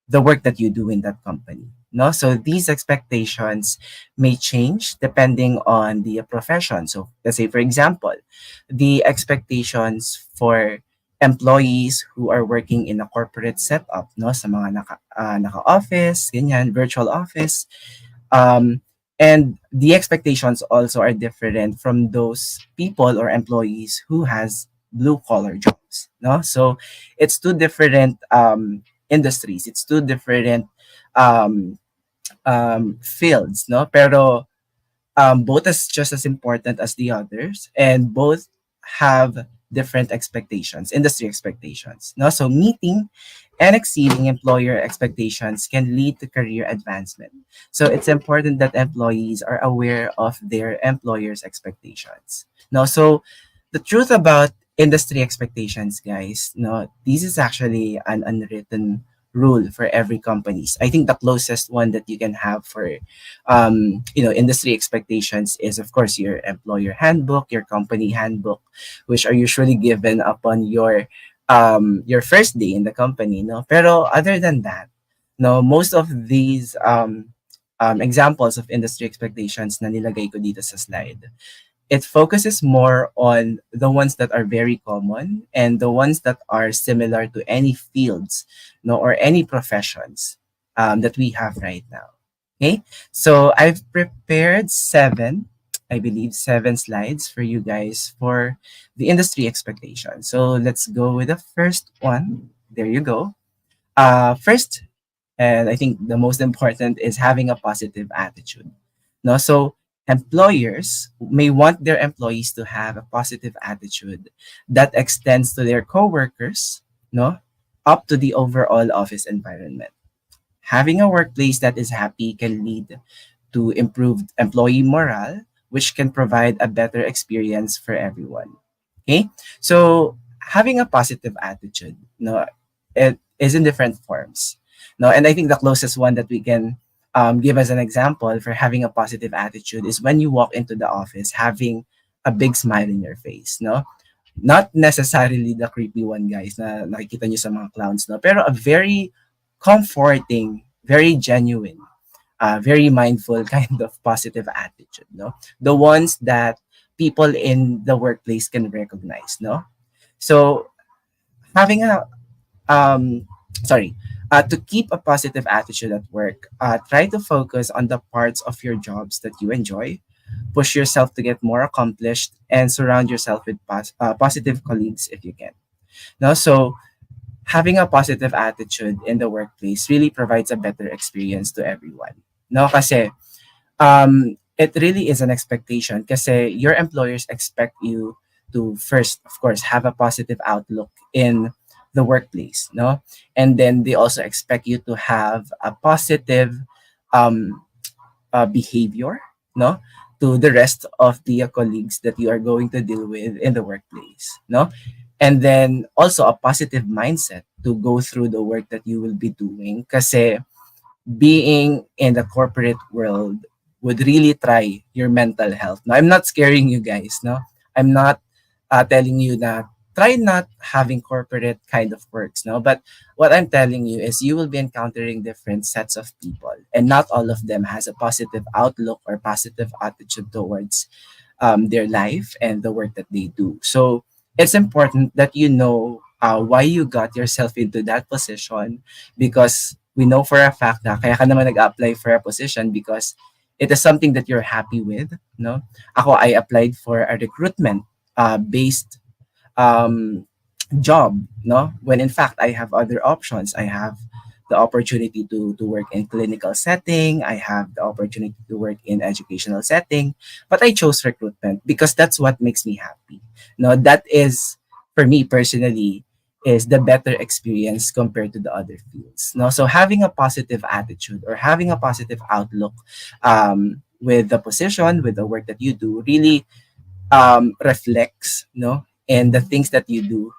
the work that you do in that company. No, so these expectations may change depending on the profession. So let's say, for example, the expectations for employees who are working in a corporate setup, no, sa mga naka-office, ganyan, virtual office, um, and the expectations also are different from those people or employees who has blue collar jobs. No, so it's two different industries. It's two different um, fields. No, pero both is just as important as the others, and both have different expectations, industry expectations. No, so meeting and exceeding employer expectations can lead to career advancement. So it's important that employees are aware of their employer's expectations. No, so the truth about industry expectations, guys, no, this is actually an unwritten rule for every companies. I think the closest one that you can have for industry expectations is of course your employer handbook, your company handbook, which are usually given upon your first day in the company. No, pero other than that, no, most of these examples of industry expectations na nilagay ko dito sa slide, it focuses more on the ones that are very common and the ones that are similar to any fields, no, or any professions that we have right now. Okay, so I've prepared I believe, seven slides for you guys for the industry expectation. So let's go with the first one. There you go. First, and I think the most important is having a positive attitude. No, so employers may want their employees to have a positive attitude that extends to their coworkers, no, up to the overall office environment. Having a workplace that is happy can lead to improved employee morale, which can provide a better experience for everyone. Okay, so having a positive attitude, no, it is in different forms. No, and I think the closest one that we can give as an example for having a positive attitude is when you walk into the office having a big smile in your face. No, not necessarily the creepy one, guys, na nakikita nyo sa mga clowns, no, pero a very comforting, very genuine, very mindful kind of positive attitude, no? The ones that people in the workplace can recognize, no? So having a um sorry to keep a positive attitude at work, try to focus on the parts of your jobs that you enjoy, push yourself to get more accomplished, and surround yourself with positive colleagues if you can. No, so having a positive attitude in the workplace really provides a better experience to everyone. No, kasi it really is an expectation kasi your employers expect you to first, of course, have a positive outlook in the workplace, no? And then they also expect you to have a positive um, behavior, no? To the rest of the colleagues that you are going to deal with in the workplace, no? And then also a positive mindset to go through the work that you will be doing kasi being in the corporate world would really try your mental health. Now, I'm not scaring you guys, no? I'm not telling you that try not having corporate kind of works, no? But what I'm telling you is you will be encountering different sets of people, and not all of them has a positive outlook or positive attitude towards their life and the work that they do. So it's important that you know why you got yourself into that position, because we know for a fact na kaya ka naman nag-apply for a position because it is something that you're happy with, no? Ako, I applied for a recruitment based um, job, no? When in fact I have other options. I have the opportunity to work in clinical setting. I have the opportunity to work in educational setting, but I chose recruitment because that's what makes me happy. No, that is for me personally is the better experience compared to the other fields. No, so having a positive attitude or having a positive outlook with the position, with the work that you do, really reflects, no, and the things that you do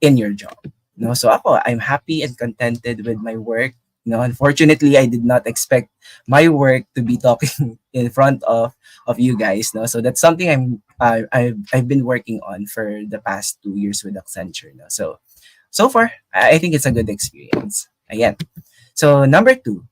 in your job. No, so ako, I'm happy and contented with my work. No, unfortunately, I did not expect my work to be talking in front of you guys. No, so that's something I've been working on for the past 2 years with Accenture. No, so so far, I think it's a good experience. Again, so number two,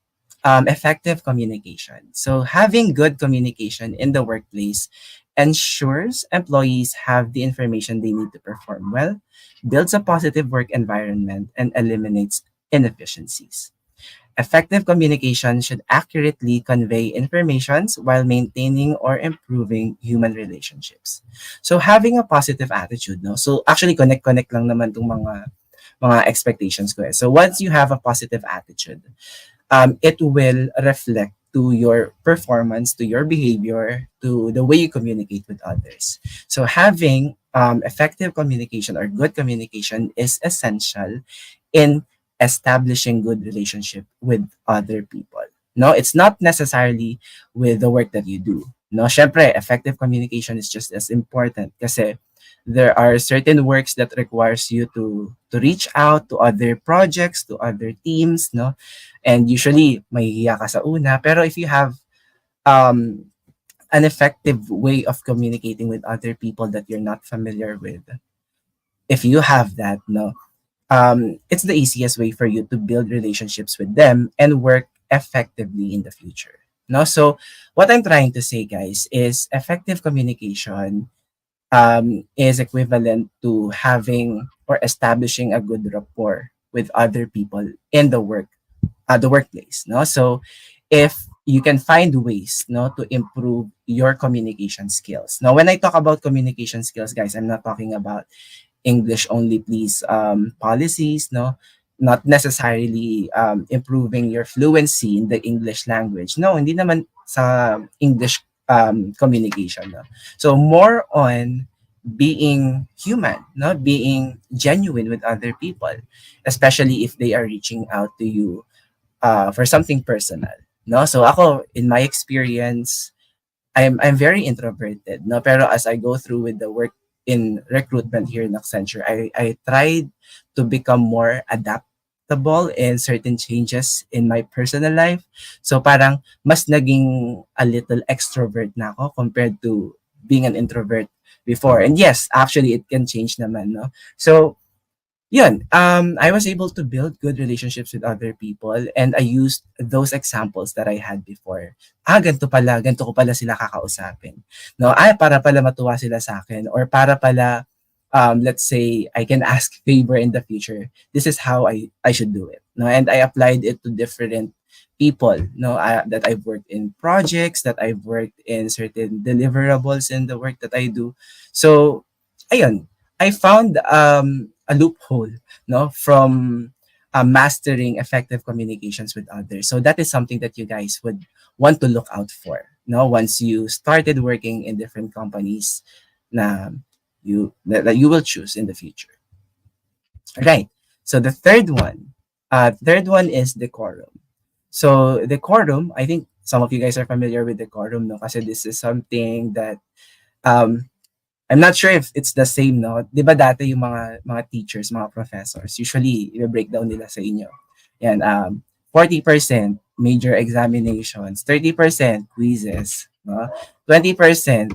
effective communication. So having good communication in the workplace ensures employees have the information they need to perform well, builds a positive work environment, and eliminates inefficiencies. Effective communication should accurately convey information while maintaining or improving human relationships. So having a positive attitude, no? So actually connect lang naman tong mga expectations ko. So once you have a positive attitude, it will reflect to your performance, to your behavior, to the way you communicate with others. So having effective communication or good communication is essential in establishing good relationship with other people. No, it's not necessarily with the work that you do. No, syempre, effective communication is just as important kasi there are certain works that requires you to reach out to other projects, to other teams, no? And usually mahihiya ka sa una, pero if you have um an effective way of communicating with other people that you're not familiar with, if you have that, no, it's the easiest way for you to build relationships with them and work effectively in the future. No, so what I'm trying to say, guys, is effective communication is equivalent to having or establishing a good rapport with other people in the workplace. No, so if you can find ways, no, to improve your communication skills. Now, when I talk about communication skills, guys, I'm not talking about English only please policies, no, not necessarily improving your fluency in the English language. No, hindi naman sa English communication. No? So more on being human, no, being genuine with other people, especially if they are reaching out to you for something personal. No, so ako in my experience, I'm very introverted, no, pero as I go through with the work in recruitment here in Accenture, I tried to become more adaptable in certain changes in my personal life. So parang mas naging a little extrovert na ako compared to being an introvert before. And yes, actually it can change naman, no? So yun, I was able to build good relationships with other people, and I used those examples that I had before. Ganito ko pala sila kakausapin. No, para pala matuwa sila sa akin, or para pala, let's say, I can ask favor in the future. This is how I should do it. No, and I applied it to different people, no, that I've worked in projects, that I've worked in certain deliverables in the work that I do. So, ayun, I found a loophole, no, from mastering effective communications with others. So that is something that you guys would want to look out for, no, once you started working in different companies na that you will choose in the future. Right. So the third one is decorum. So decorum, I think some of you guys are familiar with decorum, no? Kasi this is something that um I'm not sure if it's the same, no? 'Di ba dati yung mga teachers, mga professors, usually i-breakdown nila sa inyo. Yan, 40% major examinations, 30% quizzes, no? 20%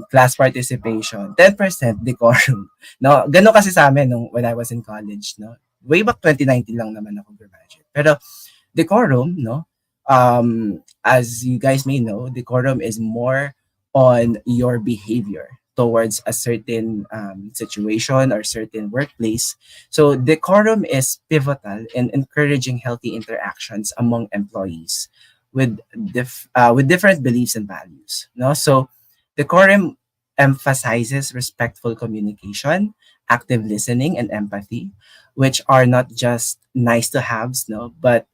class participation, 10% decorum. No, ganun kasi sa amin nung when I was in college, no? Way back 2019 lang naman ako graduate. Pero decorum, no? As you guys may know, decorum is more on your behavior towards a certain situation or certain workplace. So decorum is pivotal in encouraging healthy interactions among employees with different beliefs and values. No, so decorum emphasizes respectful communication, active listening, and empathy, which are not just nice to haves, no, but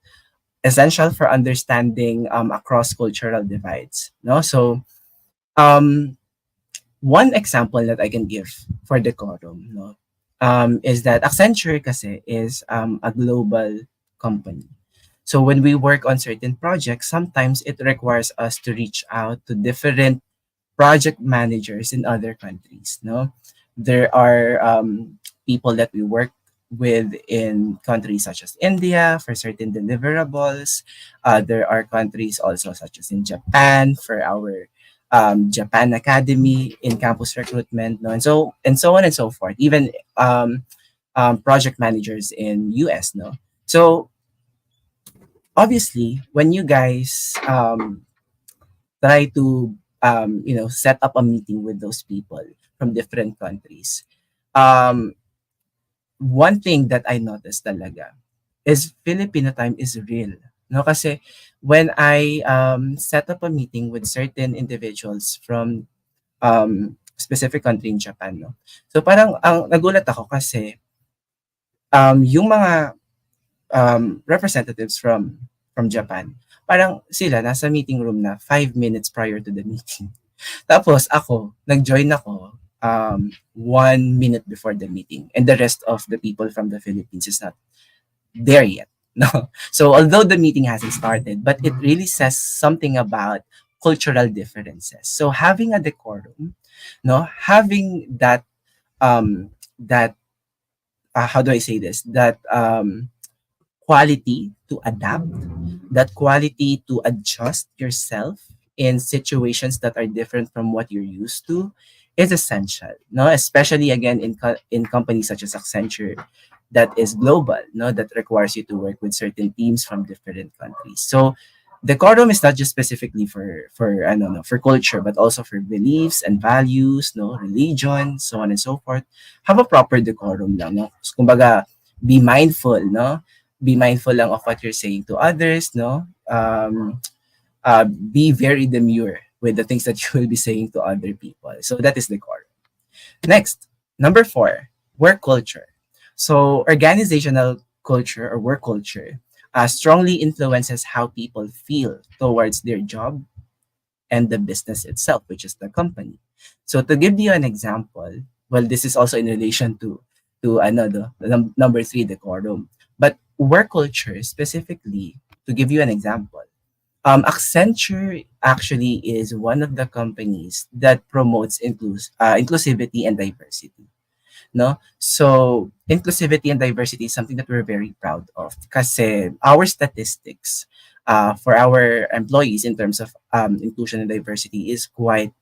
essential for understanding across cultural divides. No, so um, one example that I can give for decorum, no, is that Accenture kasi is a global company. So when we work on certain projects, sometimes it requires us to reach out to different project managers in other countries. No, there are people that we work with in countries such as India for certain deliverables. There are countries also such as in Japan for our Japan Academy in campus recruitment, no, and so on and so forth. Even project managers in US, no. So obviously, when you guys try to set up a meeting with those people from different countries, um, one thing that I noticed talaga is Filipino time is real. No, kasi when I set up a meeting with certain individuals from specific country in Japan, no. So parang ang nagulat ako kasi yung mga representatives from Japan, parang sila nasa meeting room na 5 minutes prior to the meeting. Tapos ako, nag-join ako 1 minute before the meeting, and the rest of the people from the Philippines is not there yet. No. So although the meeting hasn't started, but it really says something about cultural differences. So having a decorum, no, having that how do I say this? That quality to adapt, that quality to adjust yourself in situations that are different from what you're used to is essential. No, especially again in companies such as Accenture that is global, no, that requires you to work with certain teams from different countries. So decorum is not just specifically for I don't know, for culture, but also for beliefs and values, no, religion, so on and so forth. Have a proper decorum lang, no. So, kumbaga, be mindful, no. Be mindful lang of what you're saying to others, no. Be very demure with the things that you will be saying to other people. So that is decorum. Next, number 4, work culture. So organizational culture or work culture strongly influences how people feel towards their job and the business itself, which is the company. So to give you an example, well, this is also in relation to another number 3, decorum. But work culture specifically, to give you an example, Accenture actually is one of the companies that promotes inclusivity and diversity. No, so inclusivity and diversity is something that we're very proud of because our statistics for our employees in terms of inclusion and diversity is quite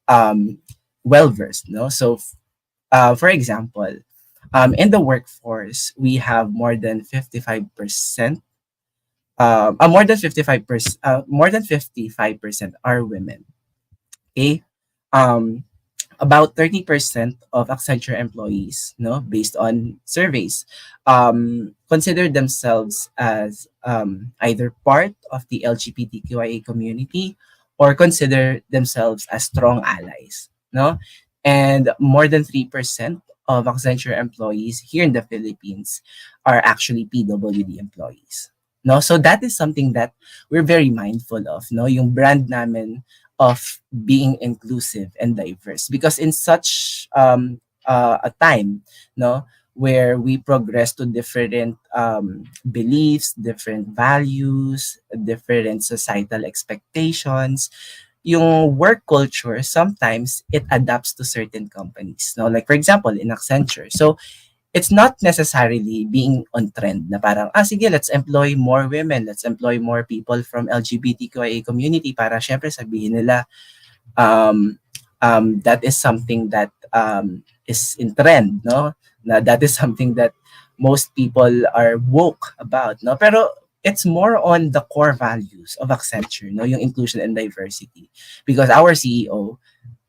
um, well versed. No, so for example, in the workforce we have more than 55%. More than 55% are women. Okay. Um, about 30% of Accenture employees, no, based on surveys, consider themselves as either part of the LGBTQIA community or consider themselves as strong allies, no? And more than 3% of Accenture employees here in the Philippines are actually PWD employees. No, so that is something that we're very mindful of, no, yung brand namin of being inclusive and diverse, because in such a time, no, where we progress to different beliefs, different values, different societal expectations, yung work culture sometimes it adapts to certain companies, no, like for example in Accenture. So it's not necessarily being on trend na parang, sige, let's employ more women, let's employ more people from LGBTQIA community para syempre sabihin nila um, that is something that is in trend, no? Na that is something that most people are woke about, no? Pero it's more on the core values of Accenture, no? Yung inclusion and diversity. Because our CEO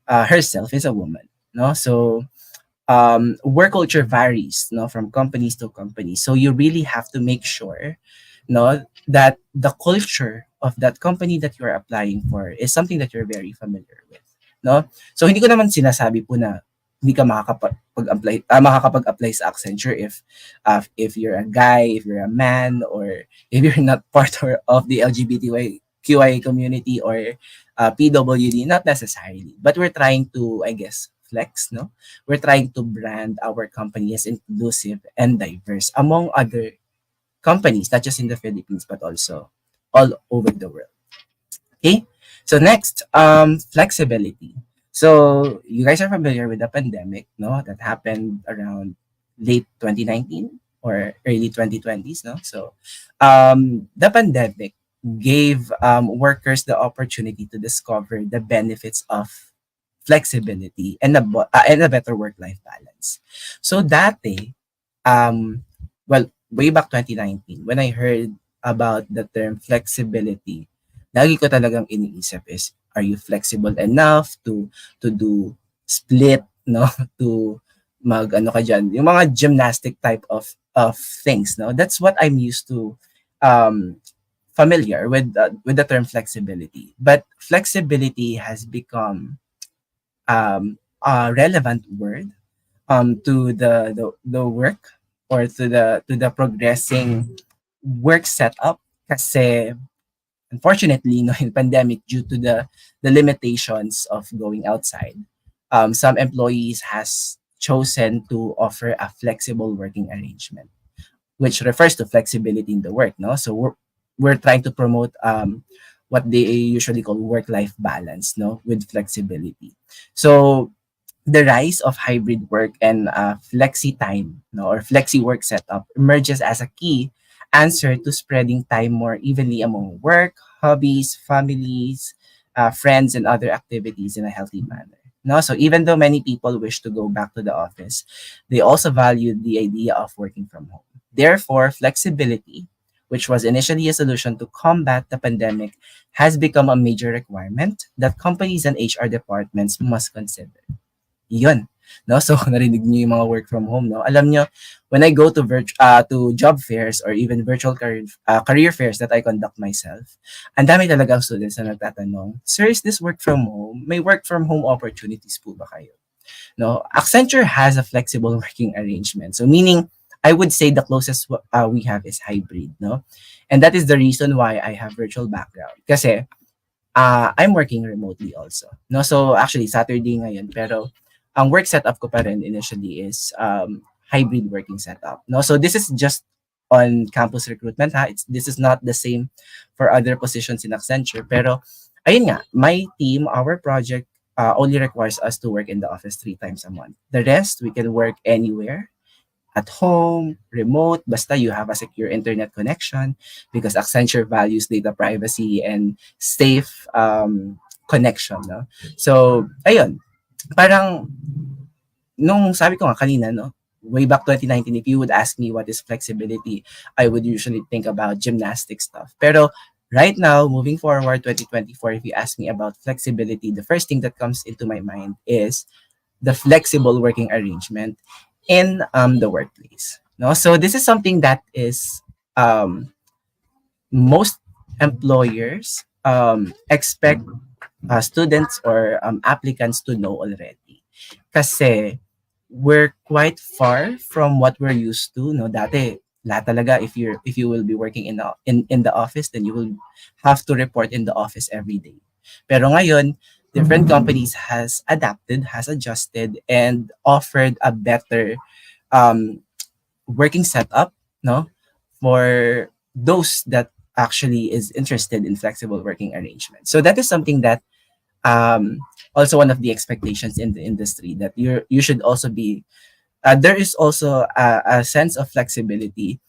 herself is a woman, no? So work culture varies, no, from companies to companies. So you really have to make sure, no, that the culture of that company that you're applying for is something that you're very familiar with, no? So hindi ko naman sinasabi po na hindi ka makakapag-apply sa Accenture if you're a guy, if you're a man, or if you're not part of the LGBTQIA community or PWD, not necessarily. But we're trying to, I guess, flex, no? We're trying to brand our company as inclusive and diverse among other companies, not just in the Philippines, but also all over the world. Okay. So next, flexibility. So you guys are familiar with the pandemic, no? That happened around late 2019 or early 2020s, no? So the pandemic gave workers the opportunity to discover the benefits of flexibility and a better work-life balance. So dati, well, way back 2019, when I heard about the term flexibility, lagi ko talagang iniisip is, are you flexible enough to do split, no? To ano ka dyan, yung mga gymnastic type of things, no? That's what I'm used to familiar with the term flexibility. But flexibility has become a relevant word to the work or to the progressing work setup, kasi unfortunately, no, in pandemic, due to the limitations of going outside, some employees has chosen to offer a flexible working arrangement, which refers to flexibility in the work, no? So we're trying to promote what they usually call work-life balance, no, with flexibility. So the rise of hybrid work and flexi time, no, or flexi work setup emerges as a key answer to spreading time more evenly among work, hobbies, families, friends, and other activities in a healthy manner. No, so even though many people wish to go back to the office, they also value the idea of working from home. Therefore, flexibility, which was initially a solution to combat the pandemic, has become a major requirement that companies and HR departments must consider. Yun. No? So, narinig niyo yung mga work from home, no? Alam niyo, when I go to job fairs or even virtual career fairs that I conduct myself, ang dami talagang students na nagtatanong, "Sir, is this work from home? May work from home opportunities po ba kayo?" No? Accenture has a flexible working arrangement. So, meaning, I would say the closest we have is hybrid, no? And that is the reason why I have virtual background. Kasi, I'm working remotely also. No? So, actually, Saturday ngayon, pero ang work setup ko pa rin initially is hybrid working setup. No? So, this is just on campus recruitment, ha? This is not the same for other positions in Accenture. Pero, ayun nga, my team, our project, only requires us to work in the office 3 times a month. The rest, we can work anywhere, at home, remote, basta you have a secure internet connection, because Accenture values data privacy and safe connection. No? So, ayun, parang, nung sabi ko nga kanina, no, way back 2019, if you would ask me what is flexibility, I would usually think about gymnastic stuff. Pero right now, moving forward, 2024, if you ask me about flexibility, the first thing that comes into my mind is the flexible working arrangement in the workplace. No, so this is something that is um, most employers expect students or applicants to know already. Kasi we're quite far from what we're used to. No, dati lahat talaga if you will be working in the office, then you will have to report in the office every day. Pero ngayon, different companies has adapted, has adjusted, and offered a better um, working setup, no, for those that actually is interested in flexible working arrangements. So that is something that um, also one of the expectations in the industry, that you should also be there is also a sense of flexibility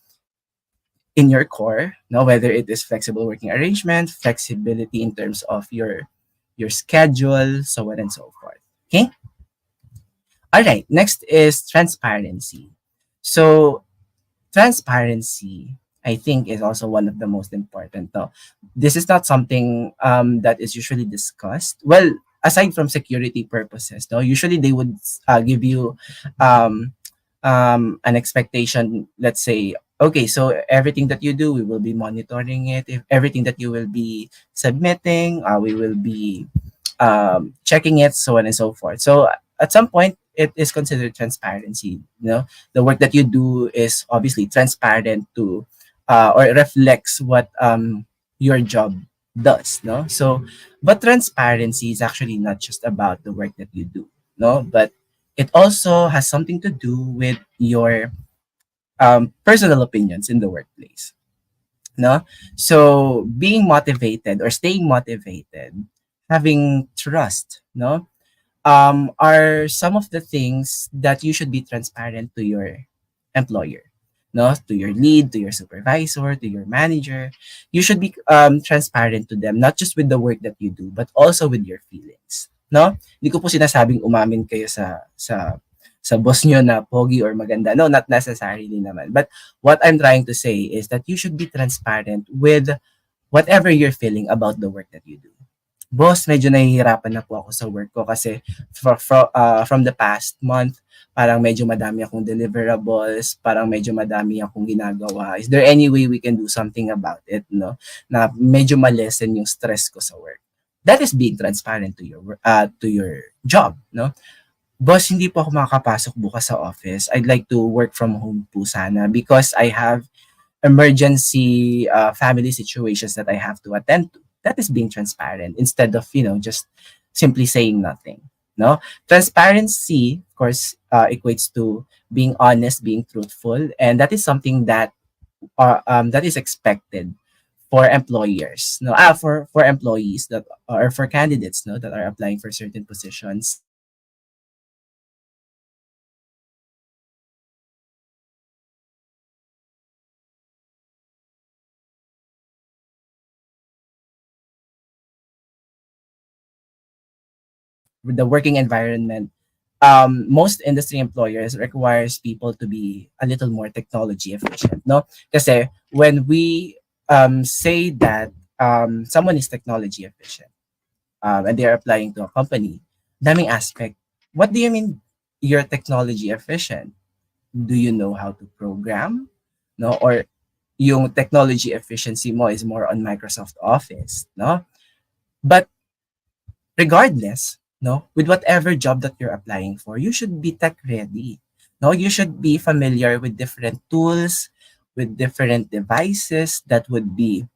in your core, no, whether it is flexible working arrangement, flexibility in terms of your schedule, so on and so forth. Okay. All right. Next is transparency. So transparency, I think, is also one of the most important. No, this is not something that is usually discussed. Well, aside from security purposes, no, usually they would give you um, an expectation. Let's say, okay, so everything that you do, we will be monitoring it. If everything that you will be submitting, we will be checking it, so on and so forth. So at some point, it is considered transparency. You know, the work that you do is obviously transparent to or it reflects what your job does. No, so but transparency is actually not just about the work that you do. No, but it also has something to do with your personal opinions in the workplace. No, so being motivated or staying motivated, having trust, no, are some of the things that you should be transparent to your employer, no, to your lead, to your supervisor, to your manager. You should be transparent to them, not just with the work that you do, but also with your feelings. No, hindi ko po sinasabing umamin kayo sa boss nyo na pogi or maganda. No, not necessarily naman. But what I'm trying to say is that you should be transparent with whatever you're feeling about the work that you do. Boss, medyo nahihirapan na po ako sa work ko kasi from the past month, parang medyo madami akong deliverables, parang medyo madami akong ginagawa. Is there any way we can do something about it, no? Na medyo ma-lessen yung stress ko sa work. That is being transparent to your job, no? Boss, hindi po ako makakapasok bukas sa office. I'd like to work from home po sana because I have emergency family situations that I have to attend to. That is being transparent instead of, just simply saying nothing. No, transparency, of course, equates to being honest, being truthful, and that is something that is expected for employers. No, for employees that or for candidates, no, that are applying for certain positions. With the working environment, most industry employers requires people to be a little more technology efficient, no? Kasi when we say that someone is technology efficient and they are applying to a company, daming aspect. What do you mean you're technology efficient? Do you know how to program? No? Or yung technology efficiency mo is more on Microsoft Office, no? But regardless, no, with whatever job that you're applying for, you should be tech ready. No, you should be familiar with different tools, with different devices that would be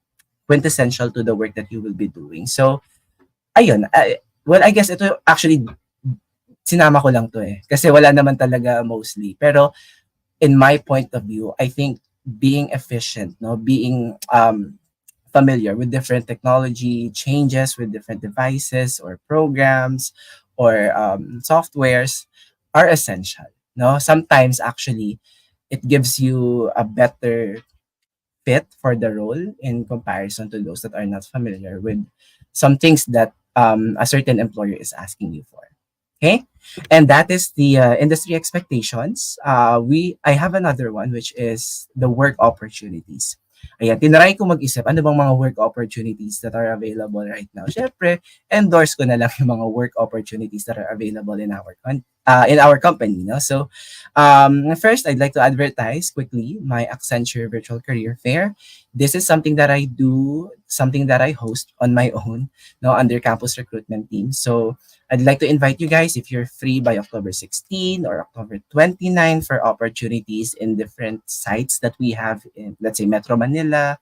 quintessential to the work that you will be doing. So, ayun, well, I guess ito actually sinama ko lang to kasi wala naman talaga mostly. Pero in my point of view, I think being efficient, no, being familiar with different technology changes, with different devices or programs or softwares are essential. No, sometimes actually it gives you a better fit for the role in comparison to those that are not familiar with some things that a certain employer is asking you for. Okay, and that is the industry expectations. I have another one, which is the work opportunities. Ayan, tinry ko mag-isip, ano bang mga work opportunities that are available right now? Syempre, endorse ko na lang yung mga work opportunities that are available in our company, no? So, first, I'd like to advertise quickly my Accenture Virtual Career Fair. This is something that I do, something that I host on my own, no, under campus recruitment team. So, I'd like to invite you guys if you're free by October 16 or October 29 for opportunities in different sites that we have in, let's say, Metro Manila.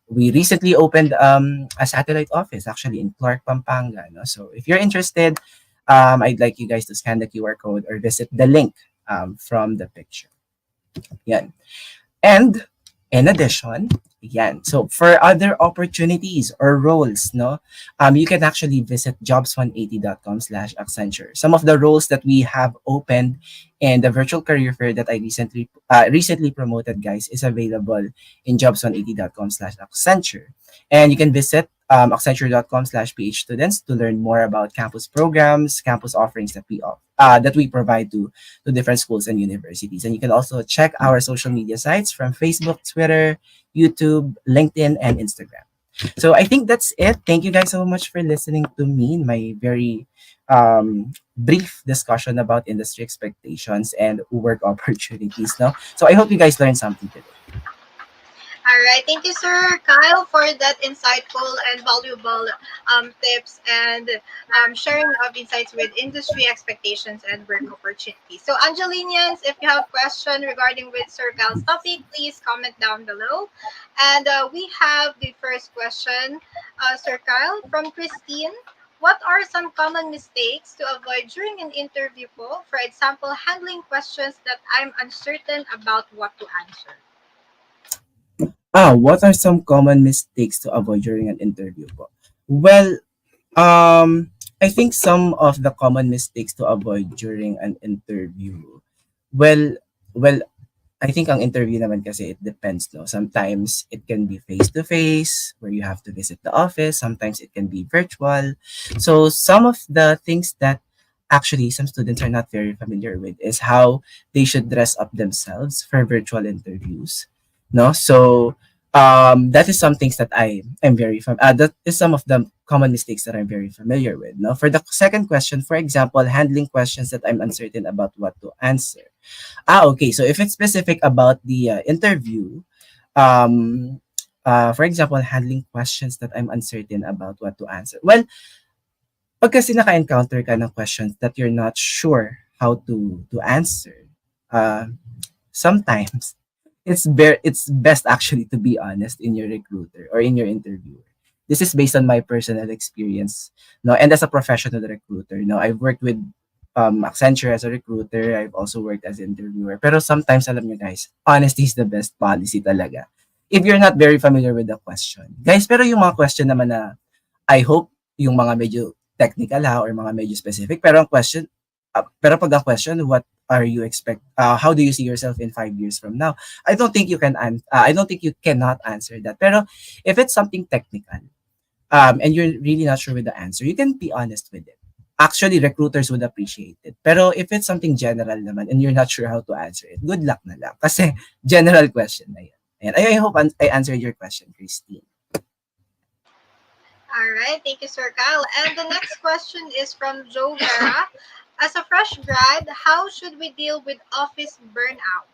We recently opened a satellite office actually in Clark, Pampanga. No? So if you're interested, I'd like you guys to scan the QR code or visit the link from the picture. Yan. And in addition, yan. So for other opportunities or roles, no, you can actually visit jobs180.com/Accenture. Some of the roles that we have opened in the virtual career fair that I recently promoted, guys, is available in jobs180.com/Accenture. And you can visit accenture.com/PH students to learn more about campus programs, campus offerings that we provide to different schools and universities. And you can also check our social media sites from Facebook, Twitter, YouTube, LinkedIn, and Instagram. So I think that's it. Thank you guys so much for listening to me in my very brief discussion about industry expectations and work opportunities. No? So I hope you guys learned something today. All right. Thank you, Sir Kyle, for that insightful and valuable tips and sharing of insights with industry expectations and work opportunities. So, Angelinians, if you have question regarding with Sir Kyle's topic, please comment down below. And we have the first question, Sir Kyle, from Christine. What are some common mistakes to avoid during an interview po? For example, handling questions that I'm uncertain about what to answer. What are some common mistakes to avoid during an interview po? Well, I think some of the common mistakes to avoid during an interview, well, well, I think ang interview naman kasi it depends, no? Sometimes it can be face to face where you have to visit the office. Sometimes it can be virtual. So some of the things that actually some students are not very familiar with is how they should dress up themselves for virtual interviews. No, so that is some things that I am that is some of the common mistakes that I'm very familiar with. No, for the second question, for example, handling questions that I'm uncertain about what to answer. Okay. So if it's specific about the interview, um, for example, handling questions that I'm uncertain about what to answer. Well, pag kasi naka-encounter ka ng questions that you're not sure how to answer, uh, sometimes it's best actually to be honest in your recruiter or in your interviewer. This is based on my personal experience, no, and as a professional recruiter, no, I've worked with Accenture as a recruiter. I've also worked as an interviewer. Pero sometimes, alam nyo guys, honesty is the best policy talaga. If you're not very familiar with the question. Guys, pero yung mga question naman na I hope yung mga medyo technical ha or mga medyo specific. Pero pag ang question, what are you how do you see yourself in 5 years from now? I don't think I don't think you cannot answer that. Pero if it's something technical, and you're really not sure with the answer, you can be honest with it. Actually, recruiters would appreciate it. Pero if it's something general naman and you're not sure how to answer it, good luck na lang. Kasi general question na yan. And I hope I answered your question, Christine. All right. Thank you, Sir Kyle. And the next question is from Joe Vera. As a fresh grad, how should we deal with office burnout?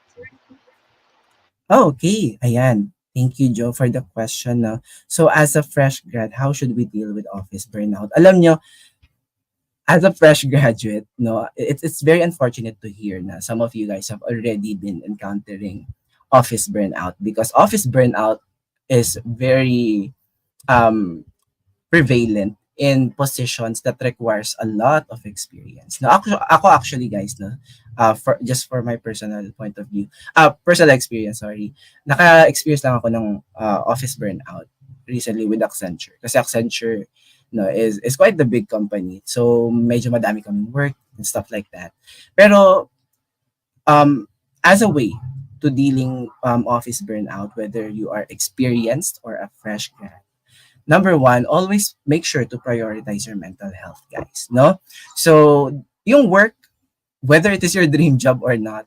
Okay, ayan. Thank you, Joe, for the question. No? So as a fresh grad, how should we deal with office burnout? Alam nyo, as a fresh graduate, no, it's very unfortunate to hear na some of you guys have already been encountering office burnout because office burnout is very prevalent in positions that requires a lot of experience. Now, ako actually guys, no, for my personal point of view, personal experience, sorry, naka-experience lang ako ng office burnout recently with Accenture. Kasi Accenture, no, is quite the big company. So, medyo madami kaming work and stuff like that. Pero, as a way to dealing office burnout, whether you are experienced or a fresh grad, number one, always make sure to prioritize your mental health, guys. No? So, yung work, whether it is your dream job or not,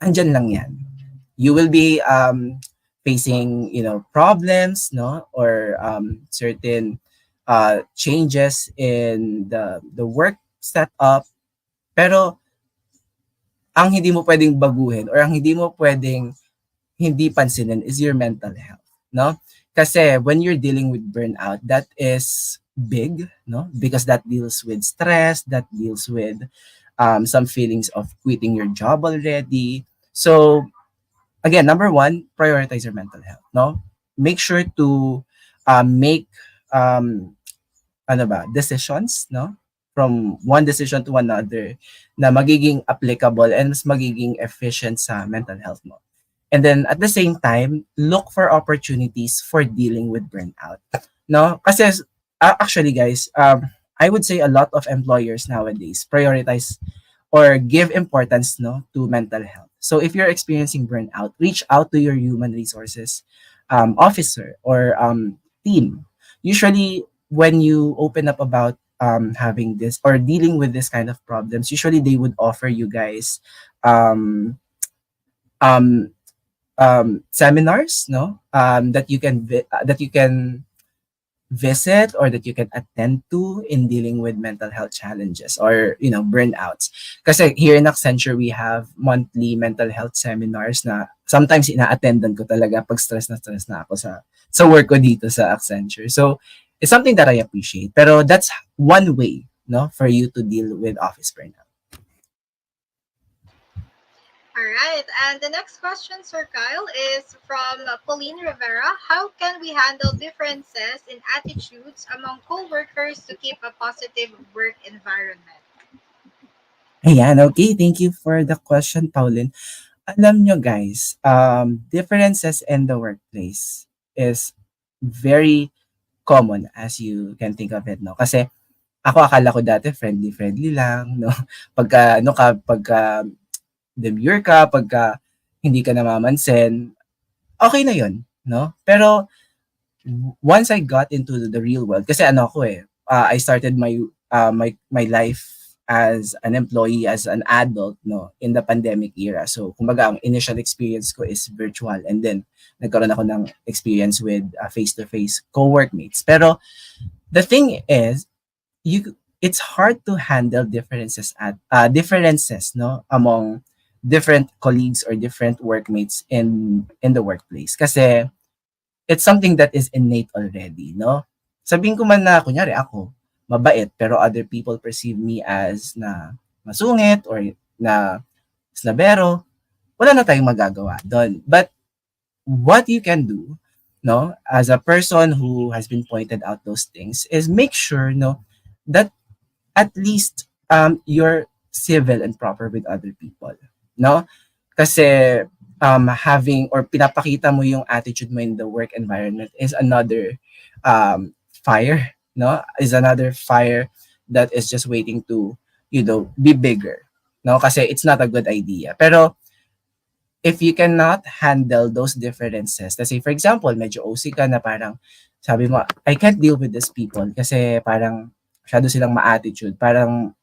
andyan lang yan. You will be facing, problems, no, or certain changes in the work setup. Pero ang hindi mo pwedeng baguhin or ang hindi mo pwedeng hindi pansinin is your mental health, no? Kasi when you're dealing with burnout, that is big, no? Because that deals with stress, that deals with some feelings of quitting your job already. So again, number one, prioritize your mental health, no? Make sure to make um, decisions, no? From one decision to another na magiging applicable and mas magiging efficient sa mental health mo. And then at the same time, look for opportunities for dealing with burnout. No? Kasi actually guys, I would say a lot of employers nowadays prioritize or give importance, no, to mental health. So if you're experiencing burnout, reach out to your human resources officer or team. Usually when you open up about having this or dealing with this kind of problems, usually they would offer you guys um, um, seminars, no, that you can visit or that you can attend to in dealing with mental health challenges or burnouts. Kasi here in Accenture we have monthly mental health seminars na sometimes ina-attendan ko talaga pag stress na ako sa work ko dito sa Accenture. So it's something that I appreciate. Pero that's one way, no, for you to deal with office burnout. All right. And the next question, Sir Kyle, is from Pauline Rivera. How can we handle differences in attitudes among coworkers to keep a positive work environment? Ayan, okay. Thank you for the question, Pauline. Alam nyo guys, differences in the workplace is very common as you can think of it, no? Kasi ako akala ko dati friendly lang, no? Pagka demure ka, pagka hindi ka namamansin, okay na yun, no? Pero once I got into the real world, kasi I started my life as an employee, as an adult, no, in the pandemic era. So, kumbaga, ang initial experience ko is virtual and then nagkaroon ako ng experience with face-to-face co-workmates. Pero the thing is, it's hard to handle differences, no, among different colleagues or different workmates in the workplace. Kasi it's something that is innate already, no? Sabihin ko man na, kunyari ako, mabait, pero other people perceive me as na masungit or na snabero, wala na tayong magagawa doon. But what you can do, no, as a person who has been pointed out those things, is make sure, no, that at least you're civil and proper with other people, no? Kasi having or pinapakita mo yung attitude mo in the work environment is another fire, no? Is another fire that is just waiting to, be bigger, no? Kasi it's not a good idea. Pero if you cannot handle those differences, let's say for example, medyo OC ka na parang sabi mo, I can't deal with these people kasi parang masyado silang ma-attitude, parang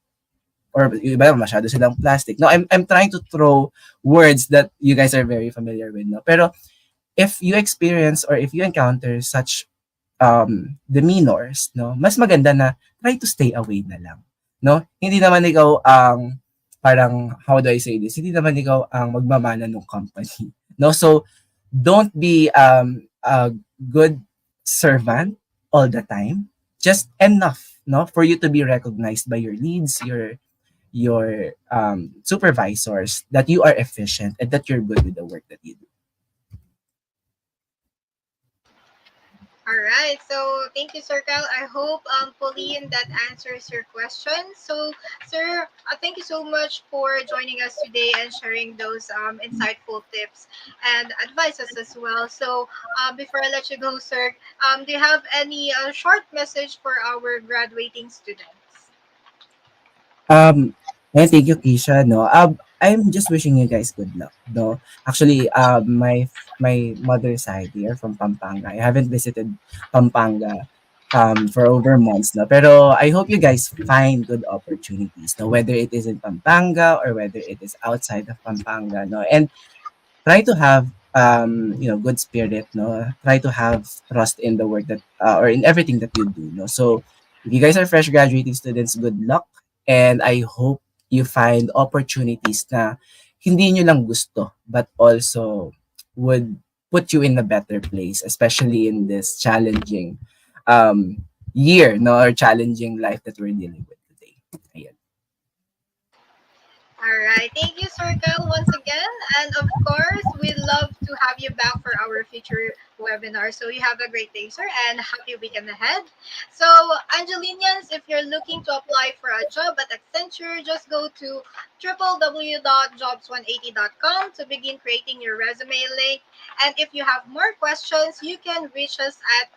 or iba masyado silang plastic. No, I'm trying to throw words that you guys are very familiar with, no? Pero if you experience or if you encounter such demeanors, no, mas maganda na try to stay away na lang, no? Hindi naman ikaw ang parang, how do I say this? Hindi naman ikaw ang magmamana ng company, no? So don't be a good servant all the time. Just enough, no, for you to be recognized by your leads, your supervisors, that you are efficient and that you're good with the work that you do. All right. So thank you, Sir Kyle. I hope, Pauline, that answers your question. So, sir, thank you so much for joining us today and sharing those insightful tips and advices as well. So, before I let you go, sir, do you have any short message for our graduating students? Thank you, Keisha. No, I'm just wishing you guys good luck. No, actually, my mother's side here from Pampanga. I haven't visited Pampanga for over months now. Pero I hope you guys find good opportunities. No, whether it is in Pampanga or whether it is outside of Pampanga. No, and try to have good spirit, no, try to have trust in the work that or in everything that you do, no. So if you guys are fresh graduating students, good luck, and I hope you find opportunities na hindi nyo lang gusto but also would put you in a better place, especially in this challenging um year, no, or challenging life that we're dealing with today. Ayan. All right. Thank you, Circle, once again. And of course, we'd love to have you back for our future webinar. So you have a great day, sir, and happy weekend ahead. So, Angelinians, if you're looking to apply for a job at Accenture, just go to www.jobs180.com to begin creating your resume link. And if you have more questions, you can reach us at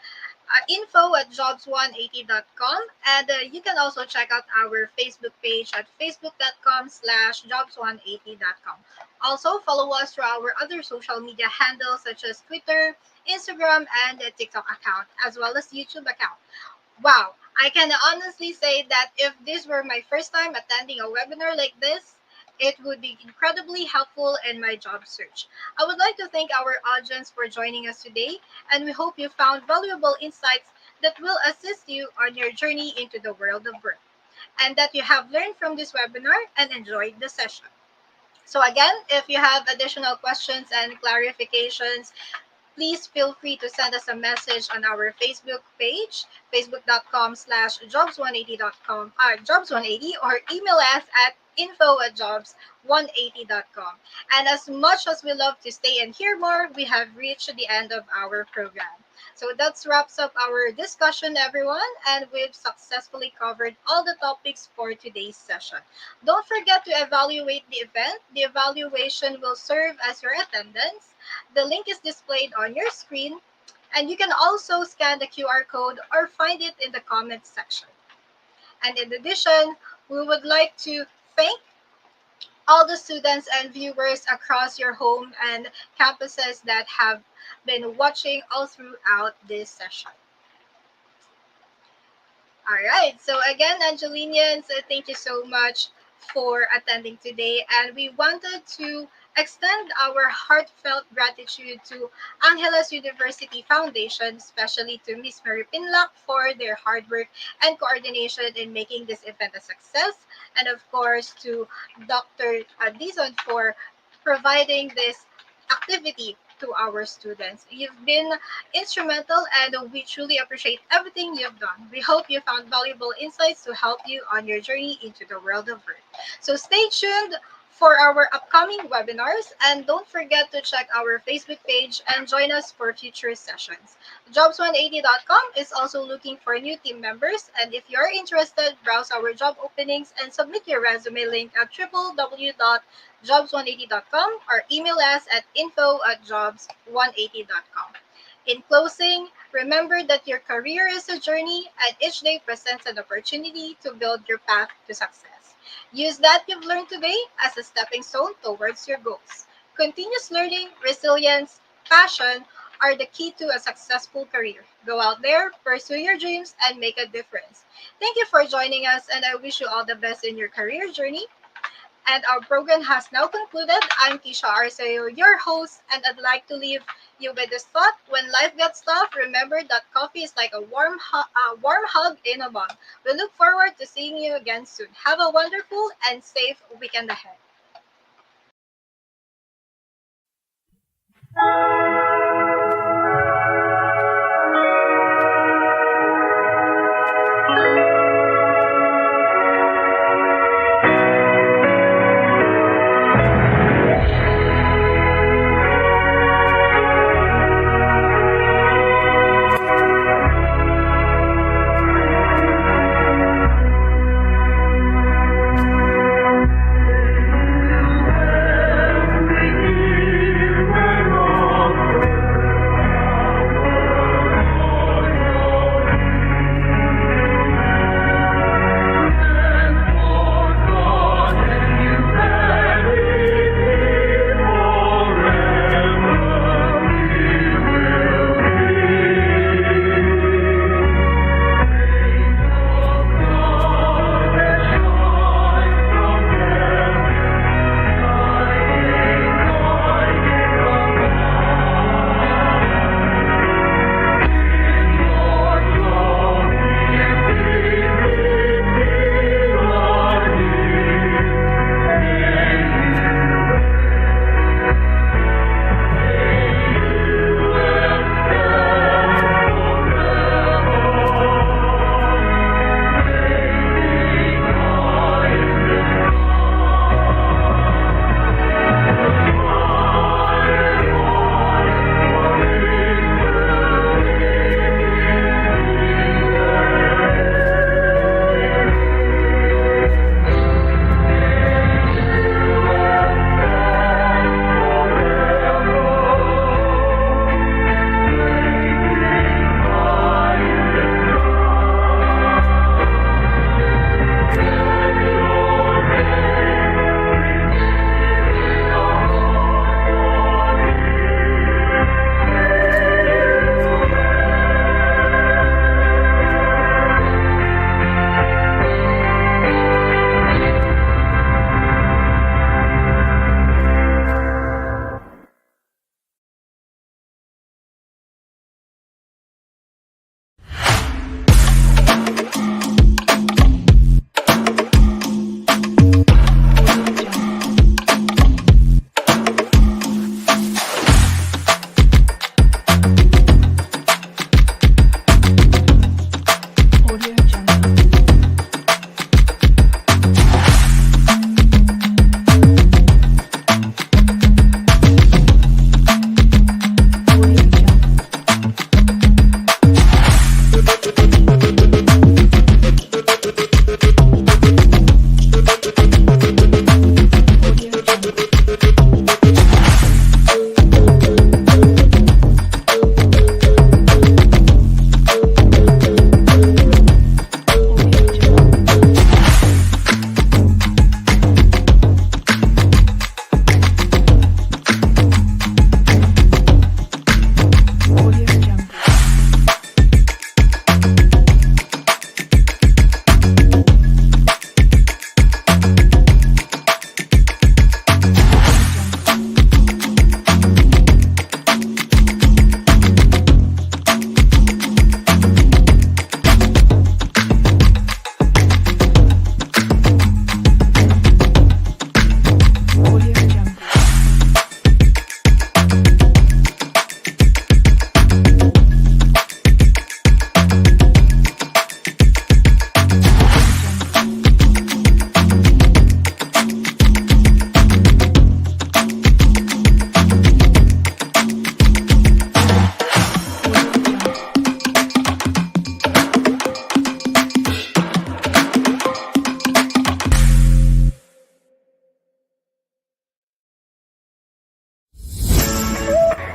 info@jobs180.com, and you can also check out our Facebook page at facebook.com/jobs180.com. Also follow us through our other social media handles such as Twitter, Instagram, and a TikTok account, as well as YouTube account. Wow, I can honestly say that if this were my first time attending a webinar like this, it would be incredibly helpful in my job search. I would like to thank our audience for joining us today, and we hope you found valuable insights that will assist you on your journey into the world of work, and that you have learned from this webinar and enjoyed the session. So again, if you have additional questions and clarifications, please feel free to send us a message on our Facebook page, facebook.com/jobs180.com, jobs180, or email us at info@jobs180.com. And as much as we love to stay and hear more, we have reached the end of our program. So that wraps up our discussion, everyone, and we've successfully covered all the topics for today's session. Don't forget to evaluate the event. The evaluation will serve as your attendance. The link is displayed on your screen, and you can also scan the QR code or find it in the comments section. And in addition, we would like to thank all the students and viewers across your home and campuses that have been watching all throughout this session. All right. So again, Angelinians, thank you so much for attending today. And we wanted to extend our heartfelt gratitude to Angeles University Foundation, especially to Miss Mary Pinlock for their hard work and coordination in making this event a success. And of course, to Dr. Dizon for providing this activity to our students. You've been instrumental, and we truly appreciate everything you've done. We hope you found valuable insights to help you on your journey into the world of work. So stay tuned for our upcoming webinars, and don't forget to check our Facebook page and join us for future sessions. Jobs180.com is also looking for new team members, and if you're interested, browse our job openings and submit your resume link at www.jobs180.com or email us at info@jobs180.com. In closing, remember that your career is a journey, and each day presents an opportunity to build your path to success. Use that you've learned today as a stepping stone towards your goals. Continuous learning, resilience, passion are the key to a successful career. Go out there, pursue your dreams, and make a difference. Thank you for joining us, and I wish you all the best in your career journey. And our program has now concluded. I'm Kisha Arceo, your host, and I'd like to leave you with this thought: when life gets tough, remember that coffee is like a warm hug in a mug. We look forward to seeing you again soon. Have a wonderful and safe weekend ahead.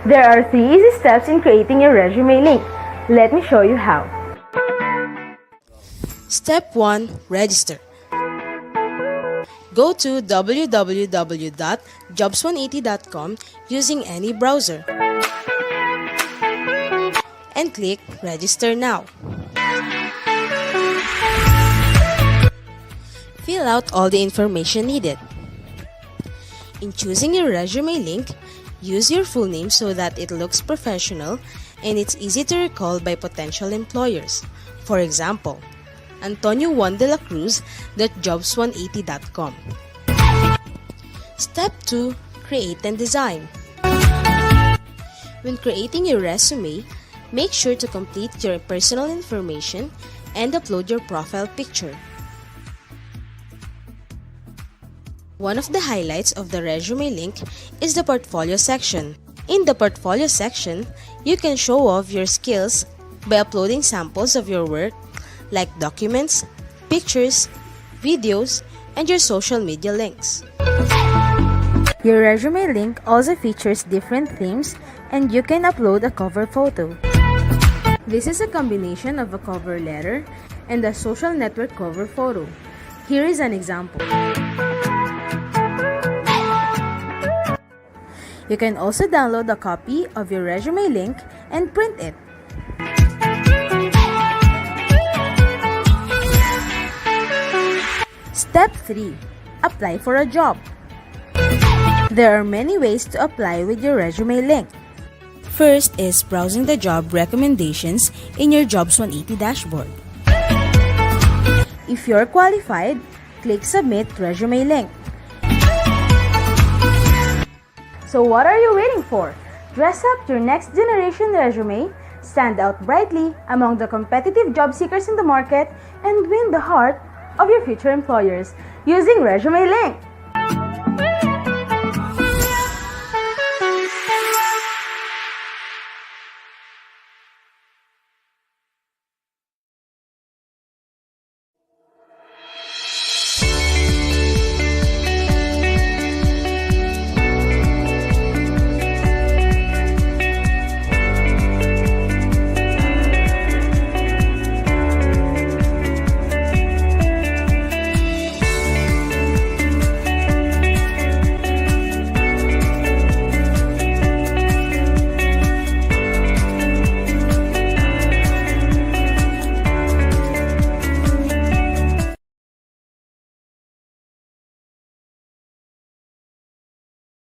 There are 3 easy steps in creating your resume link. Let me show you how. Step 1. Register. Go to www.jobs180.com using any browser and click Register Now. Fill out all the information needed. In choosing your resume link, use your full name so that it looks professional and it's easy to recall by potential employers. For example, Antonio Juan de la Cruz .jobs180.com. Step 2. Create and design. When creating your resume, make sure to complete your personal information and upload your profile picture. One of the highlights of the resume link is the portfolio section. In the portfolio section, you can show off your skills by uploading samples of your work like documents, pictures, videos, and your social media links. Your resume link also features different themes and you can upload a cover photo. This is a combination of a cover letter and a social network cover photo. Here is an example. You can also download a copy of your resume link and print it. Step 3. Apply for a job. There are many ways to apply with your resume link. First is browsing the job recommendations in your Jobs 180 dashboard. If you're qualified, click Submit Resume Link. So what are you waiting for? Dress up your next generation resume, stand out brightly among the competitive job seekers in the market, and win the heart of your future employers using Resume Link.